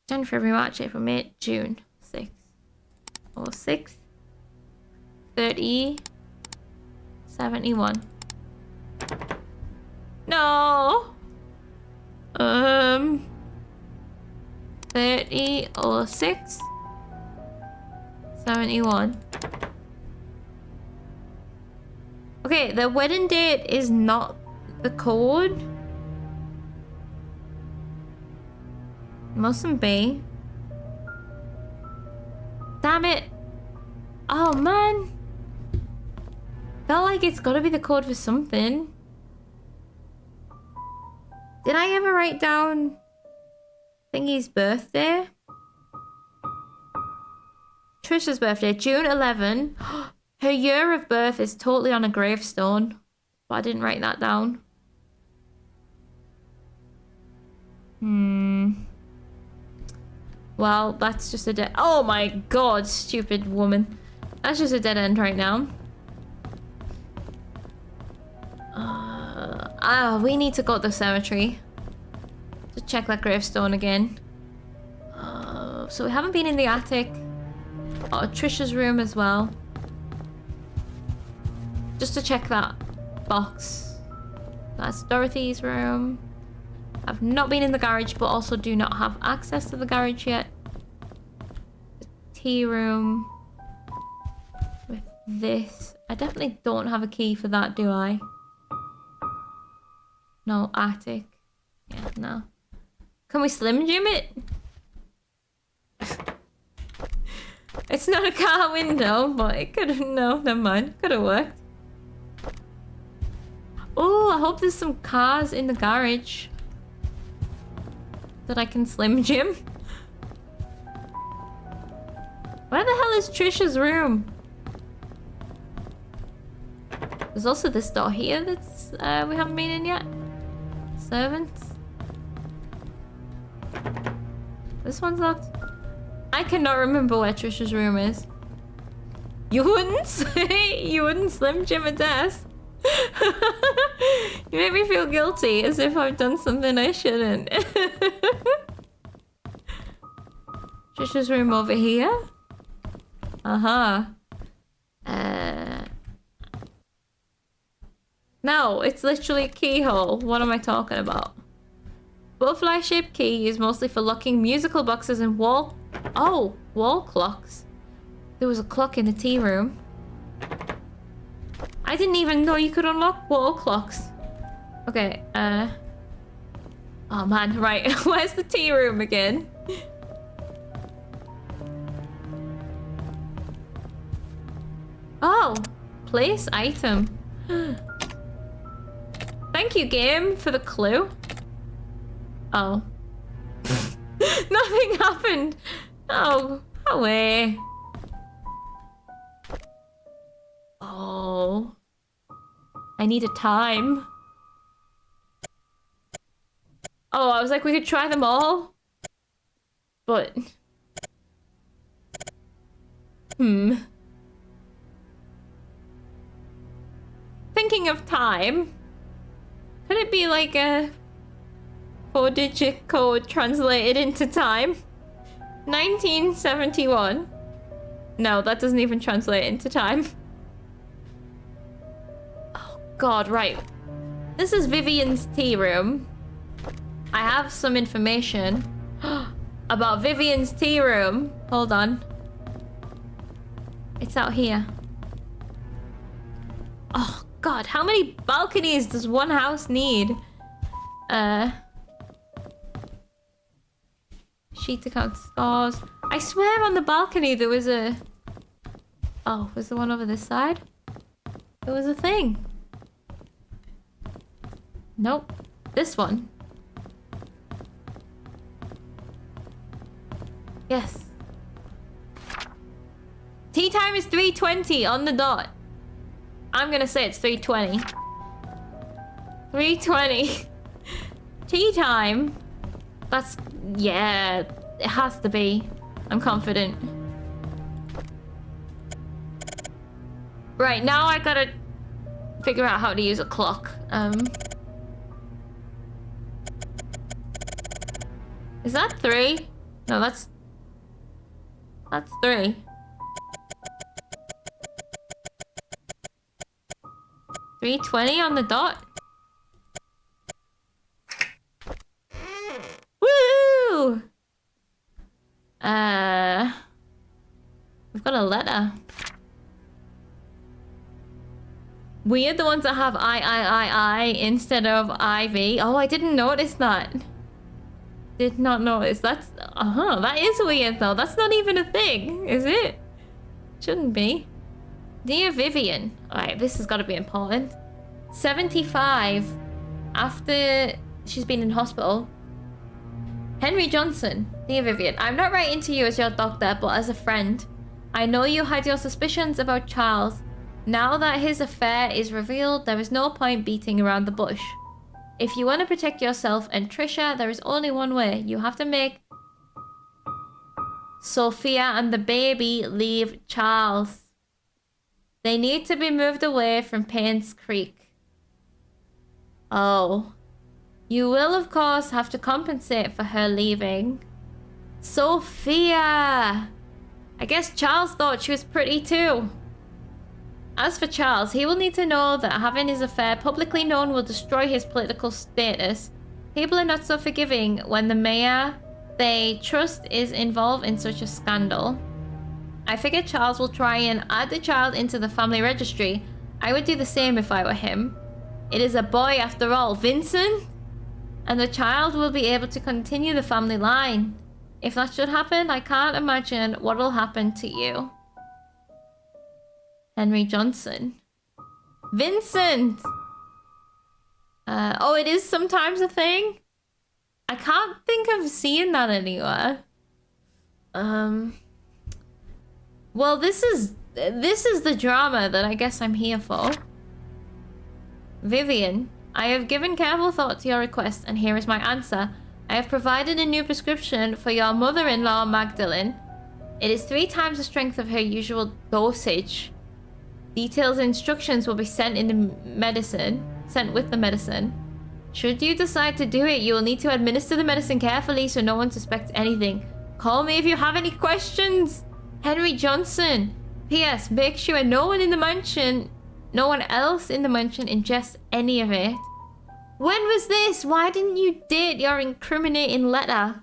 January, February, March, April, May, June. 6. Or 6. 30. 71. No. 30 or 6. 71. Okay, the wedding date is not the code. Mustn't be. Damn it. Oh man. Felt like it's gotta be the code for something. Did I ever write down Thingy's birthday? Trisha's birthday, June 11. Her year of birth is totally on a gravestone, but I didn't write that down. Well, that's just a dead... Oh my god, stupid woman. That's just a dead end right now. We need to go to the cemetery to check that gravestone again. So we haven't been in the attic. Oh, Trisha's room as well. Just to check that box. That's Dorothy's room. I've not been in the garage, but also do not have access to the garage yet. The tea room. With this. I definitely don't have a key for that, do I? No, attic. Yeah, no. Can we Slim Jim it? It's not a car window, but it could have... No, never mind. Could have worked. Oh, I hope there's some cars in the garage that I can Slim Jim. Where the hell is Trisha's room? There's also this door here that's we haven't been in yet. Servants. This one's locked. I cannot remember where Trisha's room is. You wouldn't Slim Jim a desk. You make me feel guilty as if I've done something I shouldn't. Trisha's room over here. No, it's literally a keyhole. What am I talking about? Butterfly-shaped key is mostly for locking musical boxes and wall clocks. There was a clock in the tea room. I didn't even know you could unlock wall clocks. Okay, oh man, right. Where's the tea room again? Oh, place item. Thank you, game, for the clue. Oh. Nothing happened. Oh, away. Oh. I need a time. Oh, I was like, we could try them all. But... Thinking of time. Could it be like a 4-digit code translated into time? 1971. No, that doesn't even translate into time. Oh god, right. This is Vivian's tea room. I have some information about Vivian's tea room. Hold on. It's out here. Oh god, how many balconies does one house need? Sheet to count scars. I swear on the balcony there was a... Oh, was the one over this side? There was a thing. Nope. This one. Yes. Tea time is 3:20 on the dot. I'm gonna say it's 3:20. 3:20. Tea time. That's... Yeah, it has to be. I'm confident. Right, now I gotta figure out how to use a clock. Is that 3? No, that's 3. 3:20 on the dot. Woo! We've got a letter. We are the ones that have I instead of IV. Oh, I didn't notice that. Did not notice. That's... that is weird though. That's not even a thing, is it? Shouldn't be. Dear Vivian. Alright, this has got to be important. 75. After she's been in hospital. Henry Johnson. Dear Vivian, I'm not writing to you as your doctor, but as a friend. I know you had your suspicions about Charles. Now that his affair is revealed, there is no point beating around the bush. If you want to protect yourself and Trisha, there is only one way. You have to make Sophia and the baby leave Charles. They need to be moved away from Painscreek. Oh. You will, of course, have to compensate for her leaving. Sophia! I guess Charles thought she was pretty too. As for Charles, he will need to know that having his affair publicly known will destroy his political status. People are not so forgiving when the mayor they trust is involved in such a scandal. I figure Charles will try and add the child into the family registry. I would do the same if I were him. It is a boy after all, Vincent? And the child will be able to continue the family line. If that should happen, I can't imagine what will happen to you. Henry Johnson. Vincent! Oh, it is sometimes a thing? I can't think of seeing that anywhere. Well, this is the drama that I guess I'm here for. Vivian, I have given careful thought to your request, and here is my answer. I have provided a new prescription for your mother-in-law, Magdalene. It is 3 times the strength of her usual dosage. Details and instructions will be sent with the medicine. Should you decide to do it, you will need to administer the medicine carefully so no one suspects anything. Call me if you have any questions. Henry Johnson. P.S. Make sure no one else in the mansion ingests any of it. When was this? Why didn't you date your incriminating letter?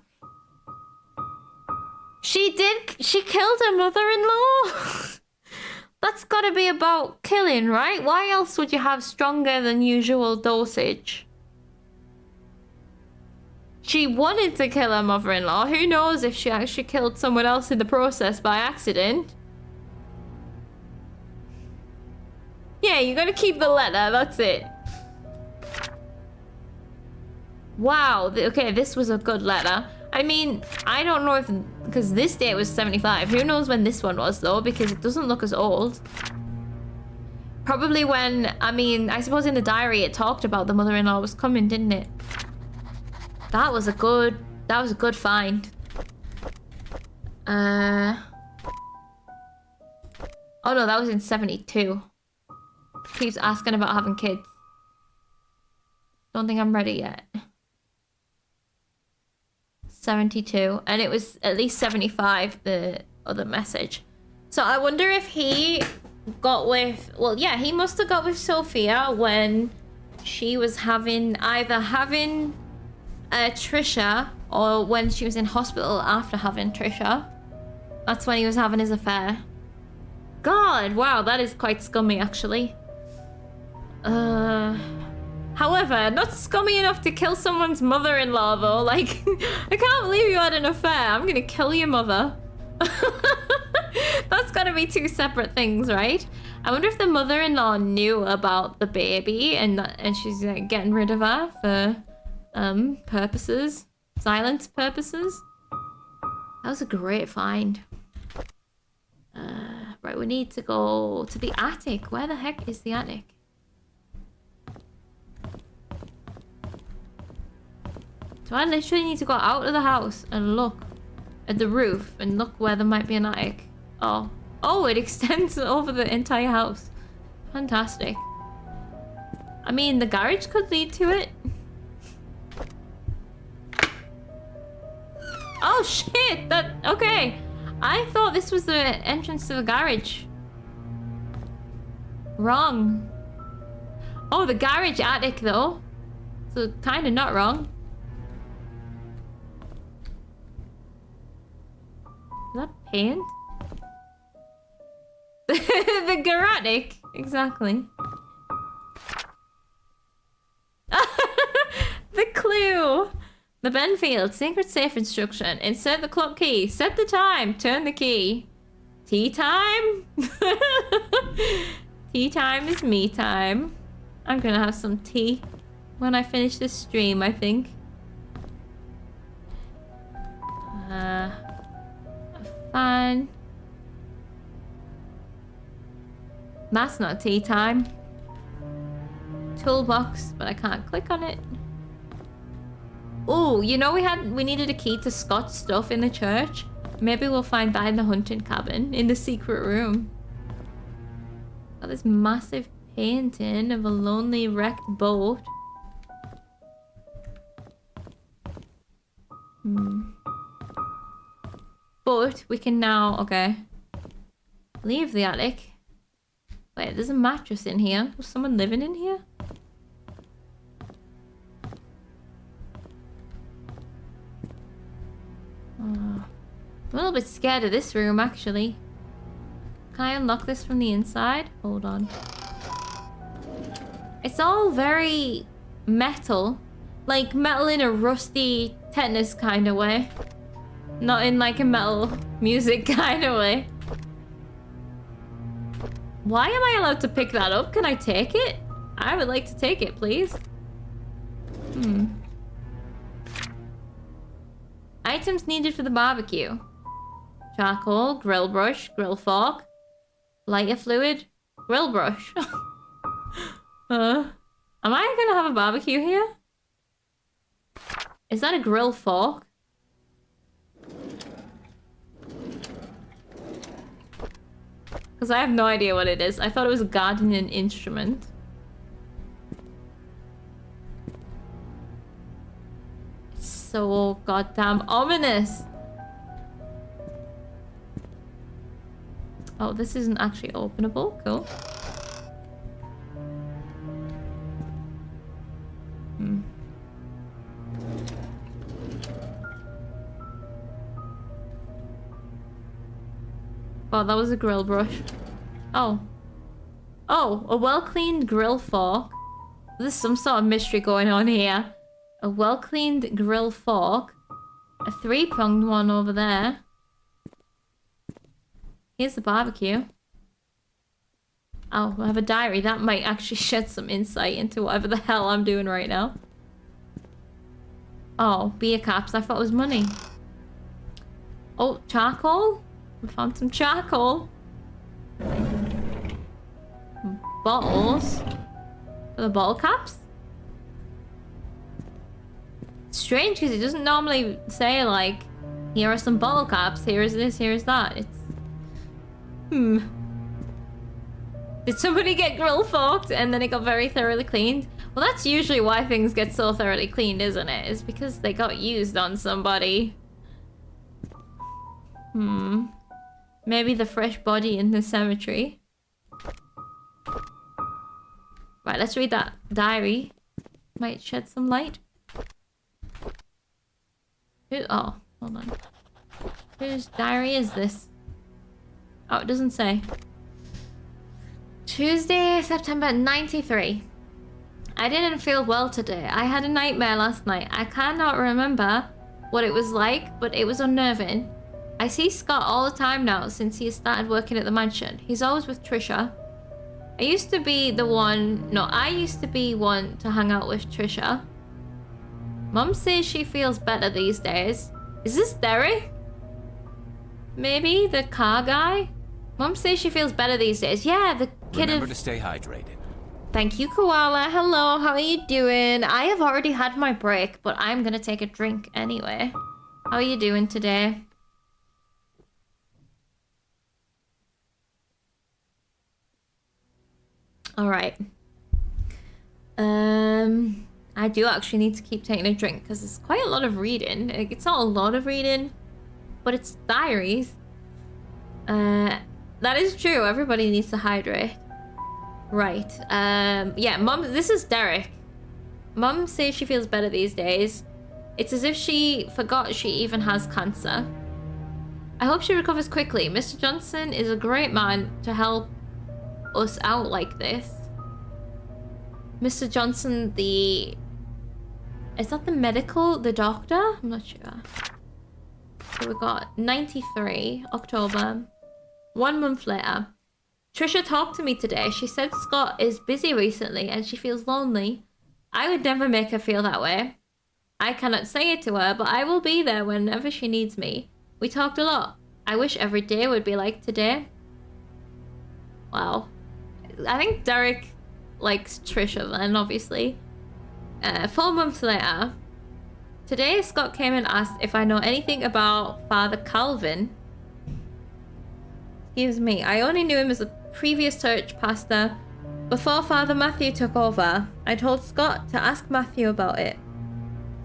She killed her mother-in-law? That's gotta be about killing, right? Why else would you have stronger than usual dosage? She wanted to kill her mother-in-law. Who knows if she actually killed someone else in the process by accident? Yeah, you gotta keep the letter, that's it. Wow, okay, this was a good letter. I mean, I don't know if... Because this date was 75. Who knows when this one was, though, because it doesn't look as old. Probably when... I mean, I suppose in the diary it talked about the mother-in-law was coming, didn't it? That was a good find. Oh no, that was in 72. Keeps asking about having kids. Don't think I'm ready yet. 72. And it was at least 75, the other message. So I wonder if he got with... Well, yeah, he must have got with Sophia when she was either having Trisha or when she was in hospital after having Trisha. That's when he was having his affair. God, wow, that is quite scummy, actually. However, not scummy enough to kill someone's mother-in-law though. Like, I can't believe you had an affair. I'm gonna kill your mother. That's gotta be two separate things, right? I wonder if the mother-in-law knew about the baby and she's getting rid of her for purposes, silence purposes. That was a great find. Right, we need to go to the attic. Where the heck is the attic? So I literally need to go out of the house and look at the roof and look where there might be an attic. Oh. Oh, it extends over the entire house. Fantastic. I mean, the garage could lead to it. Oh, shit! Okay. I thought this was the entrance to the garage. Wrong. Oh, the garage attic, though. So, kind of not wrong. Is that paint? The garage, exactly. The clue. The Benfield secret safe instruction. Insert the clock key. Set the time. Turn the key. Tea time? Tea time is me time. I'm gonna have some tea when I finish this stream, I think. Fine. That's not tea time. Toolbox, but I can't click on it. Oh, you know we needed a key to Scott's stuff in the church. Maybe we'll find that in the hunting cabin in the secret room. Got this massive painting of a lonely wrecked boat. But we can now, okay, leave the attic. Wait, there's a mattress in here. Was someone living in here? I'm a little bit scared of this room, actually. Can I unlock this from the inside? Hold on. It's all very metal. Like metal in a rusty tetanus kind of way. Not in like a metal music kind of way. Why am I allowed to pick that up? Can I take it? I would like to take it, please. Items needed for the barbecue. Charcoal, grill brush, grill fork, lighter fluid, grill brush. Am I gonna have a barbecue here? Is that a grill fork? Because I have no idea what it is. I thought it was a gardening instrument. It's so goddamn ominous. Oh, this isn't actually openable. Cool. Oh, that was a grill brush. Oh. Oh, a well-cleaned grill fork. There's some sort of mystery going on here. A well-cleaned grill fork. A three-pronged one over there. Here's the barbecue. Oh, I have a diary. That might actually shed some insight into whatever the hell I'm doing right now. Oh, beer caps. I thought it was money. Oh, charcoal? We found some charcoal. Bottles. For the bottle caps? It's strange because it doesn't normally say like, here are some bottle caps, here is this, here is that. It's... Did somebody get grill forked and then it got very thoroughly cleaned? Well, that's usually why things get so thoroughly cleaned, isn't it? It's because they got used on somebody. Maybe the fresh body in the cemetery. Right, let's read that diary. Might shed some light. Oh, hold on. Whose diary is this? Oh, it doesn't say. Tuesday, September 93. I didn't feel well today. I had a nightmare last night. I cannot remember what it was like, but it was unnerving. I see Scott all the time now since he started working at the mansion. He's always with Trisha. I used to be one to hang out with Trisha. Mum says she feels better these days. Is this Derek? Maybe the car guy? Mum says she feels better these days. Yeah, the kid. Remember to stay hydrated. Thank you, Koala. Hello, how are you doing? I have already had my break, but I'm gonna take a drink anyway. How are you doing today? Alright. I do actually need to keep taking a drink because it's quite a lot of reading. It's not a lot of reading, but it's diaries. That is true. Everybody needs to hydrate. Right. Yeah, Mum, this is Derek. Mum says she feels better these days. It's as if she forgot she even has cancer. I hope she recovers quickly. Mr. Johnson is a great man to help us out like this. Mr. Johnson, is that the doctor? I'm not sure. So we got 93, October. 1 month later. Trisha talked to me today. She said Scott is busy recently and she feels lonely. I would never make her feel that way. I cannot say it to her, but I will be there whenever she needs me. We talked a lot. I wish every day would be like today. Wow. I think Derek likes Trisha then, obviously. 4 months later. Today, Scott came and asked if I know anything about Father Calvin. Excuse me, I only knew him as a previous church pastor before Father Matthew took over. I told Scott to ask Matthew about it.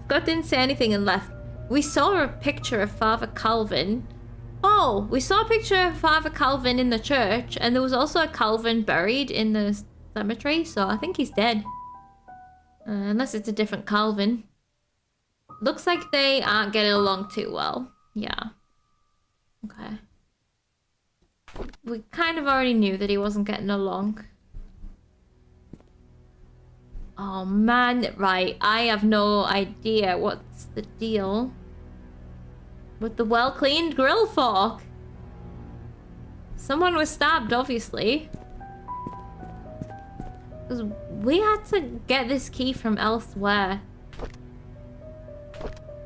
Scott didn't say anything and left. We saw a picture of Father Calvin. Oh, we saw a picture of Father Calvin in the church, and there was also a Calvin buried in the cemetery, so I think he's dead. Unless it's a different Calvin. Looks like they aren't getting along too well. Yeah. Okay. We kind of already knew that he wasn't getting along. Oh man, right. I have no idea what's the deal with the well-cleaned grill fork. Someone was stabbed, obviously. Because we had to get this key from elsewhere.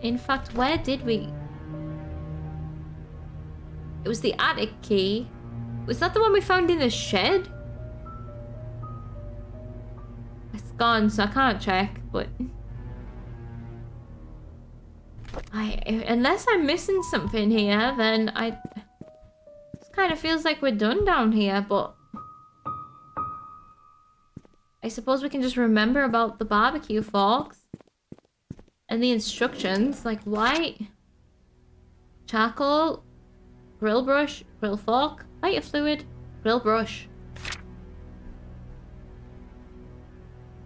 In fact, where did we? It was the attic key. Was that the one we found in the shed? It's gone, so I can't check, but... Unless I'm missing something here, then This kind of feels like we're done down here, but... I suppose we can just remember about the barbecue forks. And the instructions, like white, charcoal, grill brush, grill fork, lighter fluid, grill brush.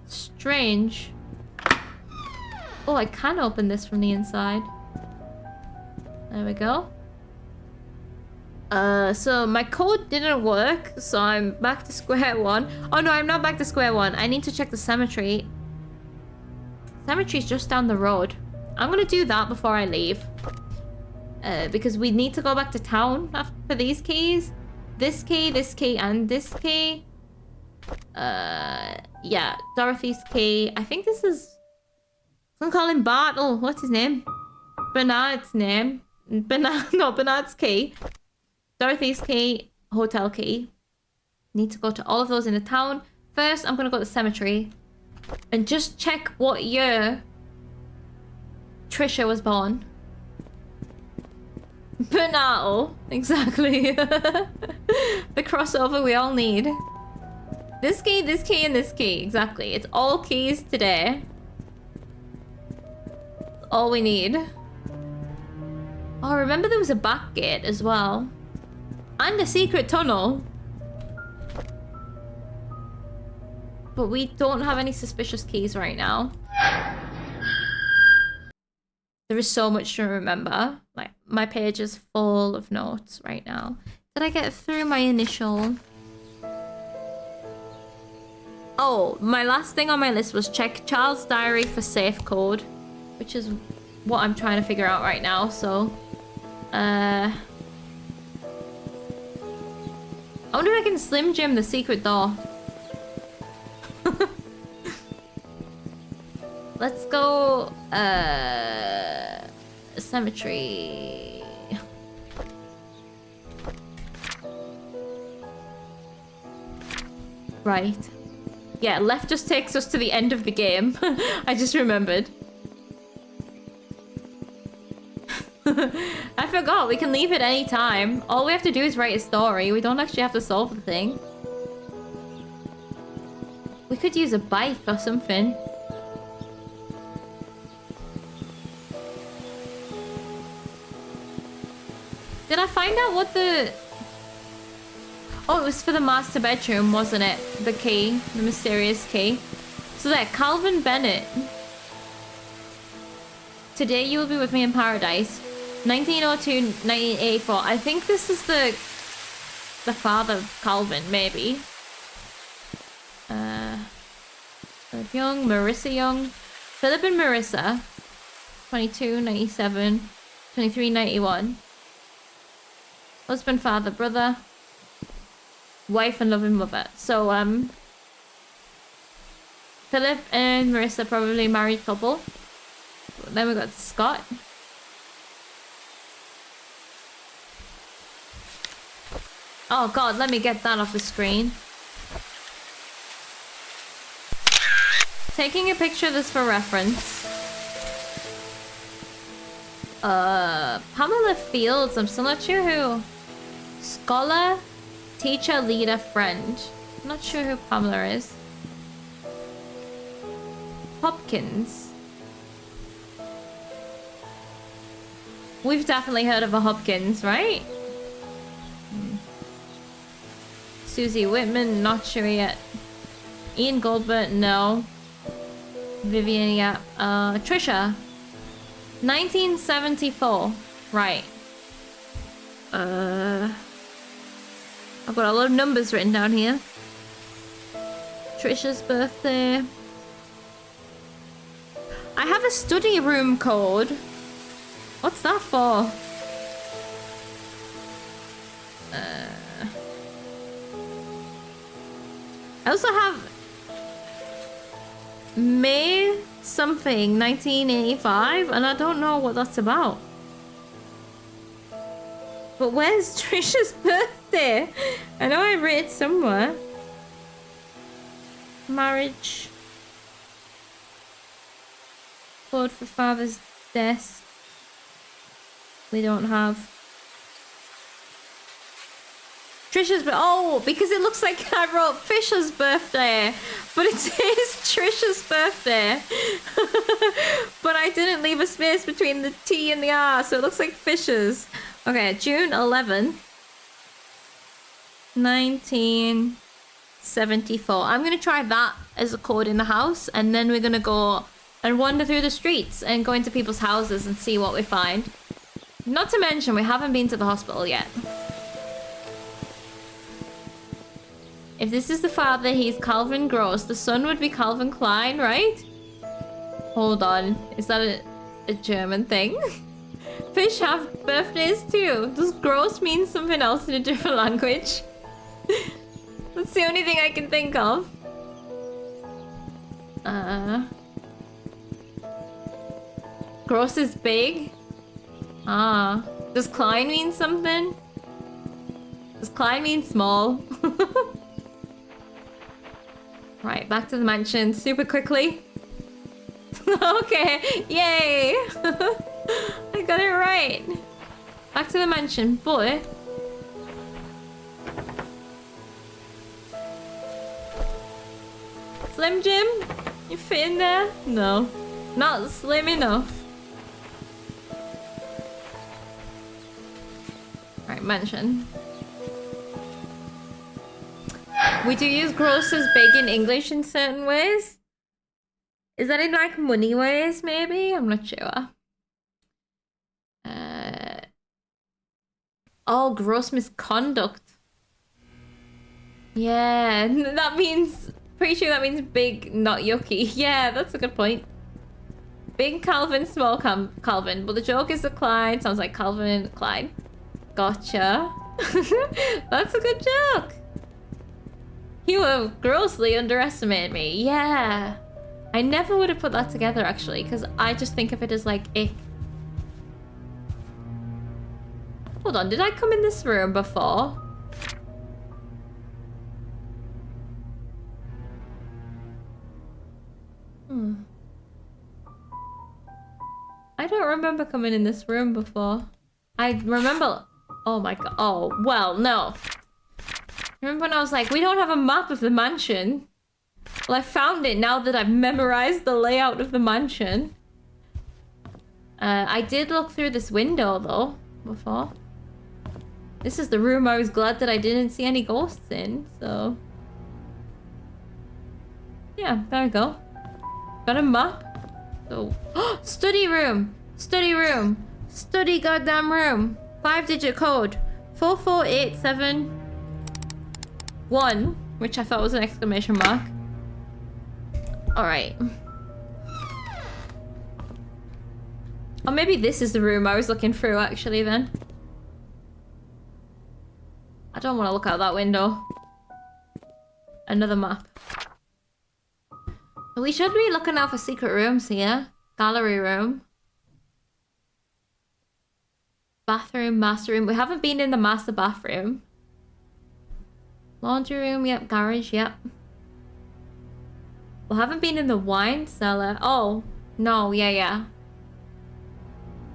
Strange. Oh, I can open this from the inside. There we go. So my code didn't work, so I'm back to square one. Oh no, I'm not back to square one. I need to check the cemetery. Cemetery's just down the road. I'm gonna do that before I leave. Because we need to go back to town for these keys. This key, and this key. Yeah, Dorothy's key. I think this is... I'm gonna call him Bartle. What's his name? Bernard's name. Bernard's key. Dorothy's key, hotel key. Need to go to all of those in the town. First, I'm gonna go to the cemetery and just check what year Trisha was born. Bernardo, exactly. The crossover we all need. This key, and this key, exactly. It's all keys today. That's all we need. Oh, remember there was a back gate as well. And a secret tunnel. But we don't have any suspicious keys right now. There is so much to remember. Like, my page is full of notes right now. Did I get through my initial... Oh, my last thing on my list was check child's diary for safe code, which is what I'm trying to figure out right now. So, I wonder if I can Slim Jim the secret door. Let's go, cemetery. Right. Yeah, left just takes us to the end of the game. I just remembered. I forgot, we can leave at any time. All we have to do is write a story. We don't actually have to solve the thing. We could use a bike or something. Did I find out what the... Oh, it was for the master bedroom, wasn't it? The key, the mysterious key. So there, Calvin Bennett. Today you will be with me in paradise. 1902, 1984. I think this is the father of Calvin, maybe. Young, Marissa Young. Philip and Marissa. 22, 97, 23, 91. Husband, father, brother. Wife and loving mother. So, Philip and Marissa, probably married couple. Then we got Scott. Oh god, let me get that off the screen. Taking a picture of this for reference. Pamela Fields, I'm still not sure who. Scholar, teacher, leader, friend. I'm not sure who Pamela is. Hopkins. We've definitely heard of a Hopkins, right? Susie Whitman, not sure yet. Ian Goldberg, no. Vivian, yeah. Trisha. 1974. Right. I've got a lot of numbers written down here. Trisha's birthday. I have a study room code. What's that for? I also have May something 1985, and I don't know what that's about. But where's Trisha's birthday? I know I read it somewhere. Marriage. Code for father's death. We don't have. Trisha's, oh, because it looks like I wrote Fisher's birthday, but it says Trisha's birthday. But I didn't leave a space between the T and the R, so it looks like Fisher's. Okay, June 11th, 1974. I'm gonna try that as a code in the house, and then we're gonna go and wander through the streets and go into people's houses and see what we find. Not to mention, we haven't been to the hospital yet. If this is the father, he's Calvin Gross. The son would be Calvin Klein, right? Hold on. Is that a German thing? Fish have birthdays too. Does gross mean something else in a different language? That's the only thing I can think of. Gross is big? Ah. Does Klein mean something? Does Klein mean small? Right, back to the mansion super quickly. Okay, yay! I got it right. Back to the mansion, boy. Slim Jim? You fit in there? No. Not slim enough. Right, mansion. We do use gross as big in English in certain ways. Is that in like money ways, maybe? I'm not sure. Oh, gross misconduct. Yeah, that means pretty sure that means big, not yucky. Yeah, that's a good point. Big Calvin, small Calvin. But the joke is the Clyde. Sounds like Calvin, Clyde. Gotcha. That's a good joke. You have grossly underestimated me. Yeah. I never would have put that together, actually, because I just think of it as, like, ick. Hold on, did I come in this room before? I don't remember coming in this room before. I remember... Oh my god. Oh, well, no. Remember when I was like, we don't have a map of the mansion? Well, I found it now that I've memorized the layout of the mansion. I did look through this window, though, before. This is the room I was glad that I didn't see any ghosts in, so... Yeah, there we go. Got a map. So... Study room! Study room! Study goddamn room! 5-digit code. 44871, which I thought was an exclamation mark. Alright. Or maybe this is the room I was looking through, actually, then. I don't want to look out that window. Another map. We should be looking out for secret rooms here. Gallery room. Bathroom, master room. We haven't been in the master bathroom. Laundry room, yep. Garage, yep. We haven't been in the wine cellar. Oh, no, yeah.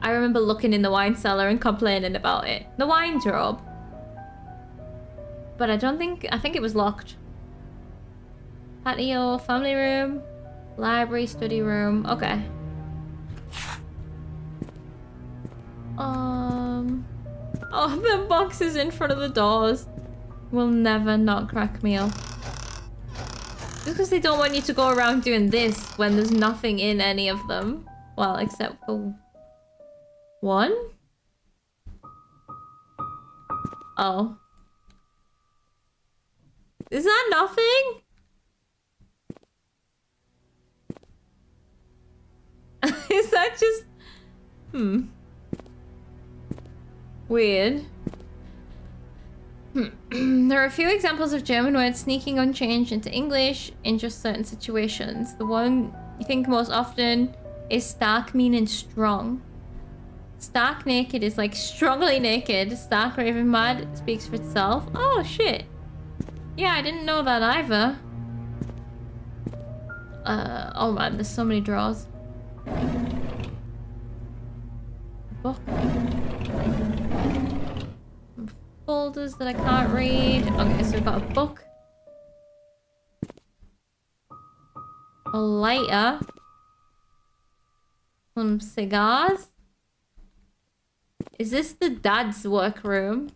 I remember looking in the wine cellar and complaining about it. The wine but I think it was locked. Patio, family room, library, study room. Okay. Oh, the boxes in front of the doors will never not crack me up. Just because they don't want you to go around doing this when there's nothing in any of them. Well, except for one? Oh. Is that nothing? Is that just... Weird. There are a few examples of German words sneaking unchanged into English in just certain situations. The one you think most often is stark, meaning strong. Stark naked is like strongly naked. Stark raving mad speaks for itself. Oh shit. Yeah, I didn't know that either. Oh man, there's so many drawers. Book. Folders that I can't read. Okay, so we've got a book. A lighter. Some cigars. Is this the dad's workroom?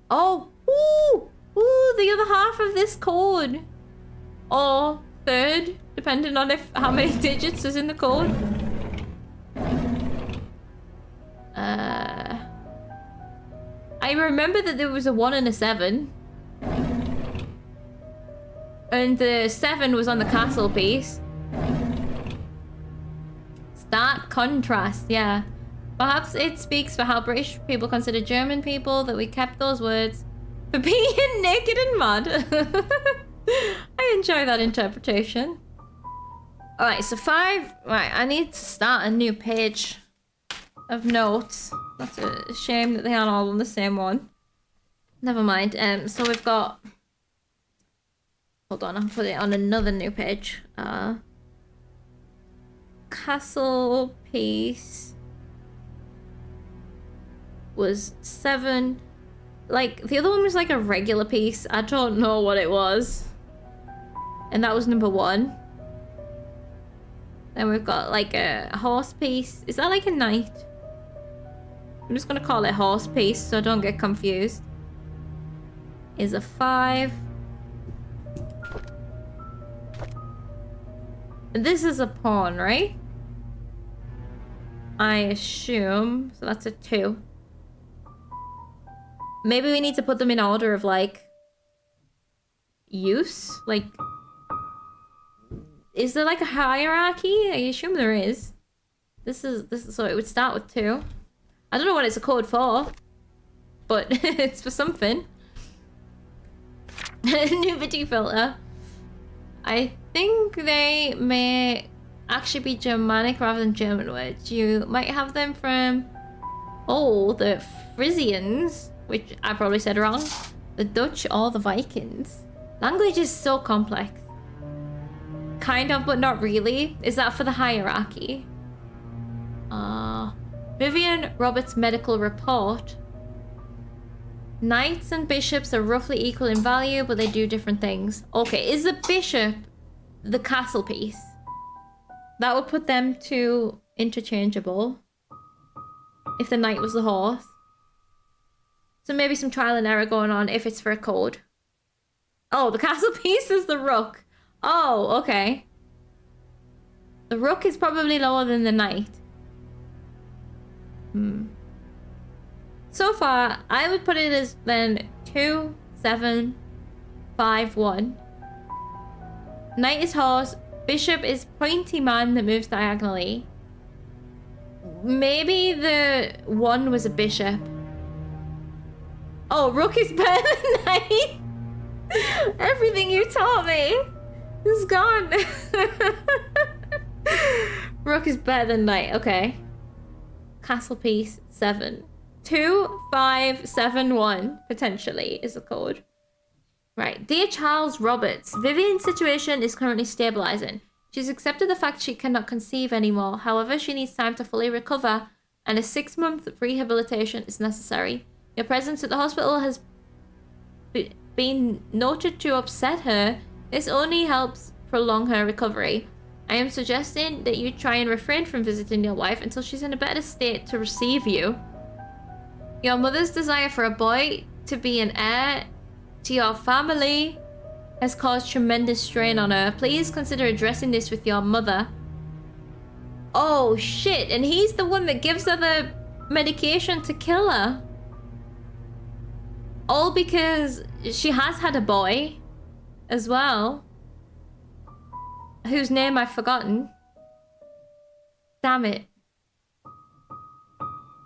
Oh! Ooh! Ooh, the other half of this code. Or third, depending on how many digits is in the code. I remember that there was a 1 and a 7. And the 7 was on the castle piece. Stark contrast, yeah. Perhaps it speaks for how British people consider German people that we kept those words for being naked and mad. I enjoy that interpretation. Alright, so 5. Right, I need to start a new page of notes. That's a shame that they aren't all on the same one. Never mind. So we've got... Hold on, I'll put it on another new page. Castle piece was 7. Like, the other one was like a regular piece. I don't know what it was. And that was number 1. Then we've got like a horse piece. Is that like a knight? I'm just gonna call it horse piece so I don't get confused. Is a 5. This is a pawn, right? I assume. So that's a 2. Maybe we need to put them in order of like use? Like, is there like a hierarchy? I assume there is. This is so it would start with 2. I don't know what it's a code for, but it's for something. Nudity filter. I think they may actually be Germanic rather than German words. You might have them from, the Frisians, which I probably said wrong, the Dutch or the Vikings. Language is so complex. Kind of, but not really. Is that for the hierarchy? Vivian Roberts' medical report. Knights and bishops are roughly equal in value, but they do different things. Okay, is the bishop the castle piece? That would put them to interchangeable. If the knight was the horse. So maybe some trial and error going on if it's for a code. Oh, the castle piece is the rook. Oh, okay. The rook is probably lower than the knight. So far, I would put it as then 2, 7, 5, 1. Knight is horse. Bishop is pointy man that moves diagonally. Maybe the 1 was a bishop. Oh, rook is better than knight. Everything you taught me is gone. Rook is better than knight. Okay. Castle piece 7. 2, 5, 7, 1 potentially is the code. Right. Dear Charles Roberts, Vivian's situation is currently stabilizing. She's accepted the fact she cannot conceive anymore. However, she needs time to fully recover, and a 6-month rehabilitation is necessary. Your presence at the hospital has been noted to upset her. This only helps prolong her recovery. I am suggesting that you try and refrain from visiting your wife until she's in a better state to receive you. Your mother's desire for a boy to be an heir to your family has caused tremendous strain on her. Please consider addressing this with your mother. Oh shit, and he's the one that gives her the medication to kill her. All because she has had a boy as well, whose name I've forgotten. Damn it.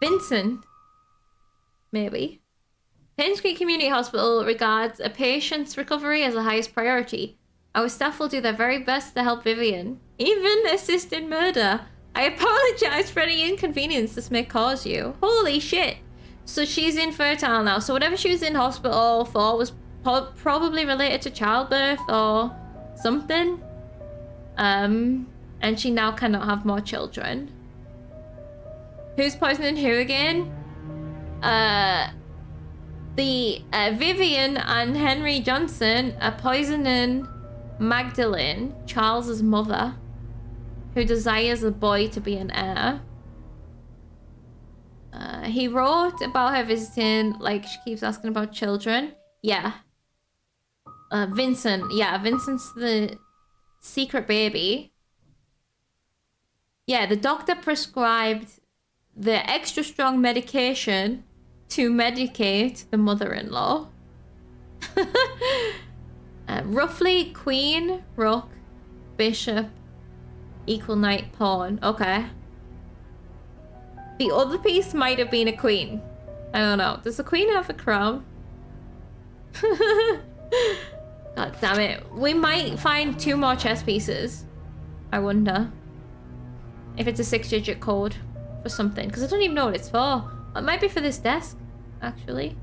Vincent. Maybe. Painscreek Community Hospital regards a patient's recovery as the highest priority. Our staff will do their very best to help Vivian, even assist in murder. I apologize for any inconvenience this may cause you. Holy shit. So she's infertile now. So whatever she was in hospital for was probably related to childbirth or something. And she now cannot have more children. Who's poisoning who again? Vivian and Henry Johnson are poisoning Magdalene, Charles's mother, who desires a boy to be an heir. He wrote about her visiting, like she keeps asking about children. Yeah. Vincent. Yeah, Vincent's the secret baby. Yeah, the doctor prescribed the extra strong medication to medicate the mother-in-law. Roughly queen, rook, bishop, equal knight, pawn. Okay. The other piece might have been a queen. I don't know. Does the queen have a crown? God damn it. We might find 2 more chess pieces. I wonder. If it's a 6-digit code for something. Because I don't even know what it's for. It might be for this desk, actually.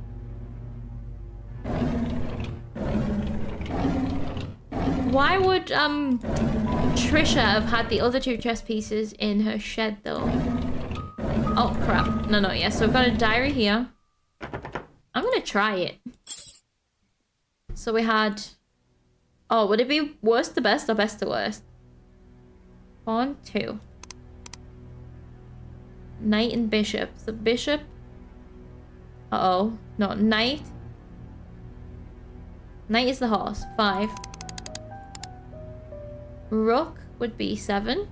Why would Trisha have had the other 2 chess pieces in her shed, though? Oh, crap. No, yeah. So we've got a diary here. I'm gonna try it. So we had... Oh, would it be worst to best or best to worst? Pawn 2. Knight and bishop. So bishop... Uh-oh. No, knight. Knight is the horse. 5. Rook would be 7.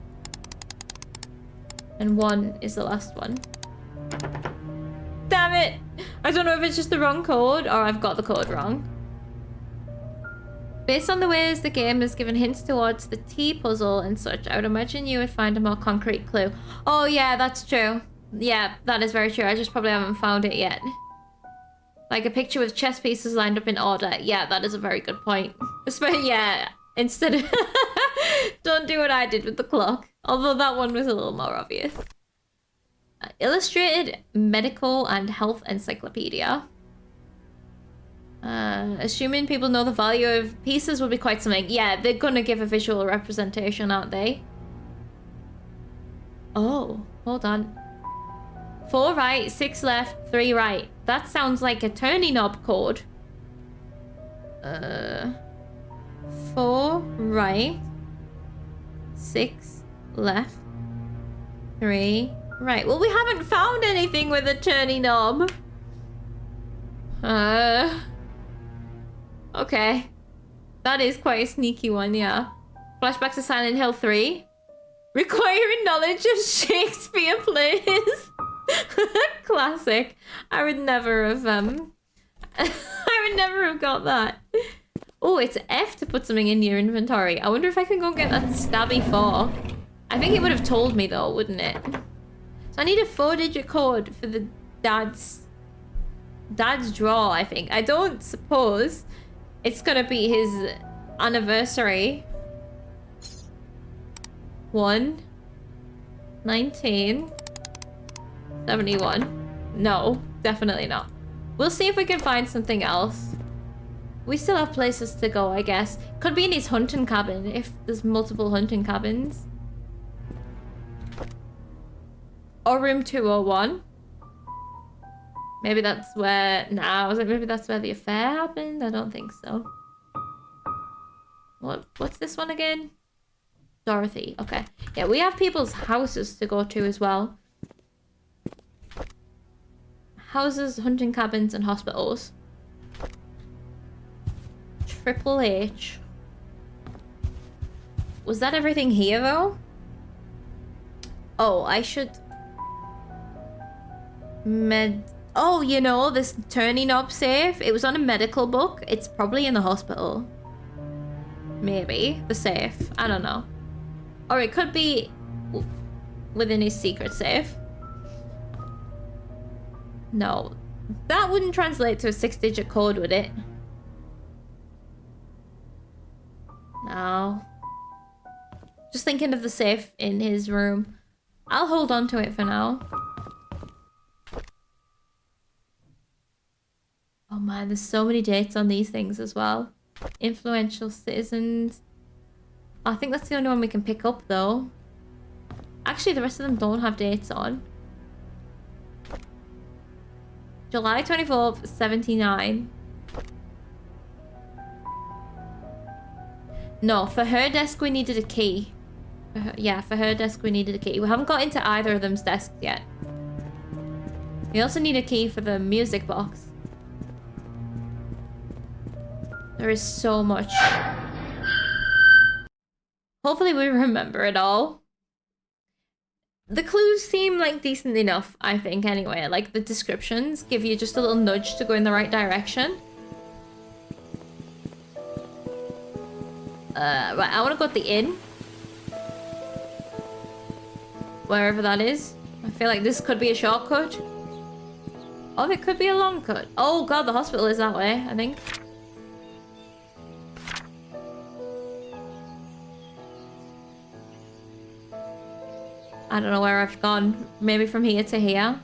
And 1 is the last one. Damn it! I don't know if it's just the wrong code or I've got the code wrong. Based on the ways the game has given hints towards the T puzzle and such, I would imagine you would find a more concrete clue. Oh yeah, that's true. Yeah, that is very true. I just probably haven't found it yet. Like a picture with chess pieces lined up in order. Yeah, that is a very good point. Yeah, instead of... Don't do what I did with the clock. Although that one was a little more obvious. Illustrated Medical and Health Encyclopedia. Assuming people know the value of pieces would be quite something. Yeah, they're gonna give a visual representation, aren't they? Oh, hold on. 4 right, 6 left, 3 right. That sounds like a turning knob code. 4 right, 6 left, 3 right. Well, we haven't found anything with a turning knob. Okay. That is quite a sneaky one, yeah. Flashbacks to Silent Hill 3. Requiring knowledge of Shakespeare plays. Classic. I would never have I would never have got that. Oh, it's F to put something in your inventory. I wonder if I can go get that stabby fork. I think it would have told me though, wouldn't it? So I need a 4-digit code for the dad's draw, I think. I don't suppose it's gonna be his anniversary. 1/1971. No, definitely not. We'll see if we can find something else. We still have places to go, I guess. Could be in his hunting cabin, if there's multiple hunting cabins. Or room 201. Maybe that's where... Nah, I was like, maybe that's where the affair happened? I don't think so. What's this one again? Dorothy. Okay. Yeah, we have people's houses to go to as well. Houses, hunting cabins, and hospitals. Triple H. Was that everything here, though? Oh, I should... Oh, you know, this turning knob safe. It was on a medical book. It's probably in the hospital. Maybe. The safe. I don't know. Or it could be within his secret safe. No. That wouldn't translate to a 6-digit code, would it? No. Just thinking of the safe in his room. I'll hold on to it for now. Oh man, there's so many dates on these things as well. Influential citizens. I think that's the only one we can pick up though. Actually, the rest of them don't have dates on. July 24th, 79. No, for her desk we needed a key. For her desk we needed a key. We haven't got into either of them's desks yet. We also need a key for the music box. There is so much. Hopefully we remember it all. The clues seem like decent enough, I think, anyway. Like, the descriptions give you just a little nudge to go in the right direction. Right, I want to go to the inn. Wherever that is. I feel like this could be a shortcut. Oh, it could be a long cut. Oh god, the hospital is that way, I think. I don't know where I've gone. Maybe from here to here.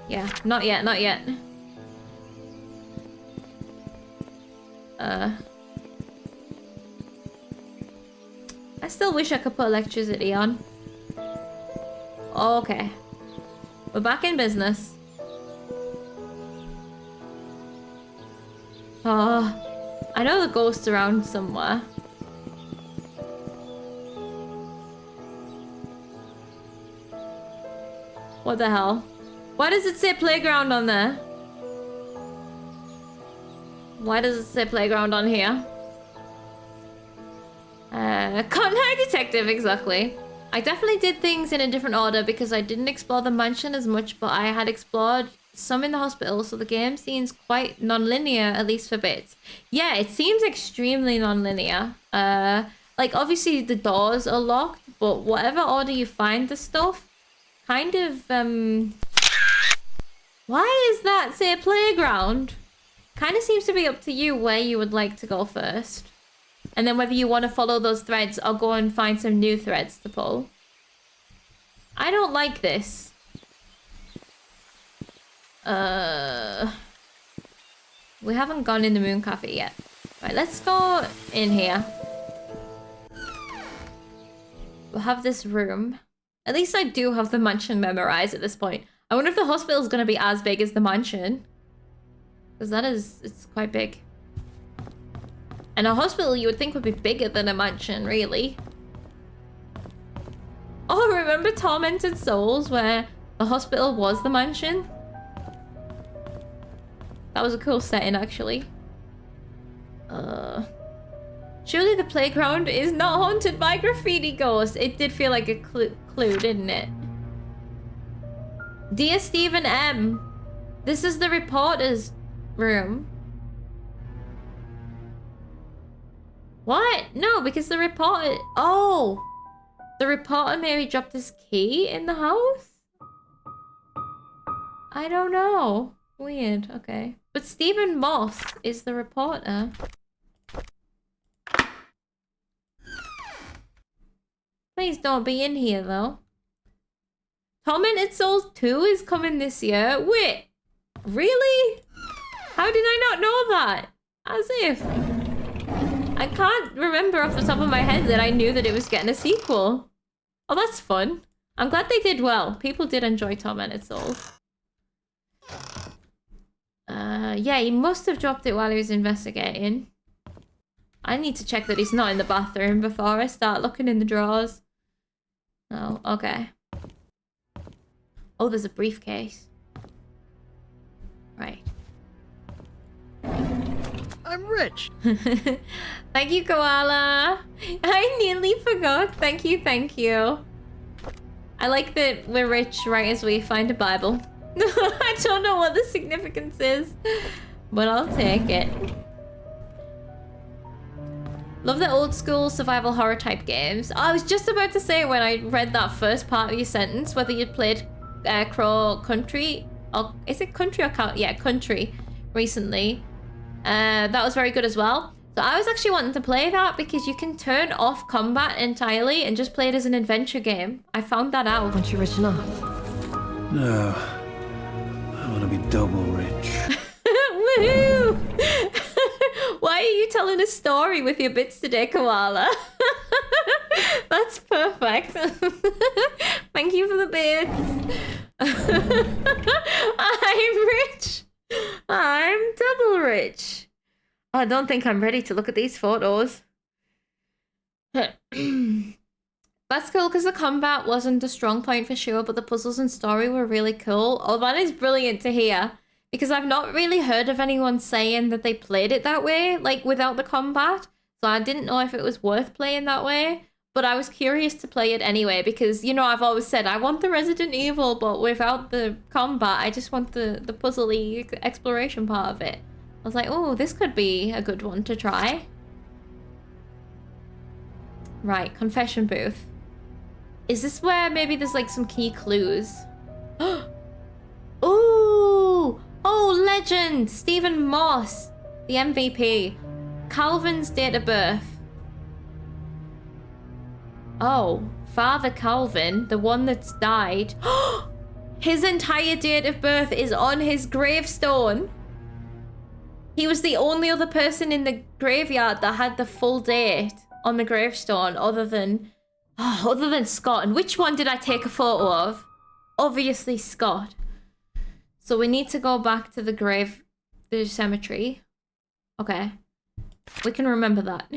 Yeah, not yet, not yet. I still wish I could put electricity on. Okay. We're back in business. Oh, I know the ghost's around somewhere. What the hell? Why does it say playground on there? Why does it say playground on here? Contact detective, exactly. I definitely did things in a different order because I didn't explore the mansion as much, but I had explored some in the hospital, so the game seems quite non-linear, at least for bits. Yeah, it seems extremely non-linear. Like, obviously the doors are locked, but whatever order you find the stuff, kind of, why is that, say, playground? Kind of seems to be up to you where you would like to go first. And then whether you want to follow those threads or go and find some new threads to pull. I don't like this. We haven't gone in the Moon Cafe yet. Right, let's go in here. We'll have this room. At least I do have the mansion memorized at this point. I wonder if the hospital is going to be as big as the mansion. Because it's quite big. And a hospital you would think would be bigger than a mansion, really. Oh, remember Tormented Souls, where the hospital was the mansion? That was a cool setting, actually. Surely the playground is not haunted by graffiti ghosts. It did feel like a clue, didn't it? Dear Stephen M. This is the reporter's room. What? No, because the reporter... Oh! The reporter maybe dropped his key in the house? I don't know. Weird, okay. But Stephen Moss is the reporter. Please don't be in here, though. Tormented Souls 2 is coming this year. Wait, really? How did I not know that? As if. I can't remember off the top of my head that I knew that it was getting a sequel. Oh, that's fun. I'm glad they did well. People did enjoy Tormented Souls. Yeah, he must have dropped it while he was investigating. I need to check that he's not in the bathroom before I start looking in the drawers. Oh, okay. Oh, there's a briefcase. Right. I'm rich. Thank you, Koala. I nearly forgot. Thank you, thank you. I like that we're rich right as we find a Bible. I don't know what the significance is, but I'll take it. Love the old school survival horror type games. I was just about to say when I read that first part of your sentence, whether you'd played Crow Country, or is it Country or Count? Yeah, Country recently. That was very good as well. So I was actually wanting to play that because you can turn off combat entirely and just play it as an adventure game. I found that out. Aren't you rich enough? No. I want to be double rich. Woohoo! Why are you telling a story with your bits today, Koala? That's perfect. Thank you for the bits. I'm rich. I'm double rich. I don't think I'm ready to look at these photos. That's cool because the combat wasn't a strong point for sure, but the puzzles and story were really cool. Oh, that is brilliant to hear. Because I've not really heard of anyone saying that they played it that way, like without the combat. So I didn't know if it was worth playing that way. But I was curious to play it anyway because, you know, I've always said I want the Resident Evil, but without the combat, I just want the puzzly exploration part of it. I was like, oh, this could be a good one to try. Right, confession booth. Is this where maybe there's like some key clues? Ooh! Oh, legend! Stephen Moss, the MVP. Calvin's date of birth. Oh, Father Calvin, the one that's died. His entire date of birth is on his gravestone. He was the only other person in the graveyard that had the full date on the gravestone other than Scott. And which one did I take a photo of? Obviously Scott. So we need to go back to the cemetery. Okay. We can remember that.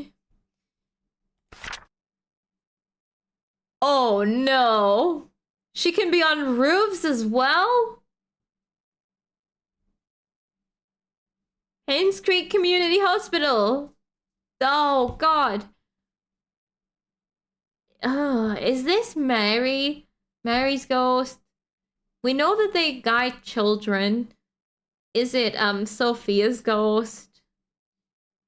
Oh no. She can be on roofs as well? Painscreek Community Hospital. Oh god. Oh, is this Mary? Mary's ghost? We know that they guide children. Is it Sophia's ghost?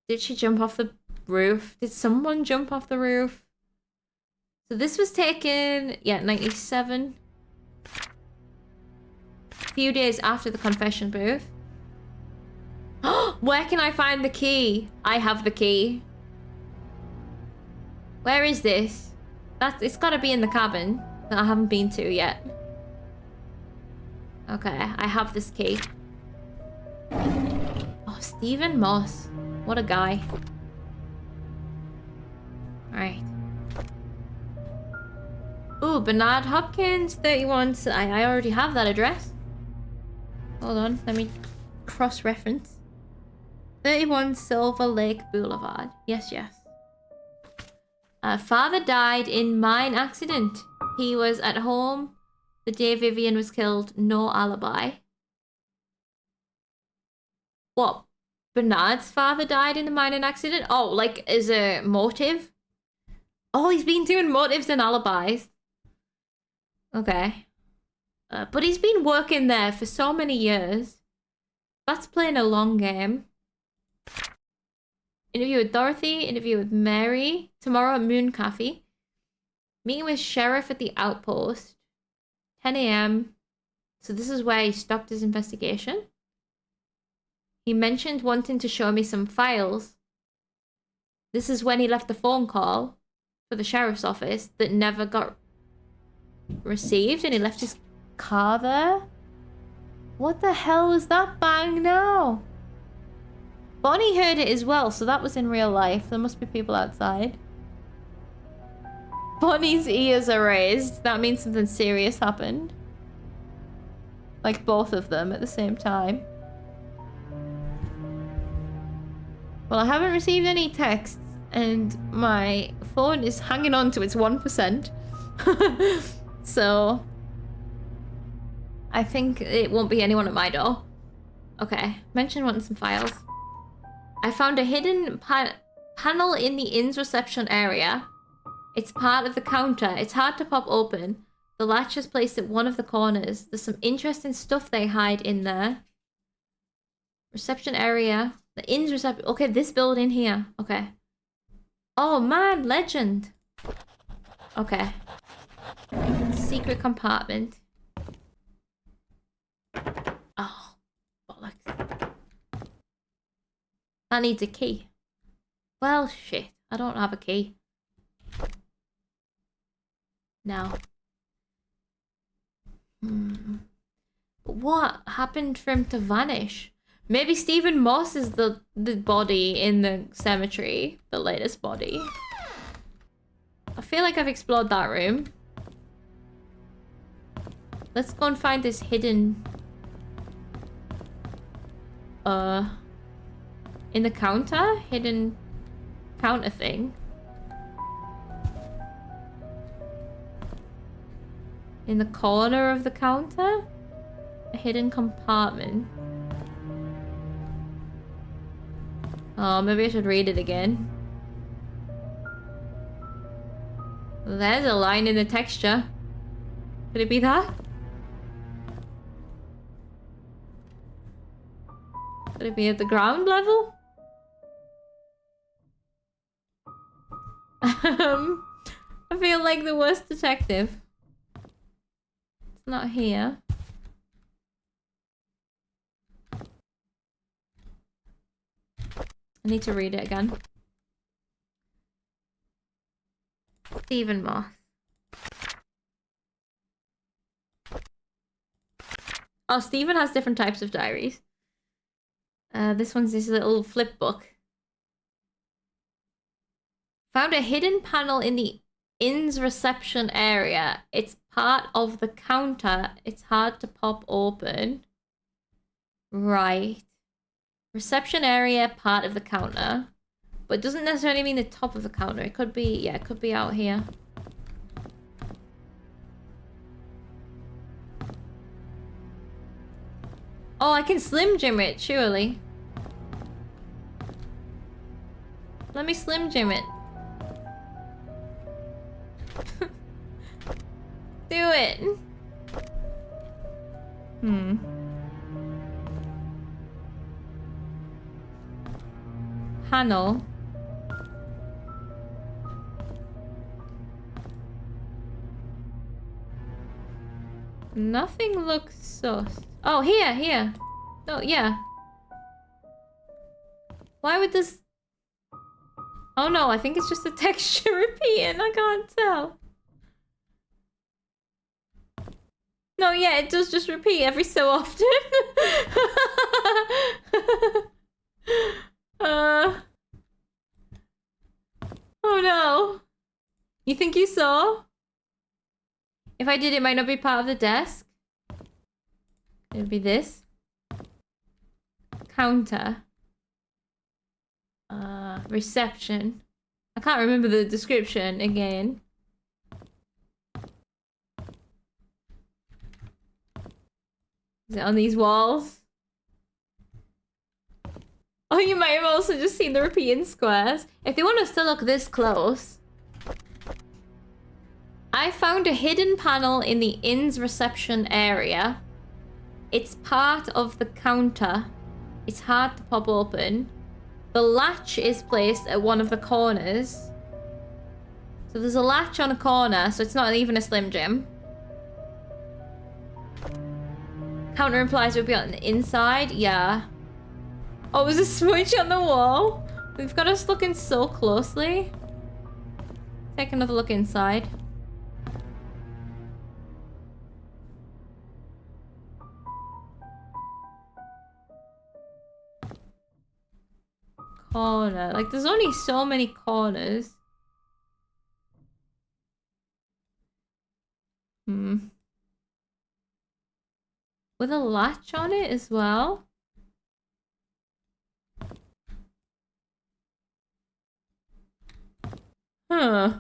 Did she jump off the roof? Did someone jump off the roof? So this was taken, yeah, 97. A few days after the confession booth. Where can I find the key? I have the key. Where is this? It's gotta be in the cabin that I haven't been to yet. Okay, I have this key. Oh, Stephen Moss. What a guy. Alright. Ooh, Bernard Hopkins, 31. I already have that address. Hold on, let me cross-reference. 31 Silver Lake Boulevard. Yes, yes. Father died in mine accident. He was at home the day Vivian was killed. No alibi. What? Bernard's father died in the mining accident? Oh, like as a motive? Oh, he's been doing motives and alibis. Okay. But he's been working there for so many years. That's playing a long game. Interview with Dorothy. Interview with Mary. Tomorrow at Moon Cafe. Meeting with Sheriff at the Outpost. 10 a.m. So this is where he stopped his investigation. He mentioned wanting to show me some files. This is when he left the phone call for the sheriff's office that never got received, and he left his car there. What the hell was that bang now? Bonnie heard it as well, so that was in real life. There must be people outside. Bonnie's ears are raised. That means something serious happened. Like both of them at the same time. Well, I haven't received any texts, and my phone is hanging on to its 1%. So I think it won't be anyone at my door. Okay, mention wanting some files. I found a hidden panel in the inn's reception area. It's part of the counter. It's hard to pop open. The latch is placed at one of the corners. There's some interesting stuff they hide in there. Reception area. The inn's reception. Okay, this building here. Okay. Oh man, legend. Okay. Secret compartment. Oh, bollocks. That needs a key. Well, shit. I don't have a key. No. But what happened for him to vanish? Maybe Stephen Moss is the body in the cemetery. The latest body. I feel like I've explored that room. Let's go and find this hidden... in the counter? Hidden counter thing. In the corner of the counter? A hidden compartment. Oh, maybe I should read it again. There's a line in the texture. Could it be that? Could it be at the ground level? I feel like the worst detective. It's not here. I need to read it again. Stephen Moss. Oh, Stephen has different types of diaries. This one's this little flip book. Found a hidden panel in the inn's reception area. It's part of the counter. It's hard to pop open. Right. Reception area, part of the counter. But it doesn't necessarily mean the top of the counter. It could be, yeah, it could be out here. Oh, I can Slim Jim it, surely. Let me Slim Jim it. Do it. Hmm. Panel. Nothing looks sus. Oh, here. Oh, yeah. Why would this... Oh no, I think it's just the texture repeating. I can't tell. No, yeah, it does just repeat every so often. Oh no. You think you saw? If I did, it might not be part of the desk. It would be this. Counter. Reception. I can't remember the description again. Is it on these walls? Oh, you might have also just seen the repeating squares. If they want us to look this close, I found a hidden panel in the inn's reception area. It's part of the counter. It's hard to pop open. The latch is placed at one of the corners. So there's a latch on a corner, so it's not even a Slim Jim. Counter implies it would be on the inside. Yeah. Oh, there's a switch on the wall. We've got us looking so closely. Take another look inside. Corner. Like, there's only so many corners. With a latch on it as well. Huh.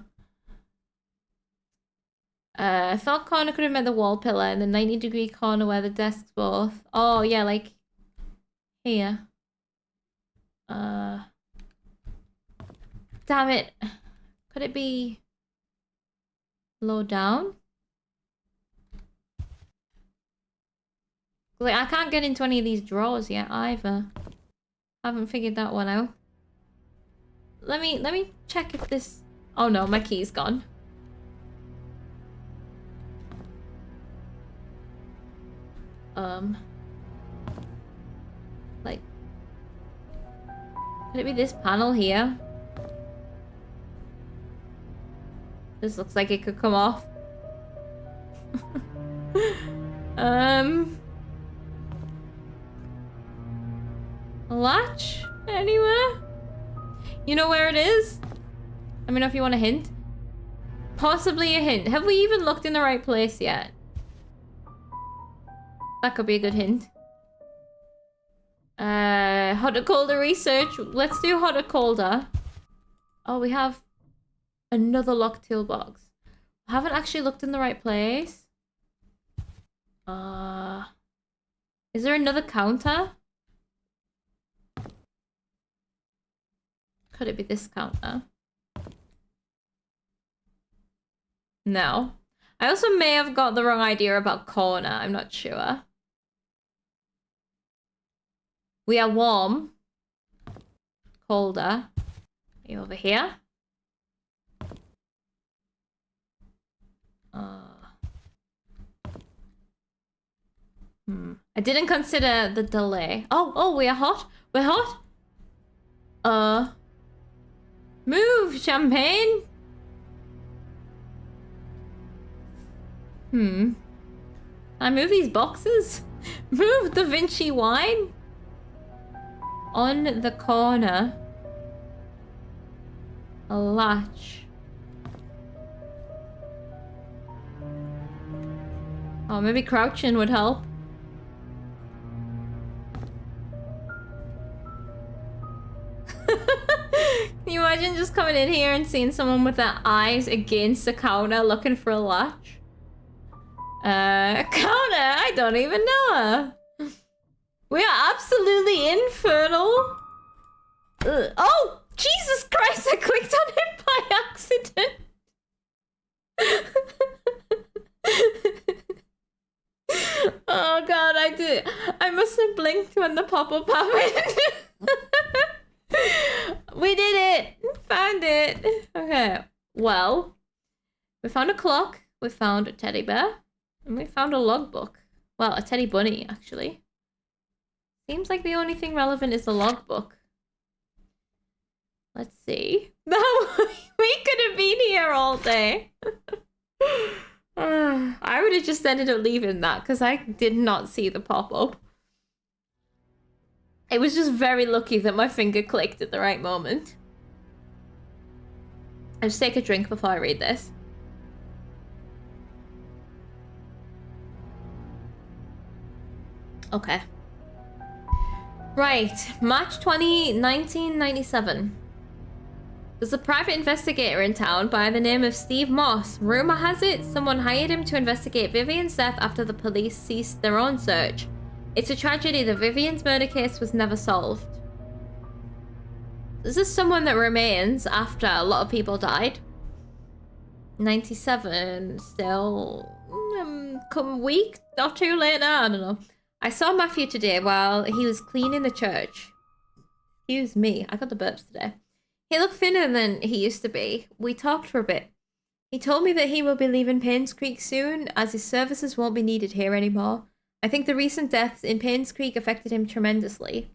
I thought corner could have meant the wall pillar and the 90-degree corner where the desk's both. Oh, yeah, like here. Damn it. Could it be low down? Like, I can't get into any of these drawers yet either. Haven't figured that one out. Let me check if this... Oh no, my key's gone. Like... Could it be this panel here? This looks like it could come off. A latch? Anywhere? You know where it is? Let me know if you want a hint. Possibly a hint. Have we even looked in the right place yet? That could be a good hint. Hotter colder research. Let's do hotter colder. Oh, we have another locked toolbox. I haven't actually looked in the right place. Is there another counter? Could it be this counter? No. I also may have got the wrong idea about corner. I'm not sure. We are warm. Colder. Are you over here? I didn't consider the delay. Oh, we are hot. We're hot. Move, champagne. I move these boxes. Move Da Vinci wine. On the corner. A latch. Oh, maybe crouching would help. Can you imagine just coming in here and seeing someone with their eyes against the counter looking for a latch? Counter? I don't even know her. We are absolutely infernal. Ugh. Oh, Jesus Christ, I clicked on it by accident. Oh God, I must have blinked when the pop-up happened. We did it! Found it! Okay. Well, we found a clock, we found a teddy bear, and we found a logbook. Well, a teddy bunny, actually. Seems like the only thing relevant is the logbook. Let's see. No, we could have been here all day. I would have just ended up leaving that because I did not see the pop-up. It was just very lucky that my finger clicked at the right moment. I'll just take a drink before I read this. Okay. Right, March 20, 1997. There's a private investigator in town by the name of Steve Moss. Rumor has it, someone hired him to investigate Vivian's death after the police ceased their own search. It's a tragedy that Vivian's murder case was never solved. This is someone that remains after a lot of people died. 97, still come a week or two later, I don't know. I saw Matthew today while he was cleaning the church. Excuse me, I got the burps today. He looked thinner than he used to be. We talked for a bit. He told me that he will be leaving Painscreek soon, as his services won't be needed here anymore. I think the recent deaths in Painscreek affected him tremendously.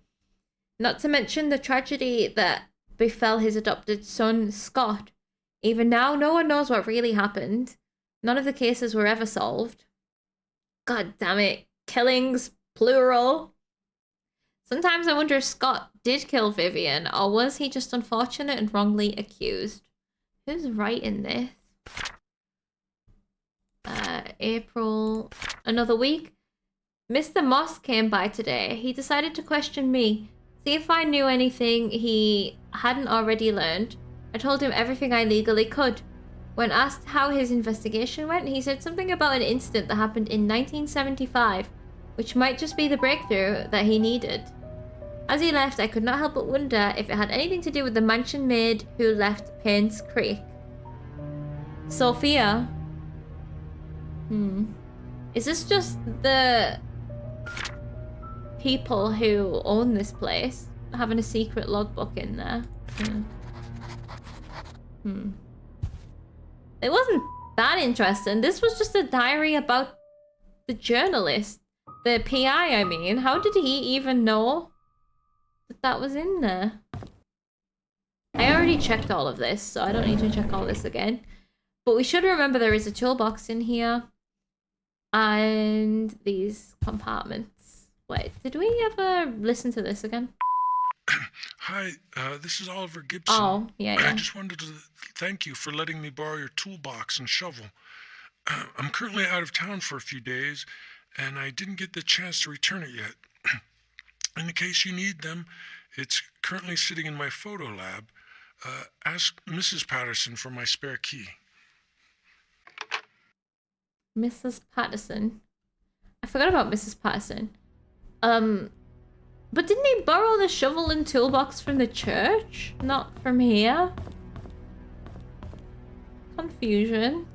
Not to mention the tragedy that befell his adopted son, Scott. Even now, no one knows what really happened. None of the cases were ever solved. God damn it. Killings, plural. Sometimes I wonder if Scott did kill Vivian, or was he just unfortunate and wrongly accused? Who's writing this? April, another week. Mr. Moss came by today. He decided to question me, see if I knew anything he hadn't already learned. I told him everything I legally could. When asked how his investigation went, he said something about an incident that happened in 1975, which might just be the breakthrough that he needed. As he left, I could not help but wonder if it had anything to do with the mansion maid who left Painscreek. Sophia. Is this just the people who own this place having a secret logbook in there? It wasn't that interesting. This was just a diary about the journalist. The PI, I mean. How did he even know that that was in there? I already checked all of this, so I don't need to check all this again. But we should remember there is a toolbox in here. And these compartments. Wait, did we ever listen to this again? Hi, this is Oliver Gibson. Oh, yeah. I just wanted to thank you for letting me borrow your toolbox and shovel. I'm currently out of town for a few days, and I didn't get the chance to return it yet. In the case you need them, it's currently sitting in my photo lab. Ask Mrs. Patterson for my spare key. Mrs. Patterson. I forgot about Mrs. Patterson. But didn't he borrow the shovel and toolbox from the church? Not from here? Confusion.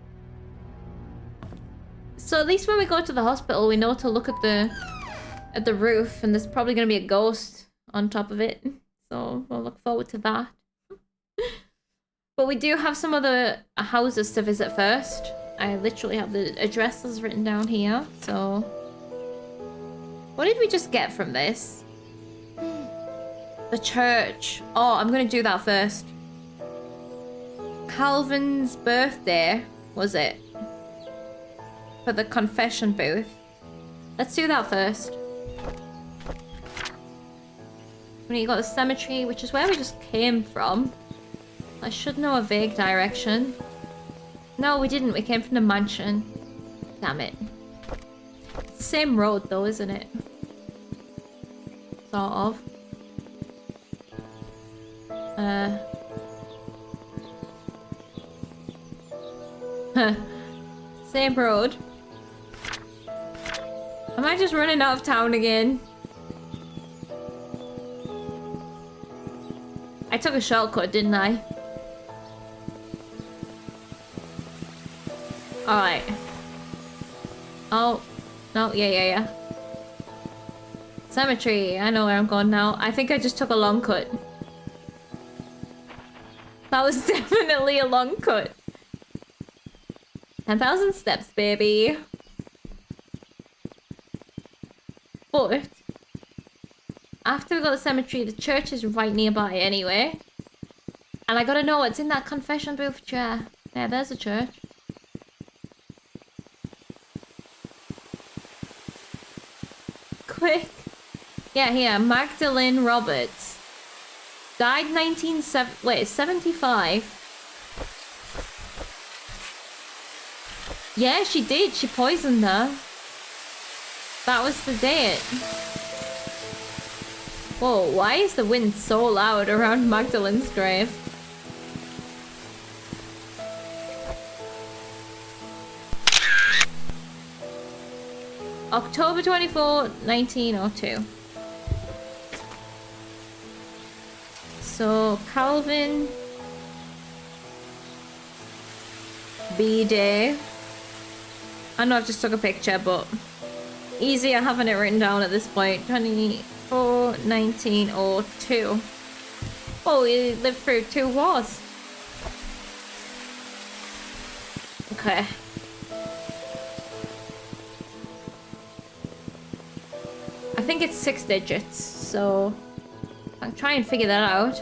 So at least when we go to the hospital, we know to look at the roof, and there's probably going to be a ghost on top of it. So we'll look forward to that. But we do have some other houses to visit first. I literally have the addresses written down here, so... What did we just get from this? The church. Oh, I'm gonna do that first. Calvin's birthday, was it? For the confession booth. Let's do that first. When you got the cemetery, which is where we just came from. I should know a vague direction. No, we didn't. We came from the mansion. Damn it. It's the same road though, isn't it? Sort of. Same road. Am I just running out of town again? I took a shortcut, didn't I? Alright. Oh. No, yeah. Cemetery. I know where I'm going now. I think I just took a long cut. That was definitely a long cut. 10,000 steps, baby. But after we got the cemetery, the church is right nearby anyway. And I gotta know what's in that confession booth chair. Yeah, there's a church. Quick. Yeah, here. Magdalene Roberts. Died 75. Yeah, she did. She poisoned her. That was the date. Whoa, why is the wind so loud around Magdalene's grave? October 24, 1902. So, Calvin B-Day. I know I've just took a picture, but easier having it written down at this point. 24, 1902. Oh, he lived through 2 wars. Okay. I think it's 6 digits, so I'll try and figure that out.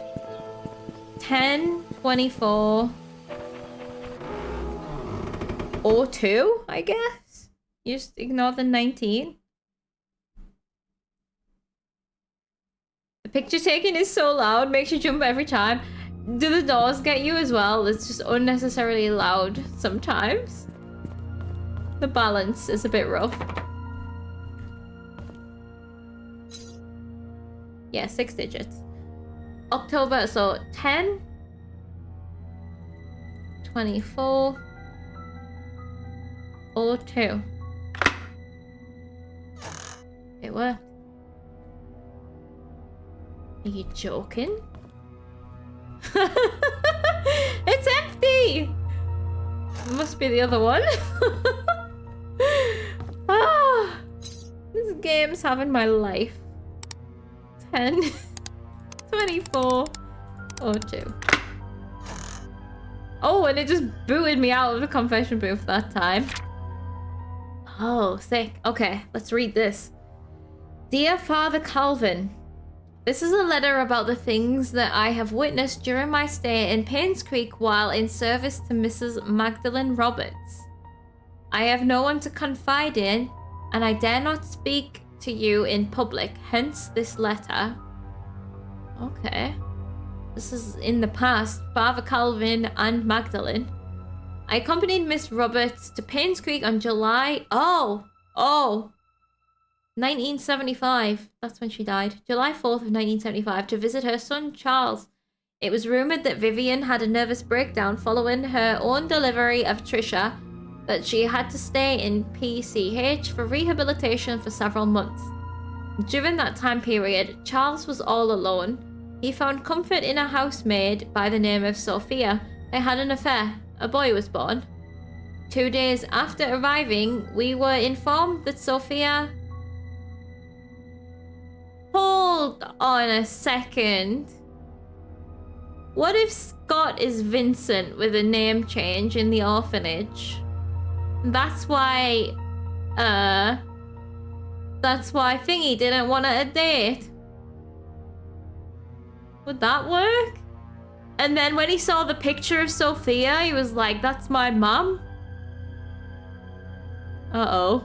10, 24, 02, I guess? You just ignore the 19. The picture taking is so loud, makes you jump every time. Do the doors get you as well? It's just unnecessarily loud sometimes. The balance is a bit rough. Yeah, 6 digits. October, so 10, 24, 02. It worked. Are you joking? It's empty! Must be the other one. Ah, this game's having my life. 10, 24, 02. Oh, and it just booted me out of the confession booth that time. Oh, sick. Okay, let's read this. Dear Father Calvin, this is a letter about the things that I have witnessed during my stay in Painscreek while in service to Mrs. Magdalene Roberts. I have no one to confide in, and I dare not speak to you in public, hence this letter. Okay. This is in the past, Father Calvin and Magdalene. I accompanied Miss Roberts to Painscreek on July... Oh! 1975. That's when she died. July 4th of 1975 to visit her son, Charles. It was rumoured that Vivian had a nervous breakdown following her own delivery of Trisha, that she had to stay in PCH for rehabilitation for several months. During that time period, Charles was all alone. He found comfort in a housemaid by the name of Sophia. They had an affair. A boy was born. 2 days after arriving, we were informed that Sophia... Hold on a second. What if Scott is Vincent with a name change in the orphanage? That's why Thingy didn't want a date. Would that work? And then when he saw the picture of Sophia, he was like, that's my mum? Uh-oh.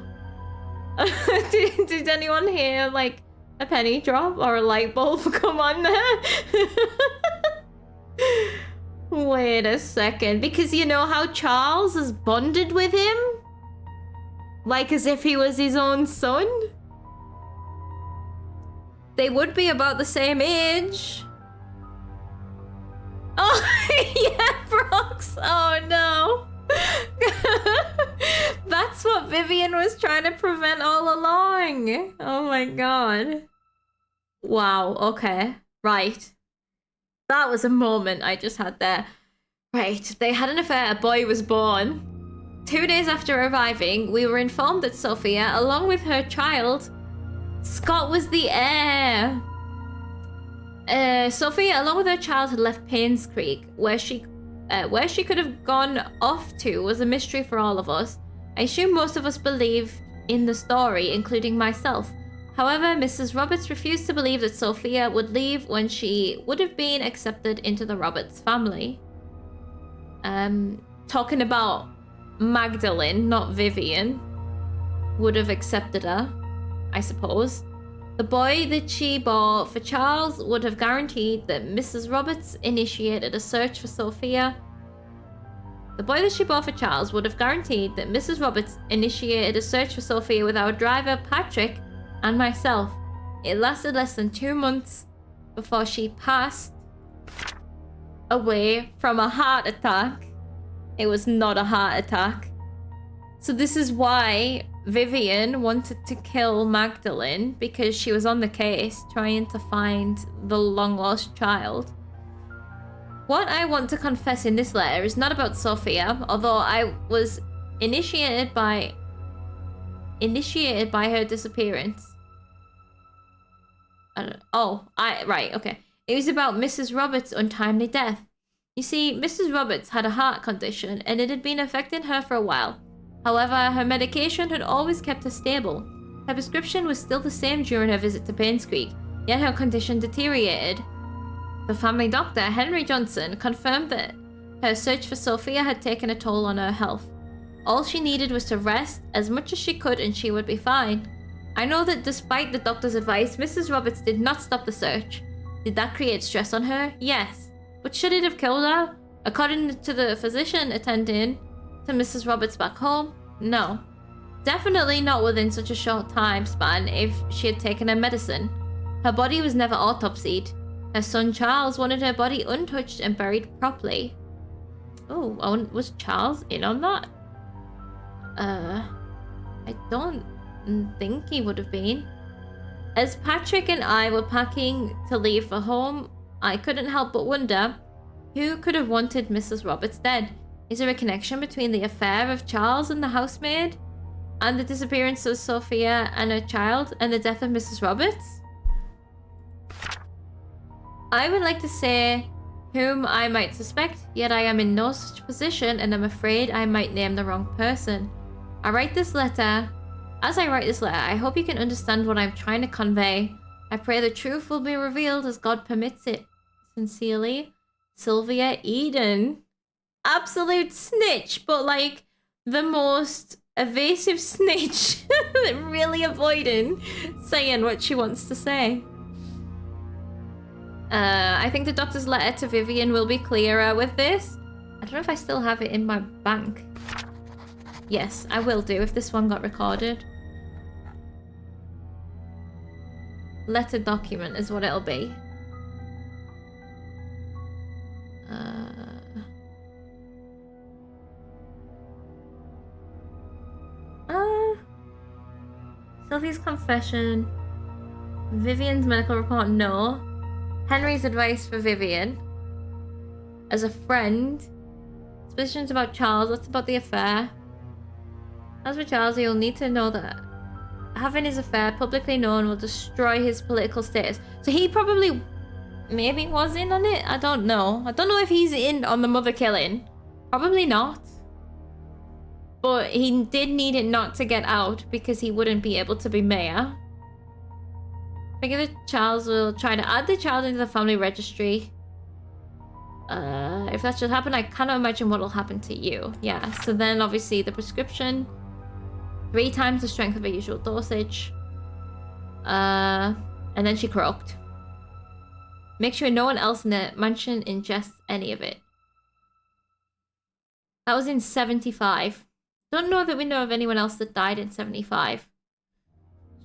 Did anyone hear, like, a penny drop or a light bulb come on there? Wait a second. Because you know how Charles is bonded with him? Like as if he was his own son? They would be about the same age. Oh, yeah, Brox. Oh, no. That's what Vivian was trying to prevent all along. Oh, my God. Wow, okay. Right. That was a moment I just had there. Right, they had an affair. A boy was born. 2 days after arriving, we were informed that Sophia, along with her child, Scott was the heir. Sophia, along with her child, had left Painscreek, where she could have gone off to was a mystery for all of us. I assume most of us believe in the story, including myself. However, Mrs. Roberts refused to believe that Sophia would leave when she would have been accepted into the Roberts family. Talking about Magdalene, not Vivian, would have accepted her, I suppose. The boy that she bore for Charles would have guaranteed that Mrs. Roberts initiated a search for Sophia. The boy that she bore for Charles would have guaranteed that Mrs. Roberts initiated a search for Sophia with our driver, Patrick, and myself. It lasted less than 2 months before she passed away from a heart attack. It was not a heart attack. So this is why Vivian wanted to kill Magdalene, because she was on the case trying to find the long-lost child. What I want to confess in this letter is not about Sophia, although I was initiated by her disappearance. Right, okay. It was about Mrs. Roberts' untimely death. You see, Mrs. Roberts had a heart condition and it had been affecting her for a while. However, her medication had always kept her stable. Her prescription was still the same during her visit to Painscreek, yet her condition deteriorated. The family doctor, Henry Johnson, confirmed that her search for Sophia had taken a toll on her health. All she needed was to rest as much as she could and she would be fine. I know that despite the doctor's advice, Mrs. Roberts did not stop the search. Did that create stress on her? Yes. But should it have killed her? According to the physician attending to Mrs. Roberts back home? No. Definitely not within such a short time span if she had taken her medicine. Her body was never autopsied. Her son Charles wanted her body untouched and buried properly. Oh, was Charles in on that? I don't think he would have been. As Patrick and I were packing to leave for home, I couldn't help but wonder, who could have wanted Mrs. Roberts dead? Is there a connection between the affair of Charles and the housemaid, and the disappearance of Sophia and her child, and the death of Mrs. Roberts? I would like to say whom I might suspect, yet I am in no such position and I'm afraid I might name the wrong person. As I write this letter, I hope you can understand what I'm trying to convey. I pray the truth will be revealed as God permits it. Sincerely, Sylvia Eden. Absolute snitch, but like the most evasive snitch. Really avoiding saying what she wants to say. I think the doctor's letter to Vivian will be clearer with this. I don't know if I still have it in my bank. Yes, I will do if this one got recorded. Letter document is what it'll be. Sylvie's confession. Vivian's medical report, no. Henry's advice for Vivian. As a friend. Suspicions about Charles, that's about the affair. As for Charles, you'll need to know that having his affair publicly known will destroy his political status. So he probably maybe was in on it? I don't know. I don't know if he's in on the mother killing. Probably not. But he did need it not to get out because he wouldn't be able to be mayor. I figure that Charles will try to add the child into the family registry. If that should happen, I cannot imagine what will happen to you. Yeah, so then obviously the prescription. 3 times the strength of her usual dosage. And then she croaked. Make sure no one else in the mansion ingests any of it. That was in 75. Don't know that we know of anyone else that died in 75.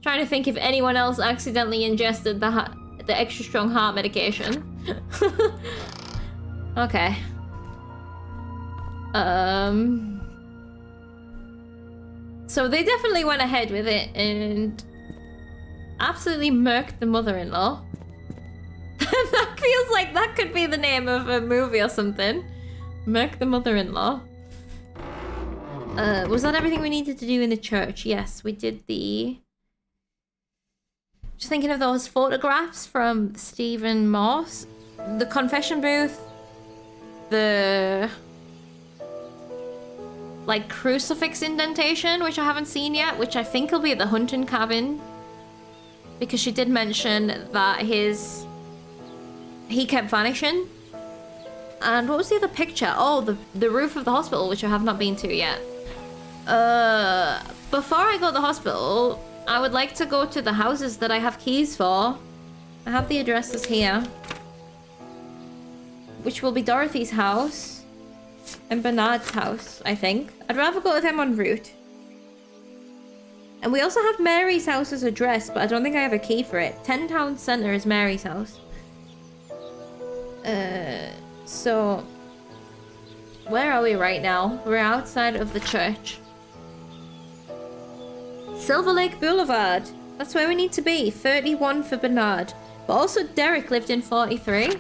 Trying to think if anyone else accidentally ingested the extra strong heart medication. Okay. So they definitely went ahead with it and absolutely murked the mother-in-law. That feels like that could be the name of a movie or something. Murk the mother-in-law. Was that everything we needed to do in the church? Yes, we did the Just thinking of those photographs from Stephen Morse. The confession booth. The... like, crucifix indentation, which I haven't seen yet, which I think will be at the hunting cabin. Because she did mention that he kept vanishing. And what was the other picture? Oh, the roof of the hospital, which I have not been to yet. Before I go to the hospital, I would like to go to the houses that I have keys for. I have the addresses here. Which will be Dorothy's house. And Bernard's house, I think. I'd rather go to them en route. And we also have Mary's house's address, but I don't think I have a key for it. 10 Town Center is Mary's house. So... where are we right now? We're outside of the church. Silver Lake Boulevard. That's where we need to be. 31 for Bernard. But also Derek lived in 43. So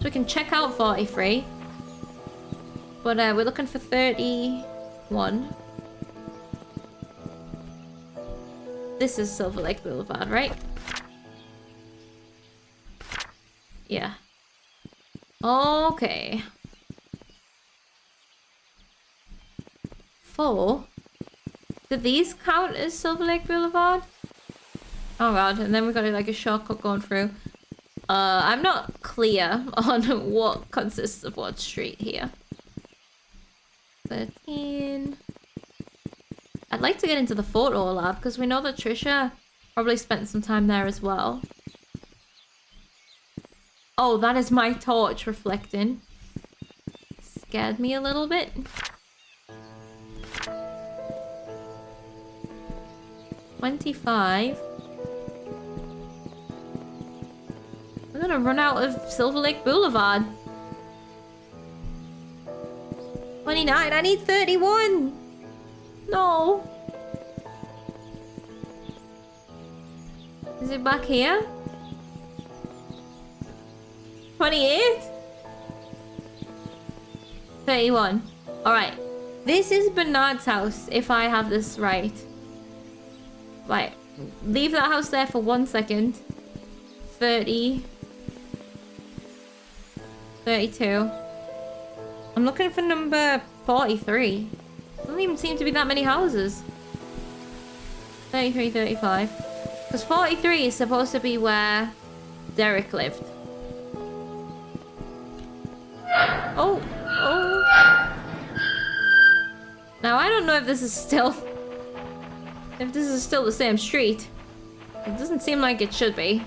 we can check out 43. But we're looking for 31. This is Silver Lake Boulevard, right? Yeah. Okay. 4. Do these count as Silver Lake Boulevard? Oh god, and then we've got like a shortcut going through. I'm not clear on what consists of what street here. 13. I'd like to get into the photo lab because we know that Trisha probably spent some time there as well. Oh, that is my torch reflecting. Scared me a little bit. $25. We're gonna run out of Silver Lake Boulevard. 29. I need 31. No. Is it back here? 28? 31. Alright. This is Bernard's house, if I have this right. Right. Leave that house there for 1 second. 30. 32. I'm looking for number 43. Doesn't even seem to be that many houses. 33, 35. Because 43 is supposed to be where Derek lived. Oh, oh. Now I don't know if this is still... if this is still the same street. It doesn't seem like it should be.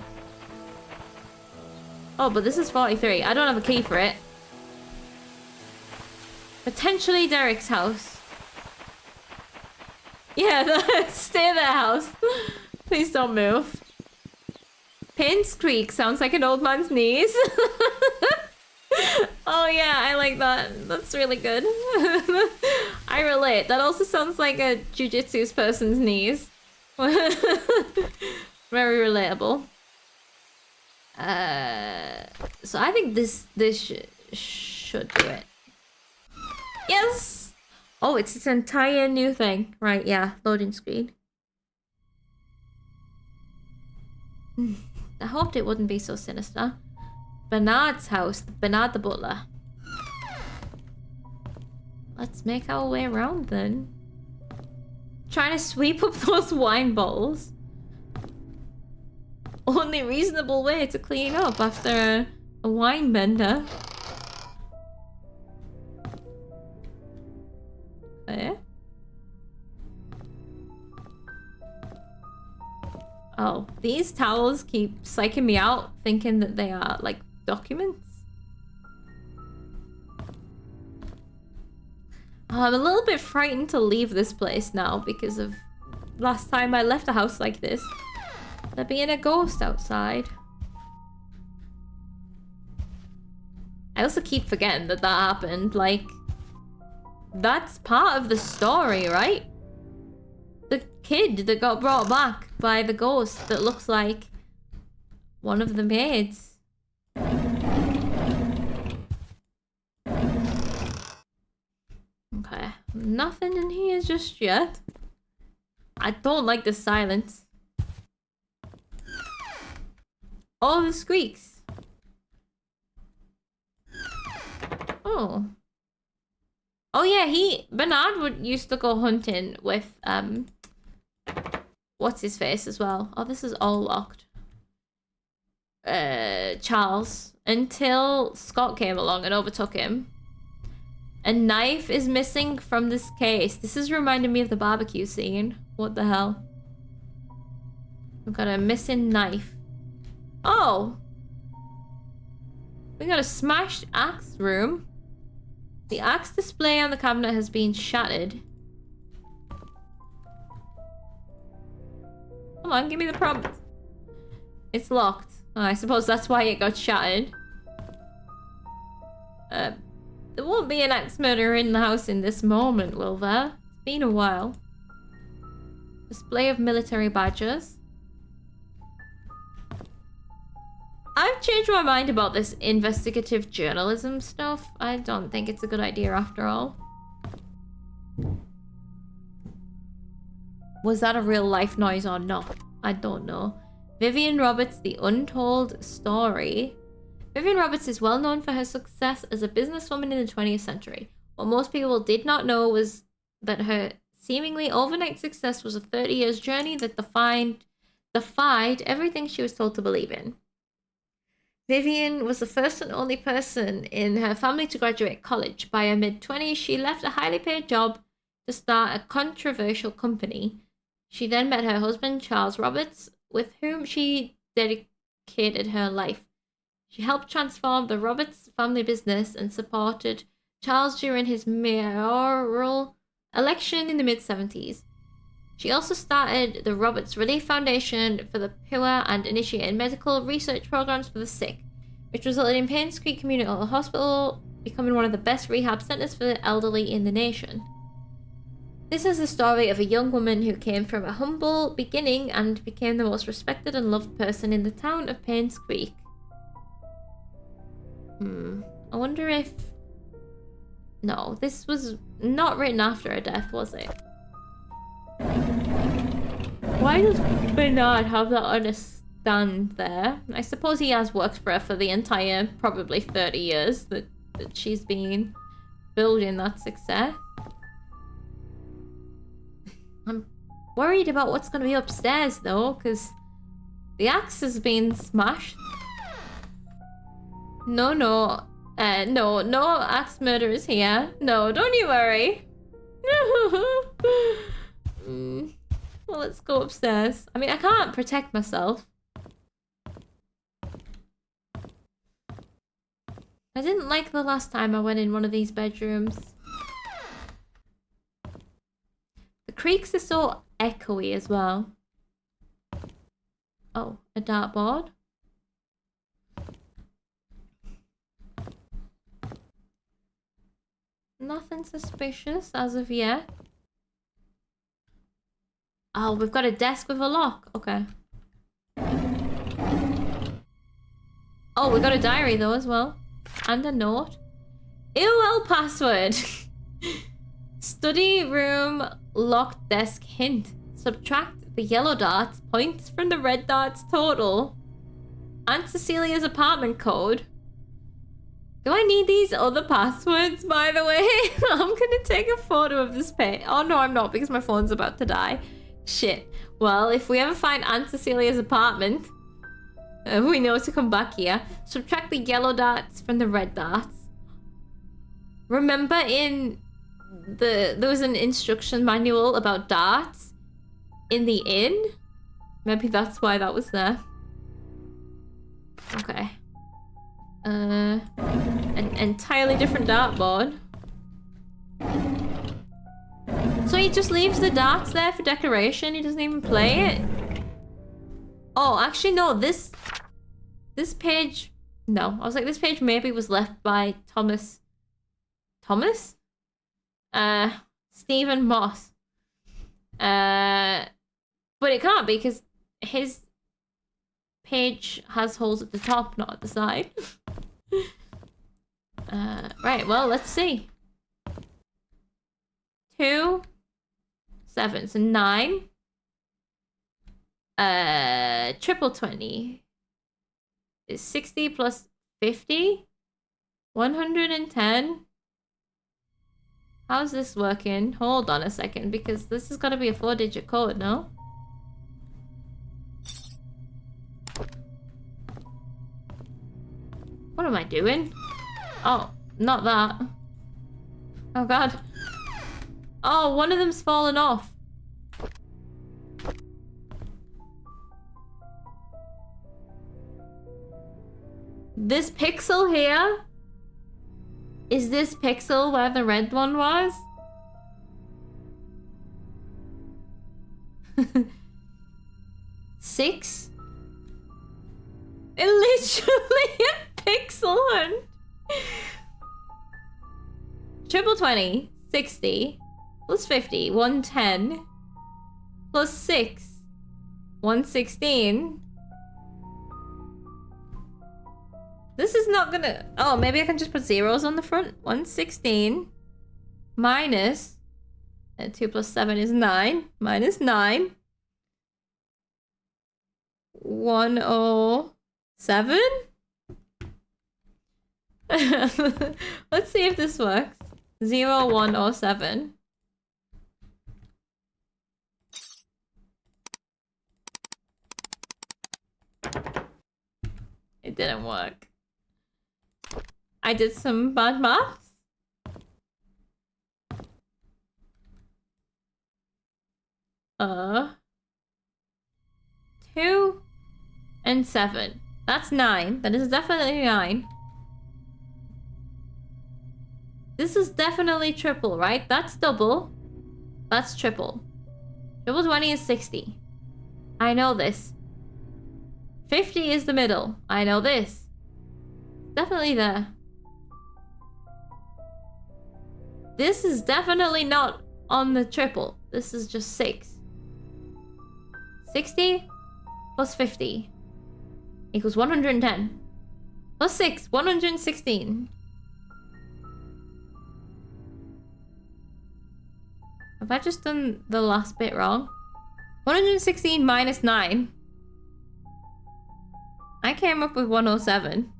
Oh, but this is 43. I don't have a key for it. Potentially Derek's house. Yeah, stay there, house. Please don't move. Painscreek sounds like an old man's knees. Oh yeah, I like that. That's really good. I relate. That also sounds like a jujitsu person's knees. Very relatable. So I think this should do it. Yes! Oh, it's this entire new thing. Right, yeah. Loading screen. I hoped it wouldn't be so sinister. Bernard's house. Bernard the butler. Let's make our way around then. Trying to sweep up those wine bottles. Only reasonable way to clean up after a wine bender. Okay. Oh, these towels keep psyching me out, thinking that they are like documents. I'm a little bit frightened to leave this place now because of last time I left a house like this. There being a ghost outside. I also keep forgetting that that happened. Like, that's part of the story, right? The kid that got brought back by the ghost that looks like one of the maids. Okay, nothing in here just yet. I don't like the silence. All the squeaks. Oh. Oh yeah, Bernard used to go hunting with what's his face as well. Oh, this is all locked. Charles, until Scott came along and overtook him. A knife is missing from this case. This is reminding me of the barbecue scene. What the hell? We've got a missing knife. Oh! We got a smashed axe room. The axe display on the cabinet has been shattered. Come on, give me the prompt. It's locked. Oh, I suppose that's why it got shattered. There won't be an axe murderer in the house in this moment, will there? It's been a while. Display of military badges. I've changed my mind about this investigative journalism stuff. I don't think it's a good idea after all. Was that a real life noise or not? I don't know. Vivian Roberts, The Untold Story. Vivian Roberts is well known for her success as a businesswoman in the 20th century. What most people did not know was that her seemingly overnight success was a 30 years journey that defied everything she was told to believe in. Vivian was the first and only person in her family to graduate college. By her mid-20s, she left a highly paid job to start a controversial company. She then met her husband, Charles Roberts, with whom she dedicated her life. She helped transform the Roberts family business and supported Charles during his mayoral election in the mid-70s. She also started the Roberts Relief Foundation for the Poor and initiated medical research programs for the sick, which resulted in Painscreek Community Hospital becoming one of the best rehab centers for the elderly in the nation. This is the story of a young woman who came from a humble beginning and became the most respected and loved person in the town of Painscreek. I wonder if... No, this was not written after her death, was it? Why does Bernard have that on a stand there? I suppose he has worked for her for the entire, probably 30 years that she's been building that success. I'm worried about what's going to be upstairs though, because the axe has been smashed. No axe murderers here. No, don't you worry. Well, let's go upstairs. I mean, I can't protect myself. I didn't like the last time I went in one of these bedrooms. The creaks are so echoey as well. Oh, a dartboard. Nothing suspicious as of yet. Oh, we've got a desk with a lock. Okay. Oh, we got a diary though as well. And a note. EOL password. Study room locked desk hint. Subtract the yellow darts points from the red darts total. Aunt Cecilia's apartment code. Do I need these other passwords, by the way? I'm gonna take a photo of this page. Oh no, I'm not, because my phone's about to die. Shit. Well, if we ever find Aunt Cecilia's apartment, we know to come back here. Subtract the yellow darts from the red darts. Remember there was an instruction manual about darts in the inn? Maybe that's why that was there. Okay. An entirely different dartboard. So he just leaves the darts there for decoration? He doesn't even play it? Oh, actually no, this page... No, I was like, this page maybe was left by Thomas? Stephen Moss. But it can't be, because his page has holes at the top, not at the side. Right, well, let's see. 2, 7, so 9. Triple 20. is 60 plus 50? 110? How's this working? Hold on a second, because this has got to be a 4-digit code, no? What am I doing? Oh, not that. Oh god. Oh, one of them's fallen off. This pixel here? Is this pixel where the red one was? Six? It literally a pixel hunt. Triple 20, 60, plus 50, 110, plus 6, 116. This is not gonna... Oh, maybe I can just put zeros on the front. 116 minus... 2 plus 7 is 9. Minus 9. 107? Let's see if this works. 0107. It didn't work. I did some bad maths. Uh, 2 and 7. That's 9. That is definitely 9. This is definitely triple, right? That's double. That's triple. Triple 20 is 60. I know this. 50 is the middle. I know this. Definitely there. This is definitely not on the triple. This is just 6. 60 plus 50 equals 110. Plus 6, 116. Have I just done the last bit wrong? 116 minus 9. I came up with 107.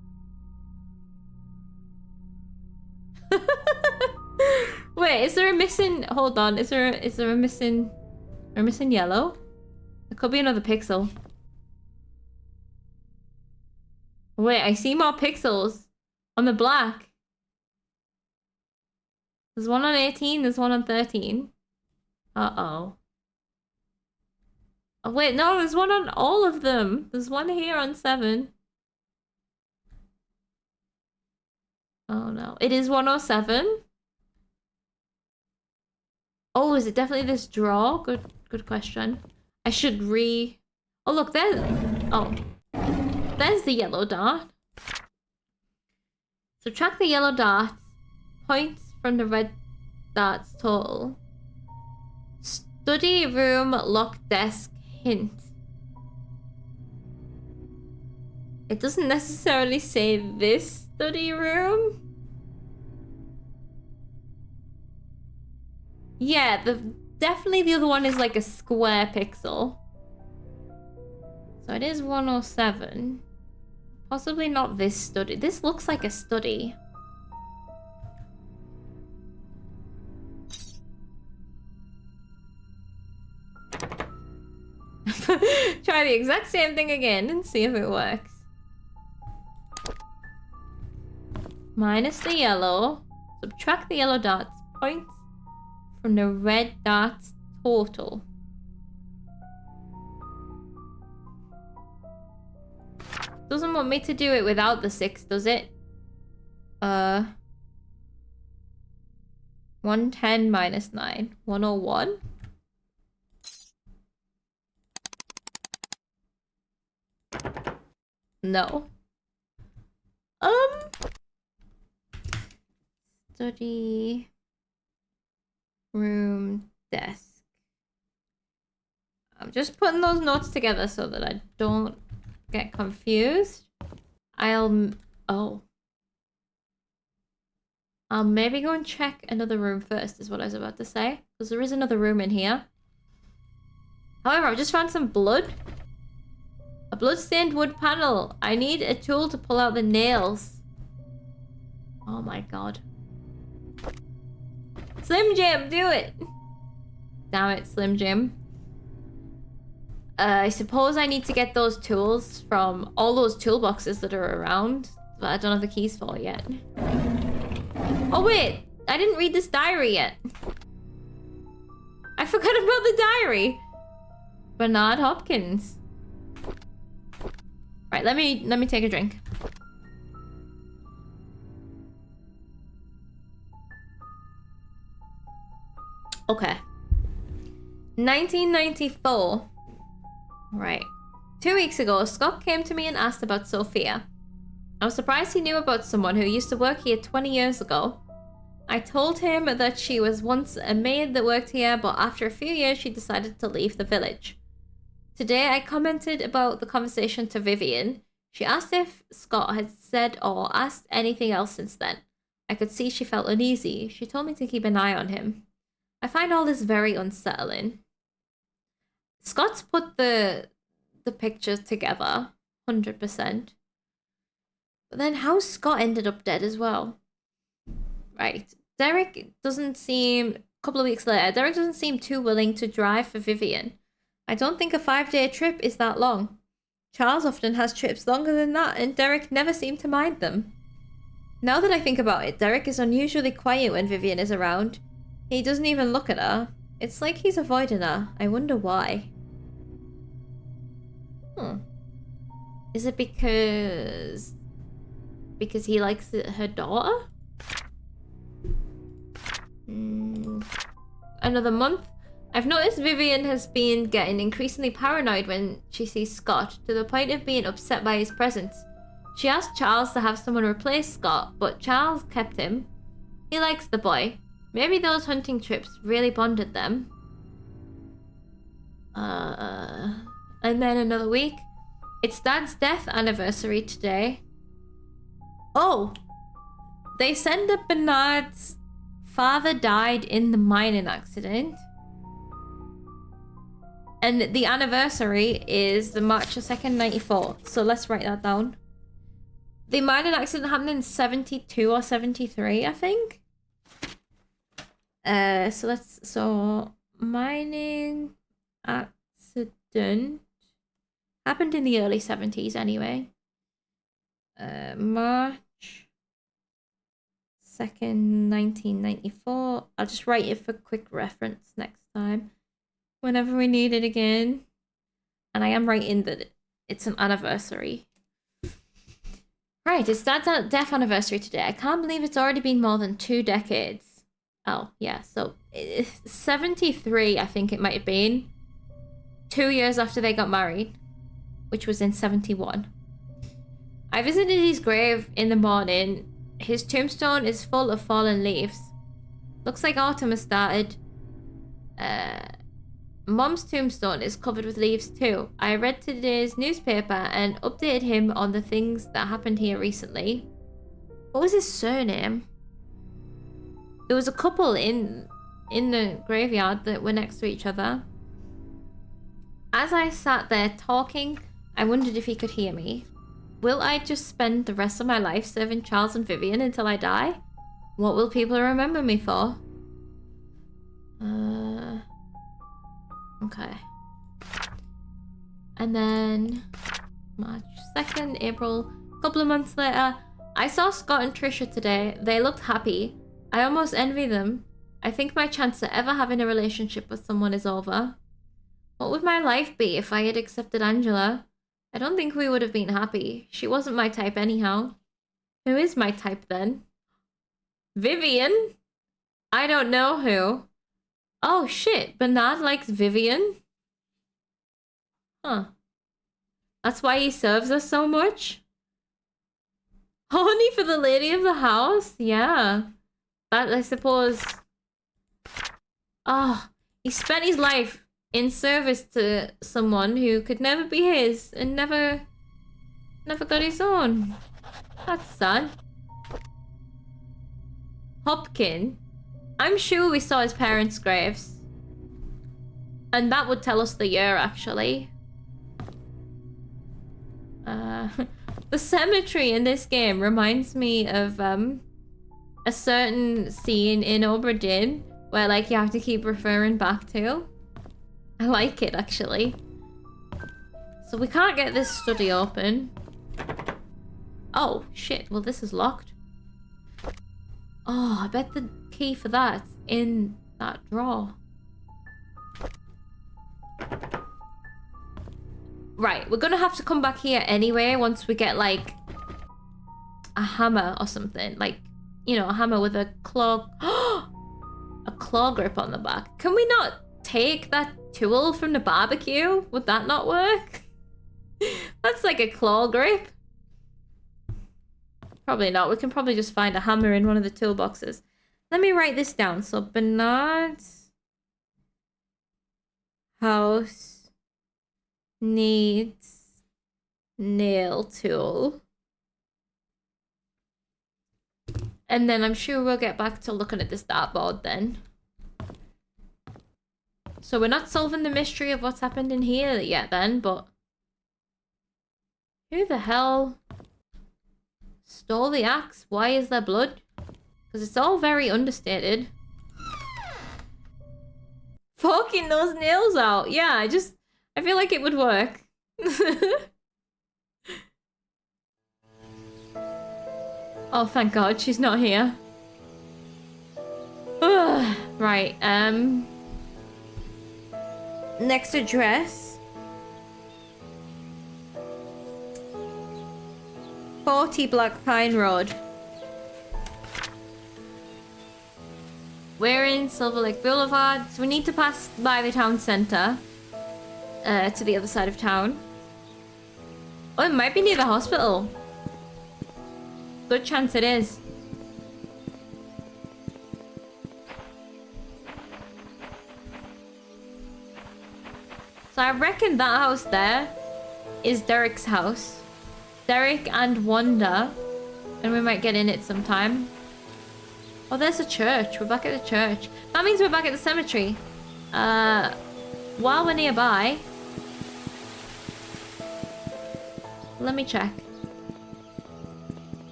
Wait, is there a missing... Hold on, is there a missing... a missing yellow? It could be another pixel. Wait, I see more pixels on the black. There's one on 18, there's one on 13. Uh-oh. Oh, wait, no, there's one on all of them. There's one here on 7. Oh, no. It is 107? Oh, is it definitely this draw? Good question. I should Oh, look, there's... Oh. There's the yellow dot. Subtract the yellow dots. Points from the red dots total. Study room lock desk hint. It doesn't necessarily say this study room. Yeah, definitely the other one is like a square pixel. So it is 107. Possibly not this study. This looks like a study. Try the exact same thing again and see if it works. Minus the yellow. Subtract the yellow dots. Points from the red dots total. Doesn't want me to do it without the 6, does it? 110 minus 9. 101? No. Study room desk. I'm just putting those notes together so that I don't get confused. I'll maybe go and check another room first, is what I was about to say. Because there is another room in here. However, I've just found some blood. A bloodstained wood panel. I need a tool to pull out the nails. Oh my god. Slim Jim, do it! Damn it, Slim Jim. I suppose I need to get those tools from all those toolboxes that are around that I don't have the keys for yet. Oh wait, I didn't read this diary yet. I forgot about the diary. Bernard Hopkins. Right, let me take a drink. Okay. 1994. Right. 2 weeks ago, Scott came to me and asked about Sophia. I was surprised he knew about someone who used to work here 20 years ago. I told him that she was once a maid that worked here, but after a few years she decided to leave the village. Today I commented about the conversation to Vivian. She asked if Scott had said or asked anything else since then. I could see she felt uneasy. She told me to keep an eye on him. I find all this very unsettling. Scott's put the pictures together, 100%. But then how Scott ended up dead as well? Right. Derek doesn't seem... A couple of weeks later, Derek doesn't seem too willing to drive for Vivian. I don't think a 5-day trip is that long. Charles often has trips longer than that, and Derek never seemed to mind them. Now that I think about it, Derek is unusually quiet when Vivian is around. He doesn't even look at her. It's like he's avoiding her. I wonder why. Is it because he likes her daughter? Another month. I've noticed Vivian has been getting increasingly paranoid when she sees Scott, to the point of being upset by his presence. She asked Charles to have someone replace Scott, but Charles kept him. He likes the boy. Maybe those hunting trips really bonded them. And then another week. It's Dad's death anniversary today. Oh! They said that Bernard's father died in the mining accident. And the anniversary is the March 2nd, 94. So let's write that down. The mining accident happened in 72 or 73, I think. So mining accident happened in the early 70s anyway. March 2nd, 1994. I'll just write it for quick reference next time, whenever we need it again. And I am writing that it's an anniversary. Right, it's Dad's death anniversary today. I can't believe it's already been more than 2 decades. Oh, yeah, so 73, I think it might have been. 2 years after they got married, which was in 71. I visited his grave in the morning. His tombstone is full of fallen leaves. Looks like autumn has started. Mom's tombstone is covered with leaves too. I read today's newspaper and updated him on the things that happened here recently. What was his surname? There was a couple in the graveyard that were next to each other. As I sat there talking, I wondered if he could hear me. Will I just spend the rest of my life serving Charles and Vivian until I die? What will people remember me for? Okay. And then March 2nd, April, a couple of months later, I saw Scott and Trisha today. They looked happy. I almost envy them. I think my chance at ever having a relationship with someone is over. What would my life be if I had accepted Angela? I don't think we would have been happy. She wasn't my type anyhow. Who is my type then? Vivian? I don't know who. Oh shit, Bernard likes Vivian? Huh. That's why he serves us so much? Only for the lady of the house? Yeah. That, I suppose... Oh, he spent his life in service to someone who could never be his and never got his own. That's sad. Hopkin? I'm sure we saw his parents' graves. And that would tell us the year, actually. The cemetery in this game reminds me of a certain scene in Obra Dinn where like you have to keep referring back to. I like it actually. So we can't get this study open. Oh shit, well this is locked. Oh, I bet the key for that's in that drawer. Right, we're gonna have to come back here anyway once we get like a hammer or something. Like, you know, a hammer with a claw. A claw grip on the back. Can we not take that tool from the barbecue? Would that not work? That's like a claw grip. Probably not. We can probably just find a hammer in one of the toolboxes. Let me write this down. So Bernard's house needs nail tool. And then I'm sure we'll get back to looking at this dartboard then. So we're not solving the mystery of what's happened in here yet then, but who the hell stole the axe? Why is there blood? Because it's all very understated. Forking those nails out. Yeah, I feel like it would work. Oh, thank God, she's not here. Ugh. Right, next address. 40 Black Pine Road. We're in Silver Lake Boulevard, so we need to pass by the town center. To the other side of town. Oh, it might be near the hospital. Good chance it is. So I reckon that house there is Derek's house. Derek and Wanda. And we might get in it sometime. Oh, there's a church. We're back at the church. That means we're back at the cemetery. While we're nearby, let me check.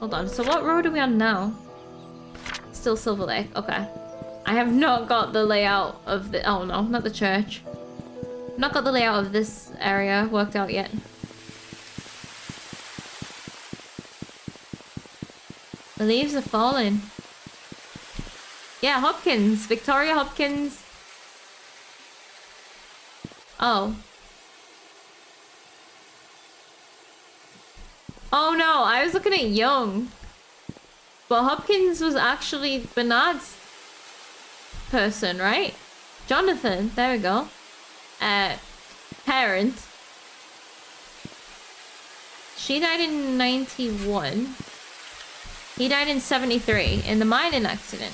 Hold on. So what road are we on now? Still Silver Lake. Okay. I have not got the layout of the... Oh, no. Not the church. Not got the layout of this area worked out yet. The leaves are falling. Yeah, Hopkins. Victoria Hopkins. Oh. Oh no, I was looking at Young. But Hopkins was actually Bernard's person, right? Jonathan, there we go. Parent. She died in 91. He died in 73 in the mining accident.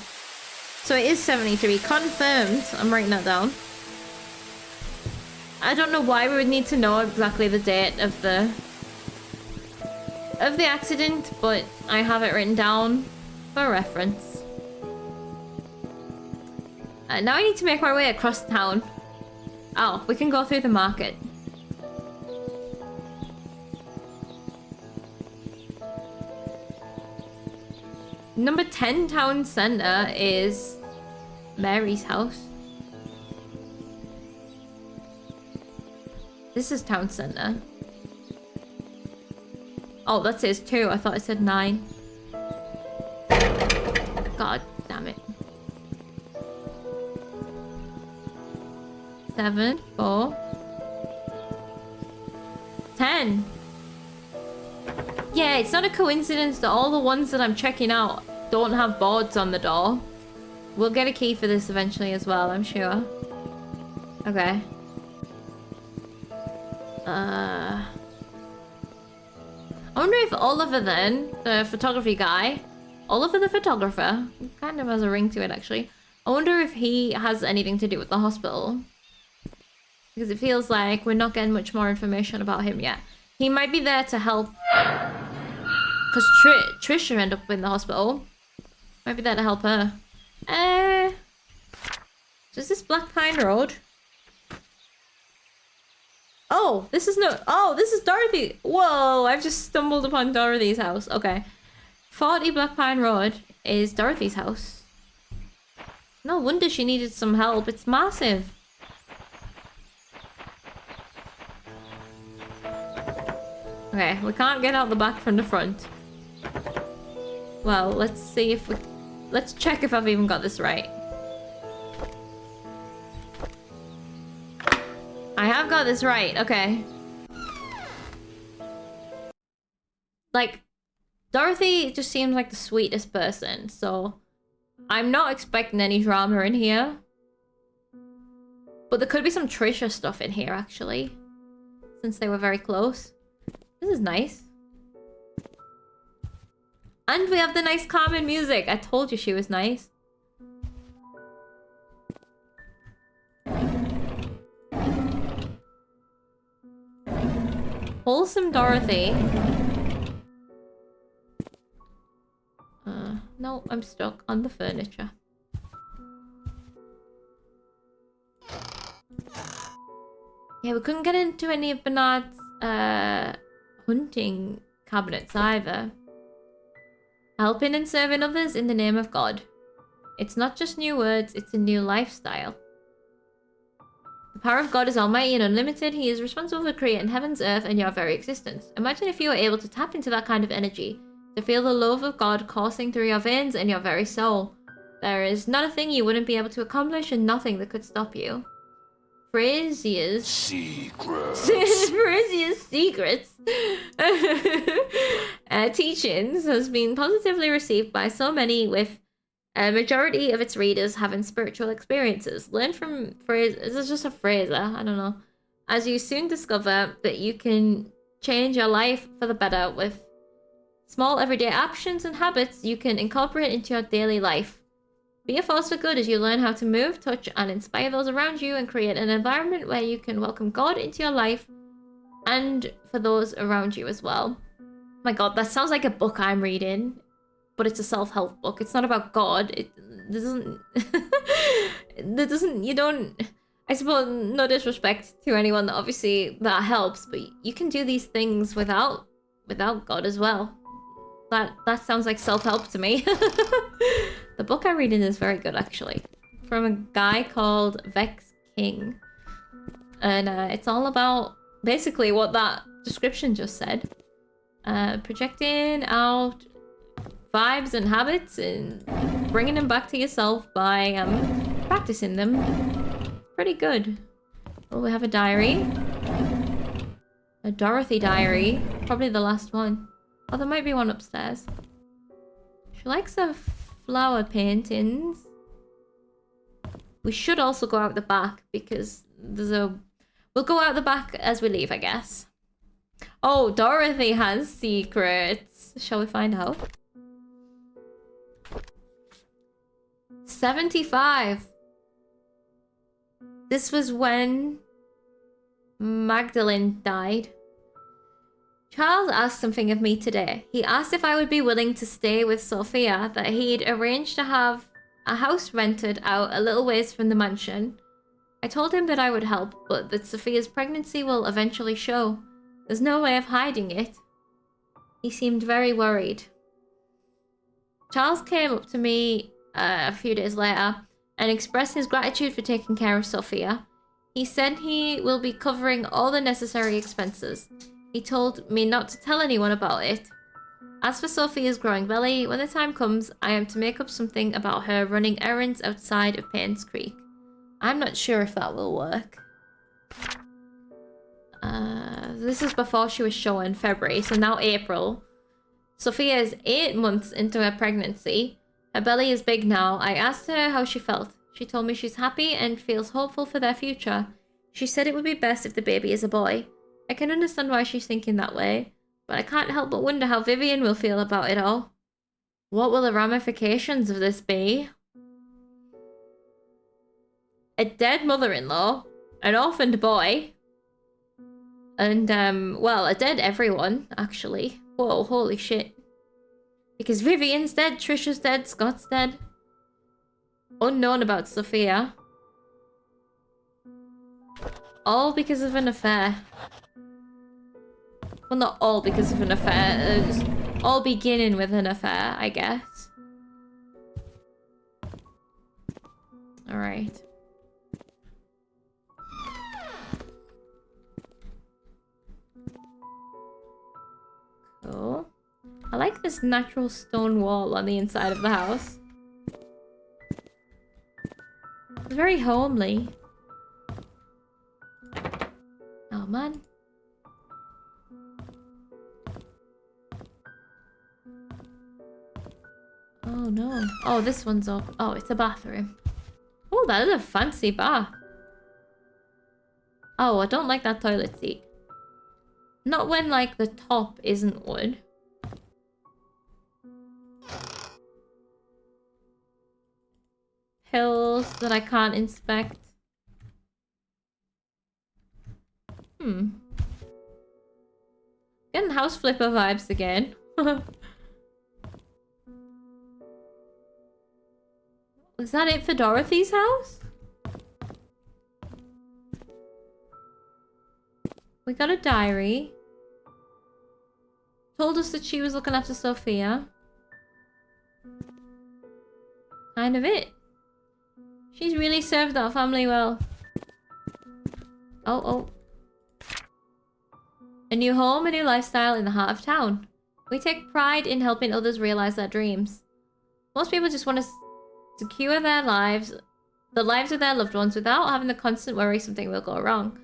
So it is 73. Confirmed. I'm writing that down. I don't know why we would need to know exactly the date of the accident, but I have it written down for reference. Now I need to make my way across town. Oh, we can go through the market. Number 10 town center is Mary's house. This is town center. Oh, that says 2. I thought it said 9. God damn it. 7, 4, 10. Yeah, it's not a coincidence that all the ones that I'm checking out don't have boards on the door. We'll get a key for this eventually as well, I'm sure. Okay. I wonder if Oliver then, the photography guy, Oliver the photographer, kind of has a ring to it actually. I wonder if he has anything to do with the hospital. Because it feels like we're not getting much more information about him yet. He might be there to help. Because Trisha ended up in the hospital. Might be there to help her. Is this Black Pine Road? Oh, this is no... Oh, this is Dorothy. Whoa, I've just stumbled upon Dorothy's house. Okay. 40 Black Pine Road is Dorothy's house. No wonder she needed some help. It's massive. Okay, we can't get out the back from the front. Well, let's see if we... Let's check if I've even got this right. I have got this right, okay. Like, Dorothy just seems like the sweetest person, so I'm not expecting any drama in here. But there could be some Trisha stuff in here, actually, since they were very close. This is nice. And we have the nice Carmen music. I told you she was nice. Wholesome Dorothy. No, I'm stuck on the furniture. Yeah, we couldn't get into any of Bernard's hunting cabinets either. Helping and serving others in the name of God. It's not just new words, it's a new lifestyle. The power of God is almighty and unlimited. He is responsible for creating heavens, earth, and your very existence. Imagine if you were able to tap into that kind of energy, to feel the love of God coursing through your veins and your very soul. There is not a thing you wouldn't be able to accomplish and nothing that could stop you. Frazier's secrets. Frazier's secrets. Teachings has been positively received by so many, with a majority of its readers having spiritual experiences. Learn from Fraser. This is just a Fraser. I don't know. As you soon discover that you can change your life for the better with small everyday actions and habits you can incorporate into your daily life. Be a force for good as you learn how to move, touch, and inspire those around you, and create an environment where you can welcome God into your life and for those around you as well. My God, that sounds like a book I'm reading, but it's a self-help book. It's not about God. It doesn't... You don't... I suppose, no disrespect to anyone that obviously that helps, but you can do these things without God as well. That sounds like self-help to me. The book I'm reading is very good, actually. From a guy called Vex King. And it's all about basically what that description just said. Projecting out vibes and habits and bringing them back to yourself by practicing them. Pretty good. Oh, we have a diary. A Dorothy diary. Probably the last one. Oh, there might be one upstairs. She likes her flower paintings. We should also go out the back because there's a... We'll go out the back as we leave, I guess. Oh, Dorothy has secrets. Shall we find out? 75. This was when Magdalene died. Charles asked something of me today. He asked if I would be willing to stay with Sophia, that he'd arranged to have a house rented out a little ways from the mansion. I told him that I would help, but that Sophia's pregnancy will eventually show. There's no way of hiding it. He seemed very worried. Charles came up to me a few days later and expressed his gratitude for taking care of Sophia. He said he will be covering all the necessary expenses. He told me not to tell anyone about it. As for Sophia's growing belly, when the time comes, I am to make up something about her running errands outside of Painscreek. I'm not sure if that will work. This is before she was shown in February, so now April. Sophia is 8 months into her pregnancy. Her belly is big now. I asked her how she felt. She told me she's happy and feels hopeful for their future. She said it would be best if the baby is a boy. I can understand why she's thinking that way, but I can't help but wonder how Vivian will feel about it all. What will the ramifications of this be? A dead mother-in-law, an orphaned boy, and, well, a dead everyone, actually. Whoa, holy shit. Because Vivian's dead, Trisha's dead, Scott's dead. Unknown about Sophia. All because of an affair. Well, not all because of an affair. Just all beginning with an affair, I guess. Alright. Cool. I like this natural stone wall on the inside of the house. It's very homely. Oh man. Oh no. Oh, this one's up. Oh, it's a bathroom. Oh, that is a fancy bath. Oh, I don't like that toilet seat. Not when, like, the top isn't wood. Pills that I can't inspect. Getting house flipper vibes again. Was that it for Dorothy's house? We got a diary. Told us that she was looking after Sophia. Kind of it. She's really served our family well. Oh. A new home, a new lifestyle in the heart of town. We take pride in helping others realize their dreams. Most people just want to secure their lives, the lives of their loved ones, without having the constant worry something will go wrong.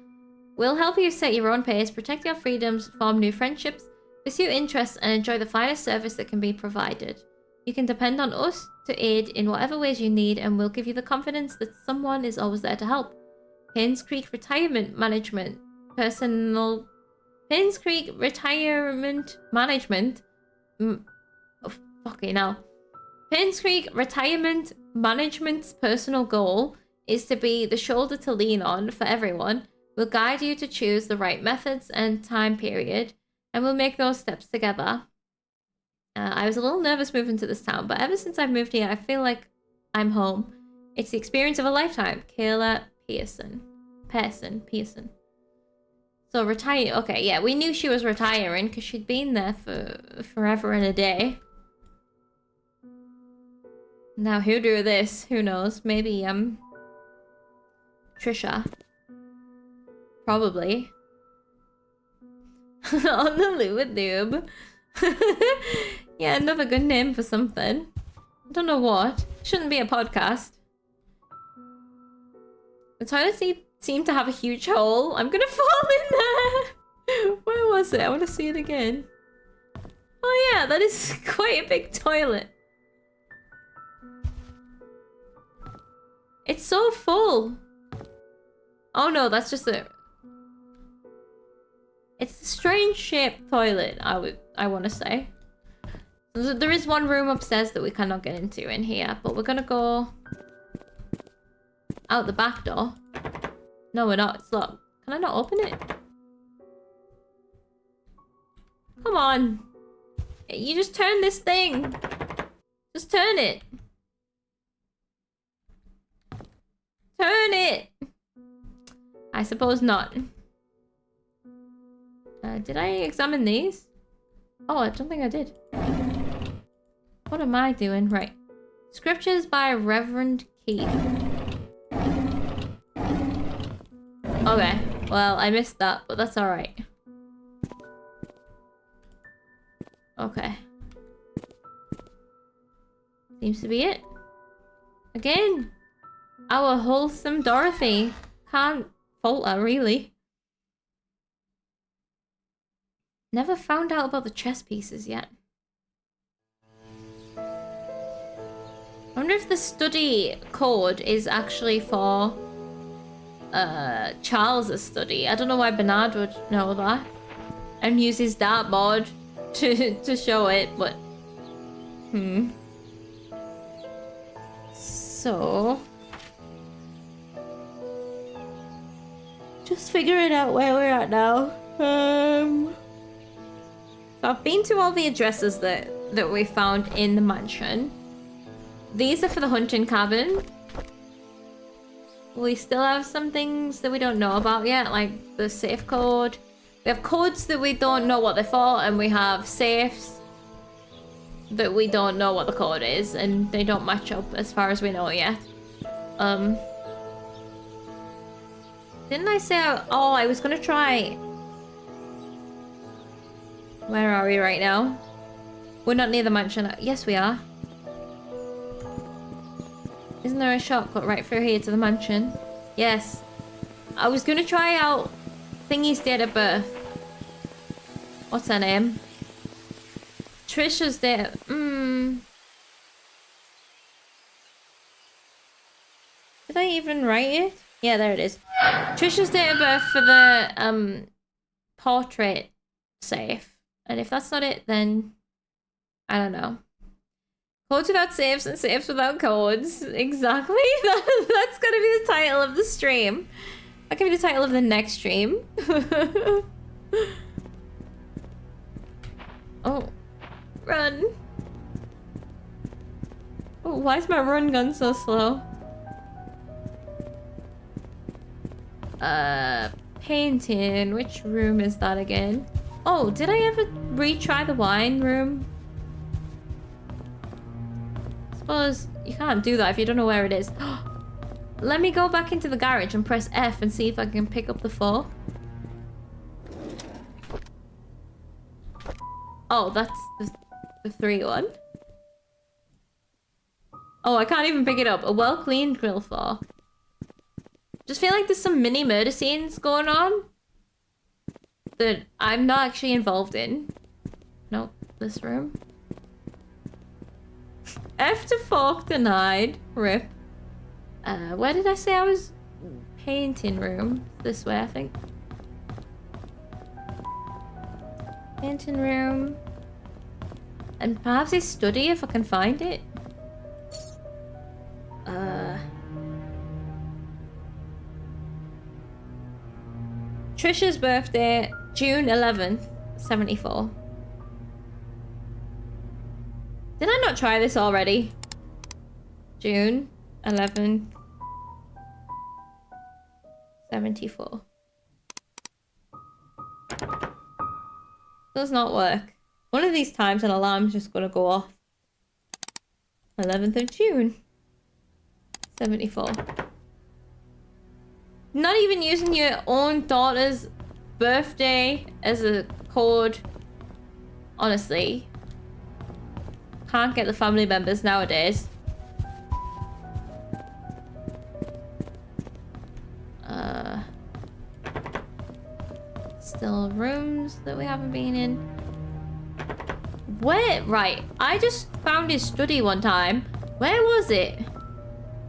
We'll help you set your own pace, protect your freedoms, form new friendships, pursue interests, and enjoy the finest service that can be provided. You can depend on us to aid in whatever ways you need, and we'll give you the confidence that someone is always there to help. Painscreek Retirement Management. Painscreek Retirement Management. Oh, fucking hell. Painscreek Retirement Management's personal goal is to be the shoulder to lean on for everyone. We'll guide you to choose the right methods and time period, and we'll make those steps together. I was a little nervous moving to this town, but ever since I've moved here, I feel like I'm home. It's the experience of a lifetime. Kayla Pearson. So retire. Okay, yeah, we knew she was retiring because she'd been there for forever and a day. Now who drew this? Who knows? Maybe Trisha. Probably. On the loo with noob. Yeah, another good name for something. I don't know what. Shouldn't be a podcast. The toilet seat seemed to have a huge hole. I'm gonna fall in there. Where was it? I want to see it again. Oh yeah, that is quite a big toilet. It's so full. Oh no, that's just a... It's a strange shaped toilet, I want to say. There is one room upstairs that we cannot get into in here, but we're gonna go out the back door. No, we're not. It's locked. Can I not open it? Come on. You just turn this thing. Just turn it. Turn it. I suppose not. Did I examine these? Oh, I don't think I did. What am I doing? Right. Scriptures by Reverend Keith. Okay. Well, I missed that, but that's alright. Okay. Seems to be it. Again. Our wholesome Dorothy. Can't fault her, really. Never found out about the chess pieces yet. I wonder if the study code is actually for Charles's study. I don't know why Bernard would know that and use his dartboard to show it, but so just figuring out where we're at now. So I've been to all the addresses that we found in the mansion. These are for the hunting cabin. we still have some things that we don't know about yet, like the safe code. We have codes that we don't know what they're for, and we have safes that we don't know what the code is, and they don't match up as far as we know yet. Didn't I say, oh, I was gonna try... Where are we right now? We're not near the mansion. Yes, we are. Isn't there a shortcut right through here to the mansion? Yes. I was gonna try out Thingy's date of birth. What's her name? Trisha's date. Did I even write it? Yeah, there it is. Trisha's date of birth for the portrait safe. And if that's not it, then I don't know. Codes without safes and safes without codes. Exactly. That's gonna be the title of the stream. That can be the title of the next stream. Oh. Run. Oh, why is my run gun so slow? Painting. Which room is that again? Oh, did I ever retry the wine room? I suppose you can't do that if you don't know where it is. Let me go back into the garage and press F and see if I can pick up the fork. Oh, that's the 3 one. Oh, I can't even pick it up. A well-cleaned grill fork. Just feel like there's some mini murder scenes going on that I'm not actually involved in. Nope, this room. F to fork denied. RIP. Where did I say I was? Painting room. This way, I think. Painting room. And perhaps a study if I can find it. Trisha's birthday, June 11th, 74. Did I not try this already? June 11th, 74. Does not work. One of these times an alarm's just gonna go off. 11th of June, 74. Not even using your own daughter's birthday as a code. Honestly. Can't get the family members nowadays. Still rooms that we haven't been in. Where? Right. I just found his study one time. Where was it?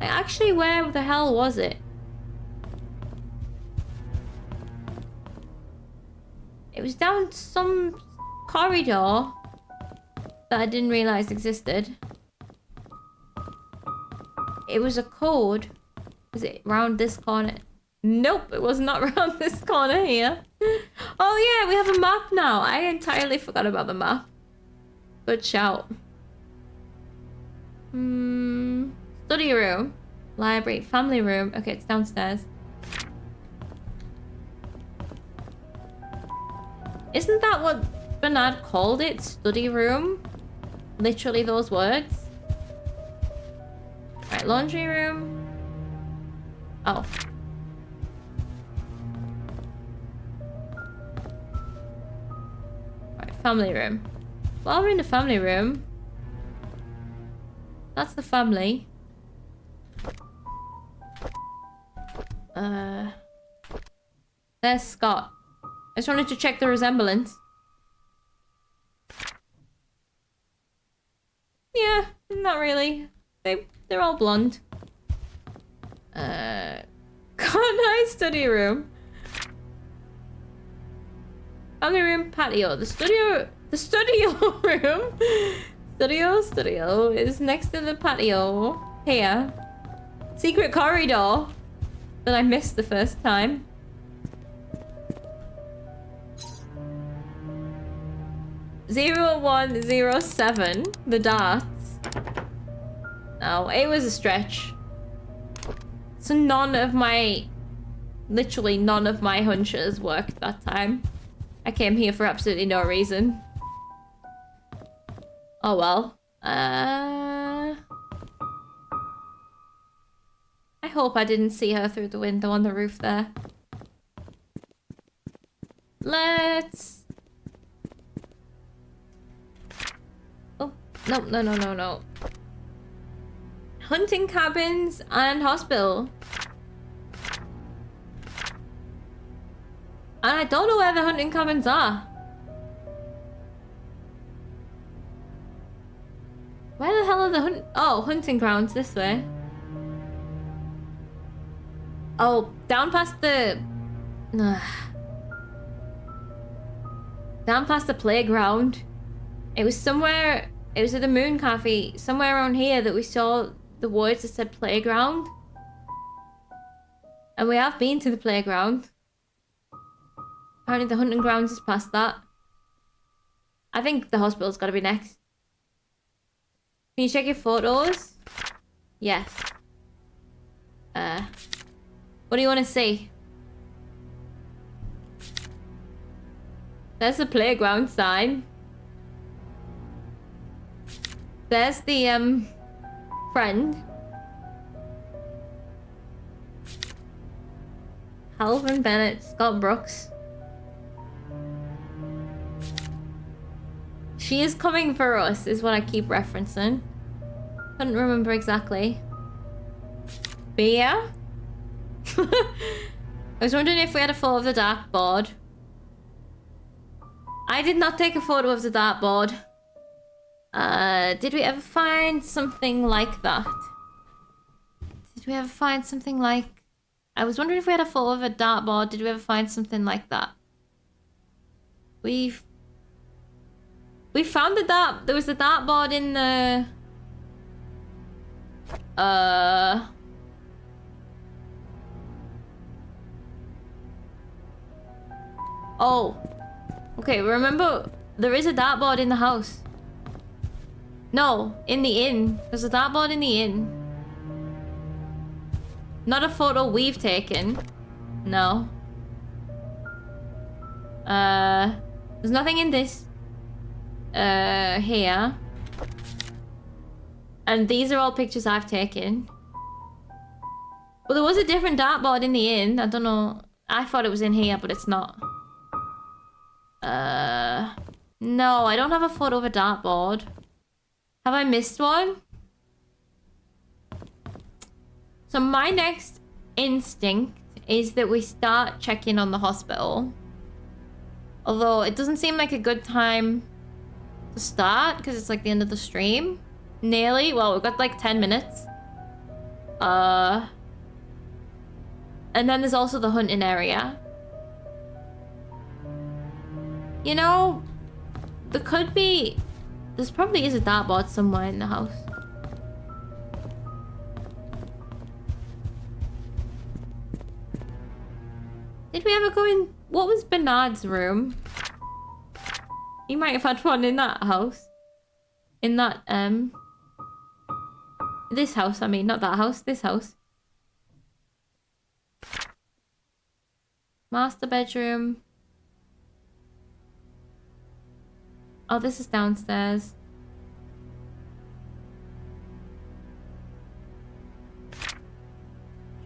Like, actually, where the hell was it? It was down some corridor that I didn't realize existed. It was a code. Was it around this corner? Nope, it was not around this corner here. Oh yeah, we have a map now. I entirely forgot about the map. Good shout. Study room. Library. Family room. Okay, it's downstairs. Isn't that what Bernard called it? Study room? Literally those words? Right, laundry room. Oh. Right, family room. While we're in the family room... That's the family. There's Scott. I just wanted to check the resemblance. Yeah, not really. They're all blonde. Nice study room. Family room, patio. The studio room. Studio is next to the patio. Here. Secret corridor that I missed the first time.0107, the darts. No, it was a stretch. So literally none of my hunches worked that time. I came here for absolutely no reason. Oh well. I hope I didn't see her through the window on the roof there. Let's... Oh, no. Hunting cabins and hospital. And I don't know where the hunting cabins are. Where the hell are the hunting grounds this way? Oh, down past the... down past the playground. It was somewhere... It was at the Moon Cafe, somewhere around here that we saw the words that said playground. And we have been to the playground. Apparently the hunting grounds is past that. I think the hospital's got to be next. Can you check your photos? Yes. What do you want to see? There's the playground sign. There's the, friend. Calvin Bennett, Scott Brooks. She is coming for us, is what I keep referencing. Couldn't remember exactly. But yeah. I was wondering if we had a photo of the dartboard. I did not take a photo of the dartboard. Did we ever find something like that? Did we ever find something like... I was wondering if we had a photo of a dartboard. Did we ever find something like that? We found the dart... There was a dartboard in the... Oh. Okay, remember... There is a dartboard in the house. No, in the inn. There's a dartboard in the inn. Not a photo we've taken. No. There's nothing in this. Here. And these are all pictures I've taken. Well, there was a different dartboard in the inn. I don't know. I thought it was in here, but it's not. No, I don't have a photo of a dartboard. Have I missed one? So my next instinct is that we start checking on the hospital. Although it doesn't seem like a good time to start because it's like the end of the stream. Nearly. Well, we've got like 10 minutes. And then there's also the hunting area. You know, there could be... There's probably is a dartboard somewhere in the house. Did we ever go in... What was Bernard's room? He might have had one in that house. In that, this house, I mean. Not that house, this house. Master bedroom. Oh, this is downstairs.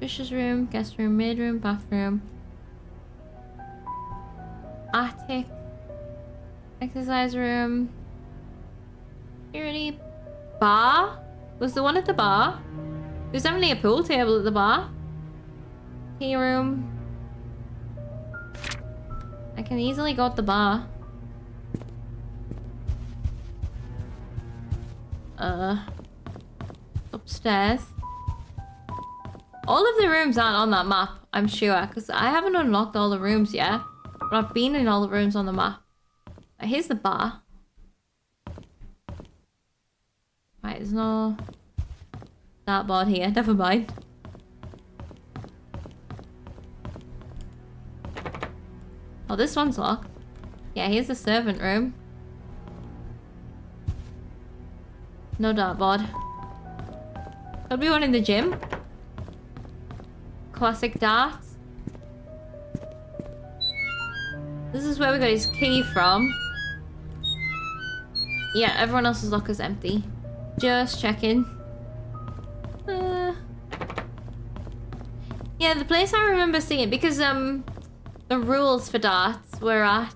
Trisha's room, guest room, maid room, bathroom. Attic. Exercise room. Security. Bar? Was the one at the bar? There's definitely a pool table at the bar. Tea room. I can easily go at the bar. Upstairs. All of the rooms aren't on that map, I'm sure, because I haven't unlocked all the rooms yet. But I've been in all the rooms on the map. Here's the bar. Right, there's no dartboard here. Never mind. Oh, this one's locked. Yeah, here's the servant room. No dartboard. Could be one in the gym. Classic darts. This is where we got his key from. Yeah, everyone else's locker's empty. Just checking. Yeah, the place I remember seeing, because the rules for darts were at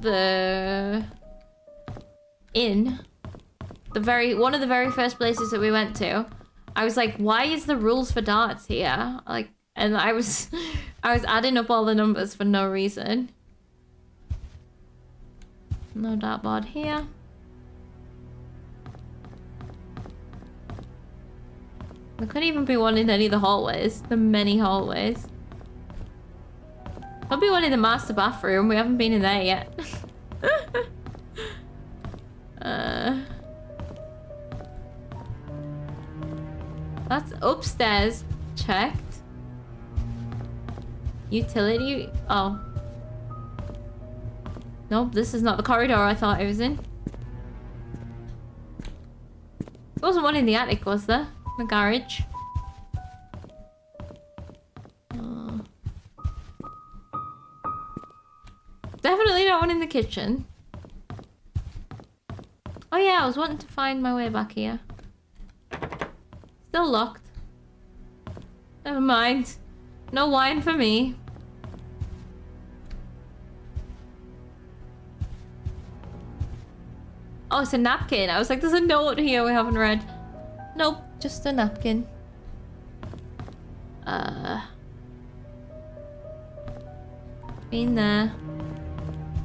the inn. One of the very first places that we went to. I was like, why is the rules for darts here? Like, and I was adding up all the numbers for no reason. No dartboard here. There could even be one in any of the hallways. The many hallways. There'll be one in the master bathroom. We haven't been in there yet. That's upstairs. Checked. Utility. Oh. Nope, this is not the corridor I thought I was in. There wasn't one in the attic, was there? The garage. Definitely not one in the kitchen. Oh yeah, I was wanting to find my way back here. Still locked. Never mind. No wine for me. Oh, it's a napkin. I was like, there's a note here we haven't read. Nope, just a napkin. Been there.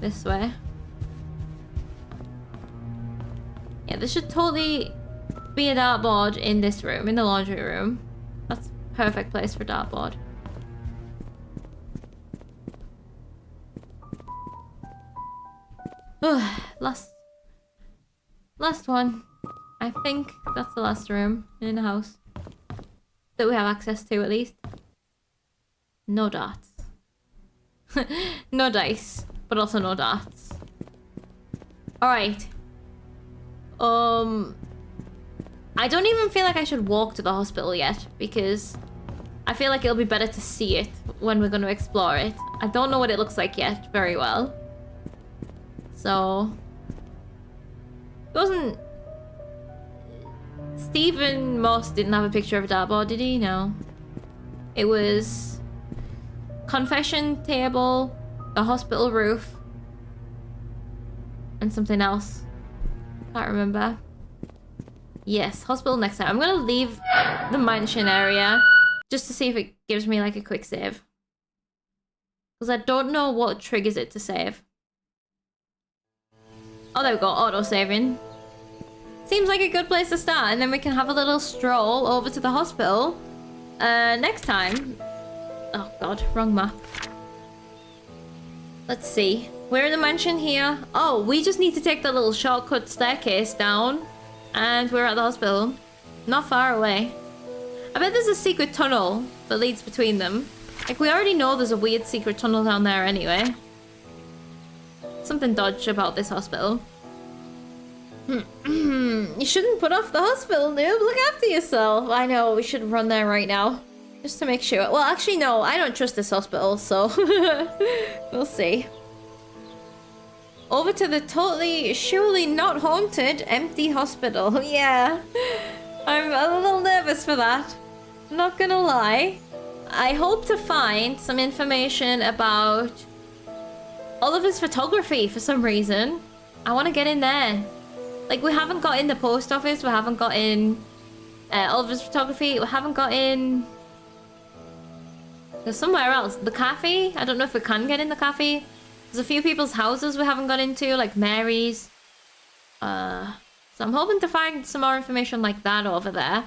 This way. Yeah, there should totally be a dartboard in this room, in the laundry room. That's a perfect place for dartboard. Last one. I think that's the last room in the house that we have access to, at least. No darts. No dice, but also no darts. Alright. I don't even feel like I should walk to the hospital yet, because I feel like it'll be better to see it when we're going to explore it. I don't know what it looks like yet very well. So... It wasn't... Stephen Moss didn't have a picture of a dartboard, did he? No. It was... confession table, the hospital roof, and something else. Can't remember. Yes, hospital next time. I'm gonna leave the mansion area just to see if it gives me like a quick save. Because I don't know what triggers it to save. Oh, there we go. Auto saving. Seems like a good place to start, and then we can have a little stroll over to the hospital next time. Oh god, wrong map. Let's see. We're in the mansion here. Oh, we just need to take the little shortcut staircase down, and we're at the hospital. Not far away. I bet there's a secret tunnel that leads between them. Like, we already know there's a weird secret tunnel down there anyway. Something dodgy about this hospital. You shouldn't put off the hospital, noob. Look after yourself. I know, we should run there right now. Just to make sure. Well, actually, no. I don't trust this hospital, so... we'll see. Over to the totally, surely not haunted, empty hospital. Yeah. I'm a little nervous for that. Not gonna lie. I hope to find some information about Oliver's photography for some reason. I want to get in there. Like, we haven't got in the post office. We haven't got in Oliver's photography. We haven't got in... There's somewhere else. The cafe? I don't know if we can get in the cafe. There's a few people's houses we haven't got into, like Mary's. So I'm hoping to find some more information like that over there.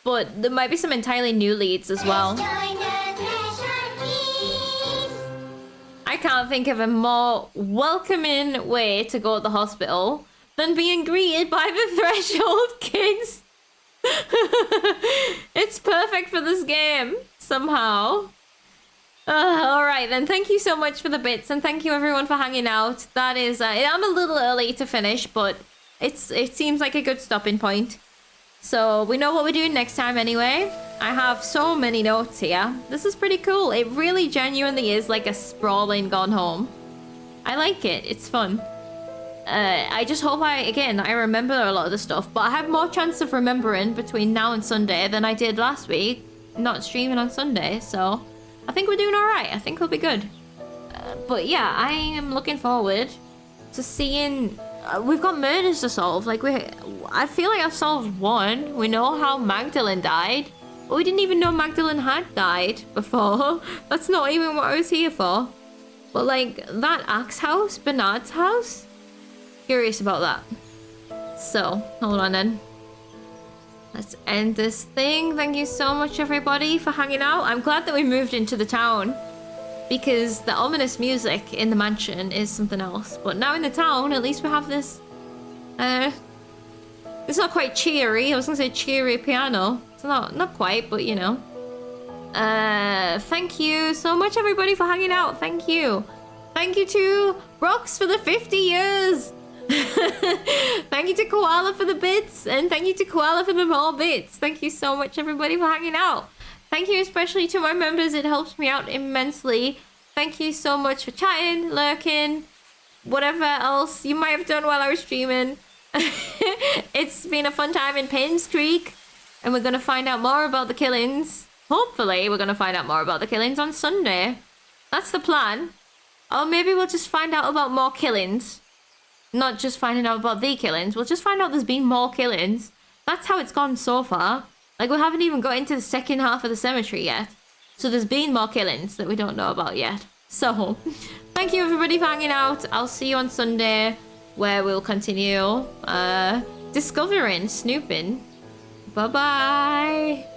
But there might be some entirely new leads as well. I can't think of a more welcoming way to go to the hospital than being greeted by the Threshold kids. It's perfect for this game, somehow. Alright then, thank you so much for the bits, and thank you everyone for hanging out. That is, I'm a little early to finish, but it seems like a good stopping point. So we know what we're doing next time anyway. I have so many notes here. This is pretty cool. It really genuinely is like a sprawling Gone Home. I like it. It's fun. I just hope I remember a lot of the stuff, but I have more chance of remembering between now and Sunday than I did last week, not streaming on Sunday, so I think we're doing alright. I think we'll be good. But yeah, I am looking forward to seeing... we've got murders to solve. Like, I feel like I've solved one. We know how Magdalene died, but we didn't even know Magdalene had died before. That's not even what I was here for. But like, that Axe house, Bernard's house? Curious about that. So, hold on then. Let's end this thing. Thank you so much, everybody, for hanging out. I'm glad that we moved into the town, because the ominous music in the mansion is something else. But now in the town, at least we have this... it's not quite cheery. I was gonna say cheery piano. It's not quite, but you know. Thank you so much, everybody, for hanging out. Thank you. Thank you to Brox for the 50 years. Thank you to Koala for the bits, and thank you to Koala for the more bits. Thank you so much, everybody, for hanging out. Thank you especially to my members. It helps me out immensely. Thank you so much for chatting, lurking, whatever else you might have done while I was streaming. It's been a fun time in Painscreek, and we're going to find out more about the killings. Hopefully, we're going to find out more about the killings on Sunday. That's the plan. Or maybe we'll just find out about more killings. Not just finding out about the killings. We'll just find out there's been more killings. That's how it's gone so far. Like, we haven't even got into the second half of the cemetery yet. So there's been more killings that we don't know about yet. So, thank you everybody for hanging out. I'll see you on Sunday, where we'll continue discovering, snooping. Bye-bye.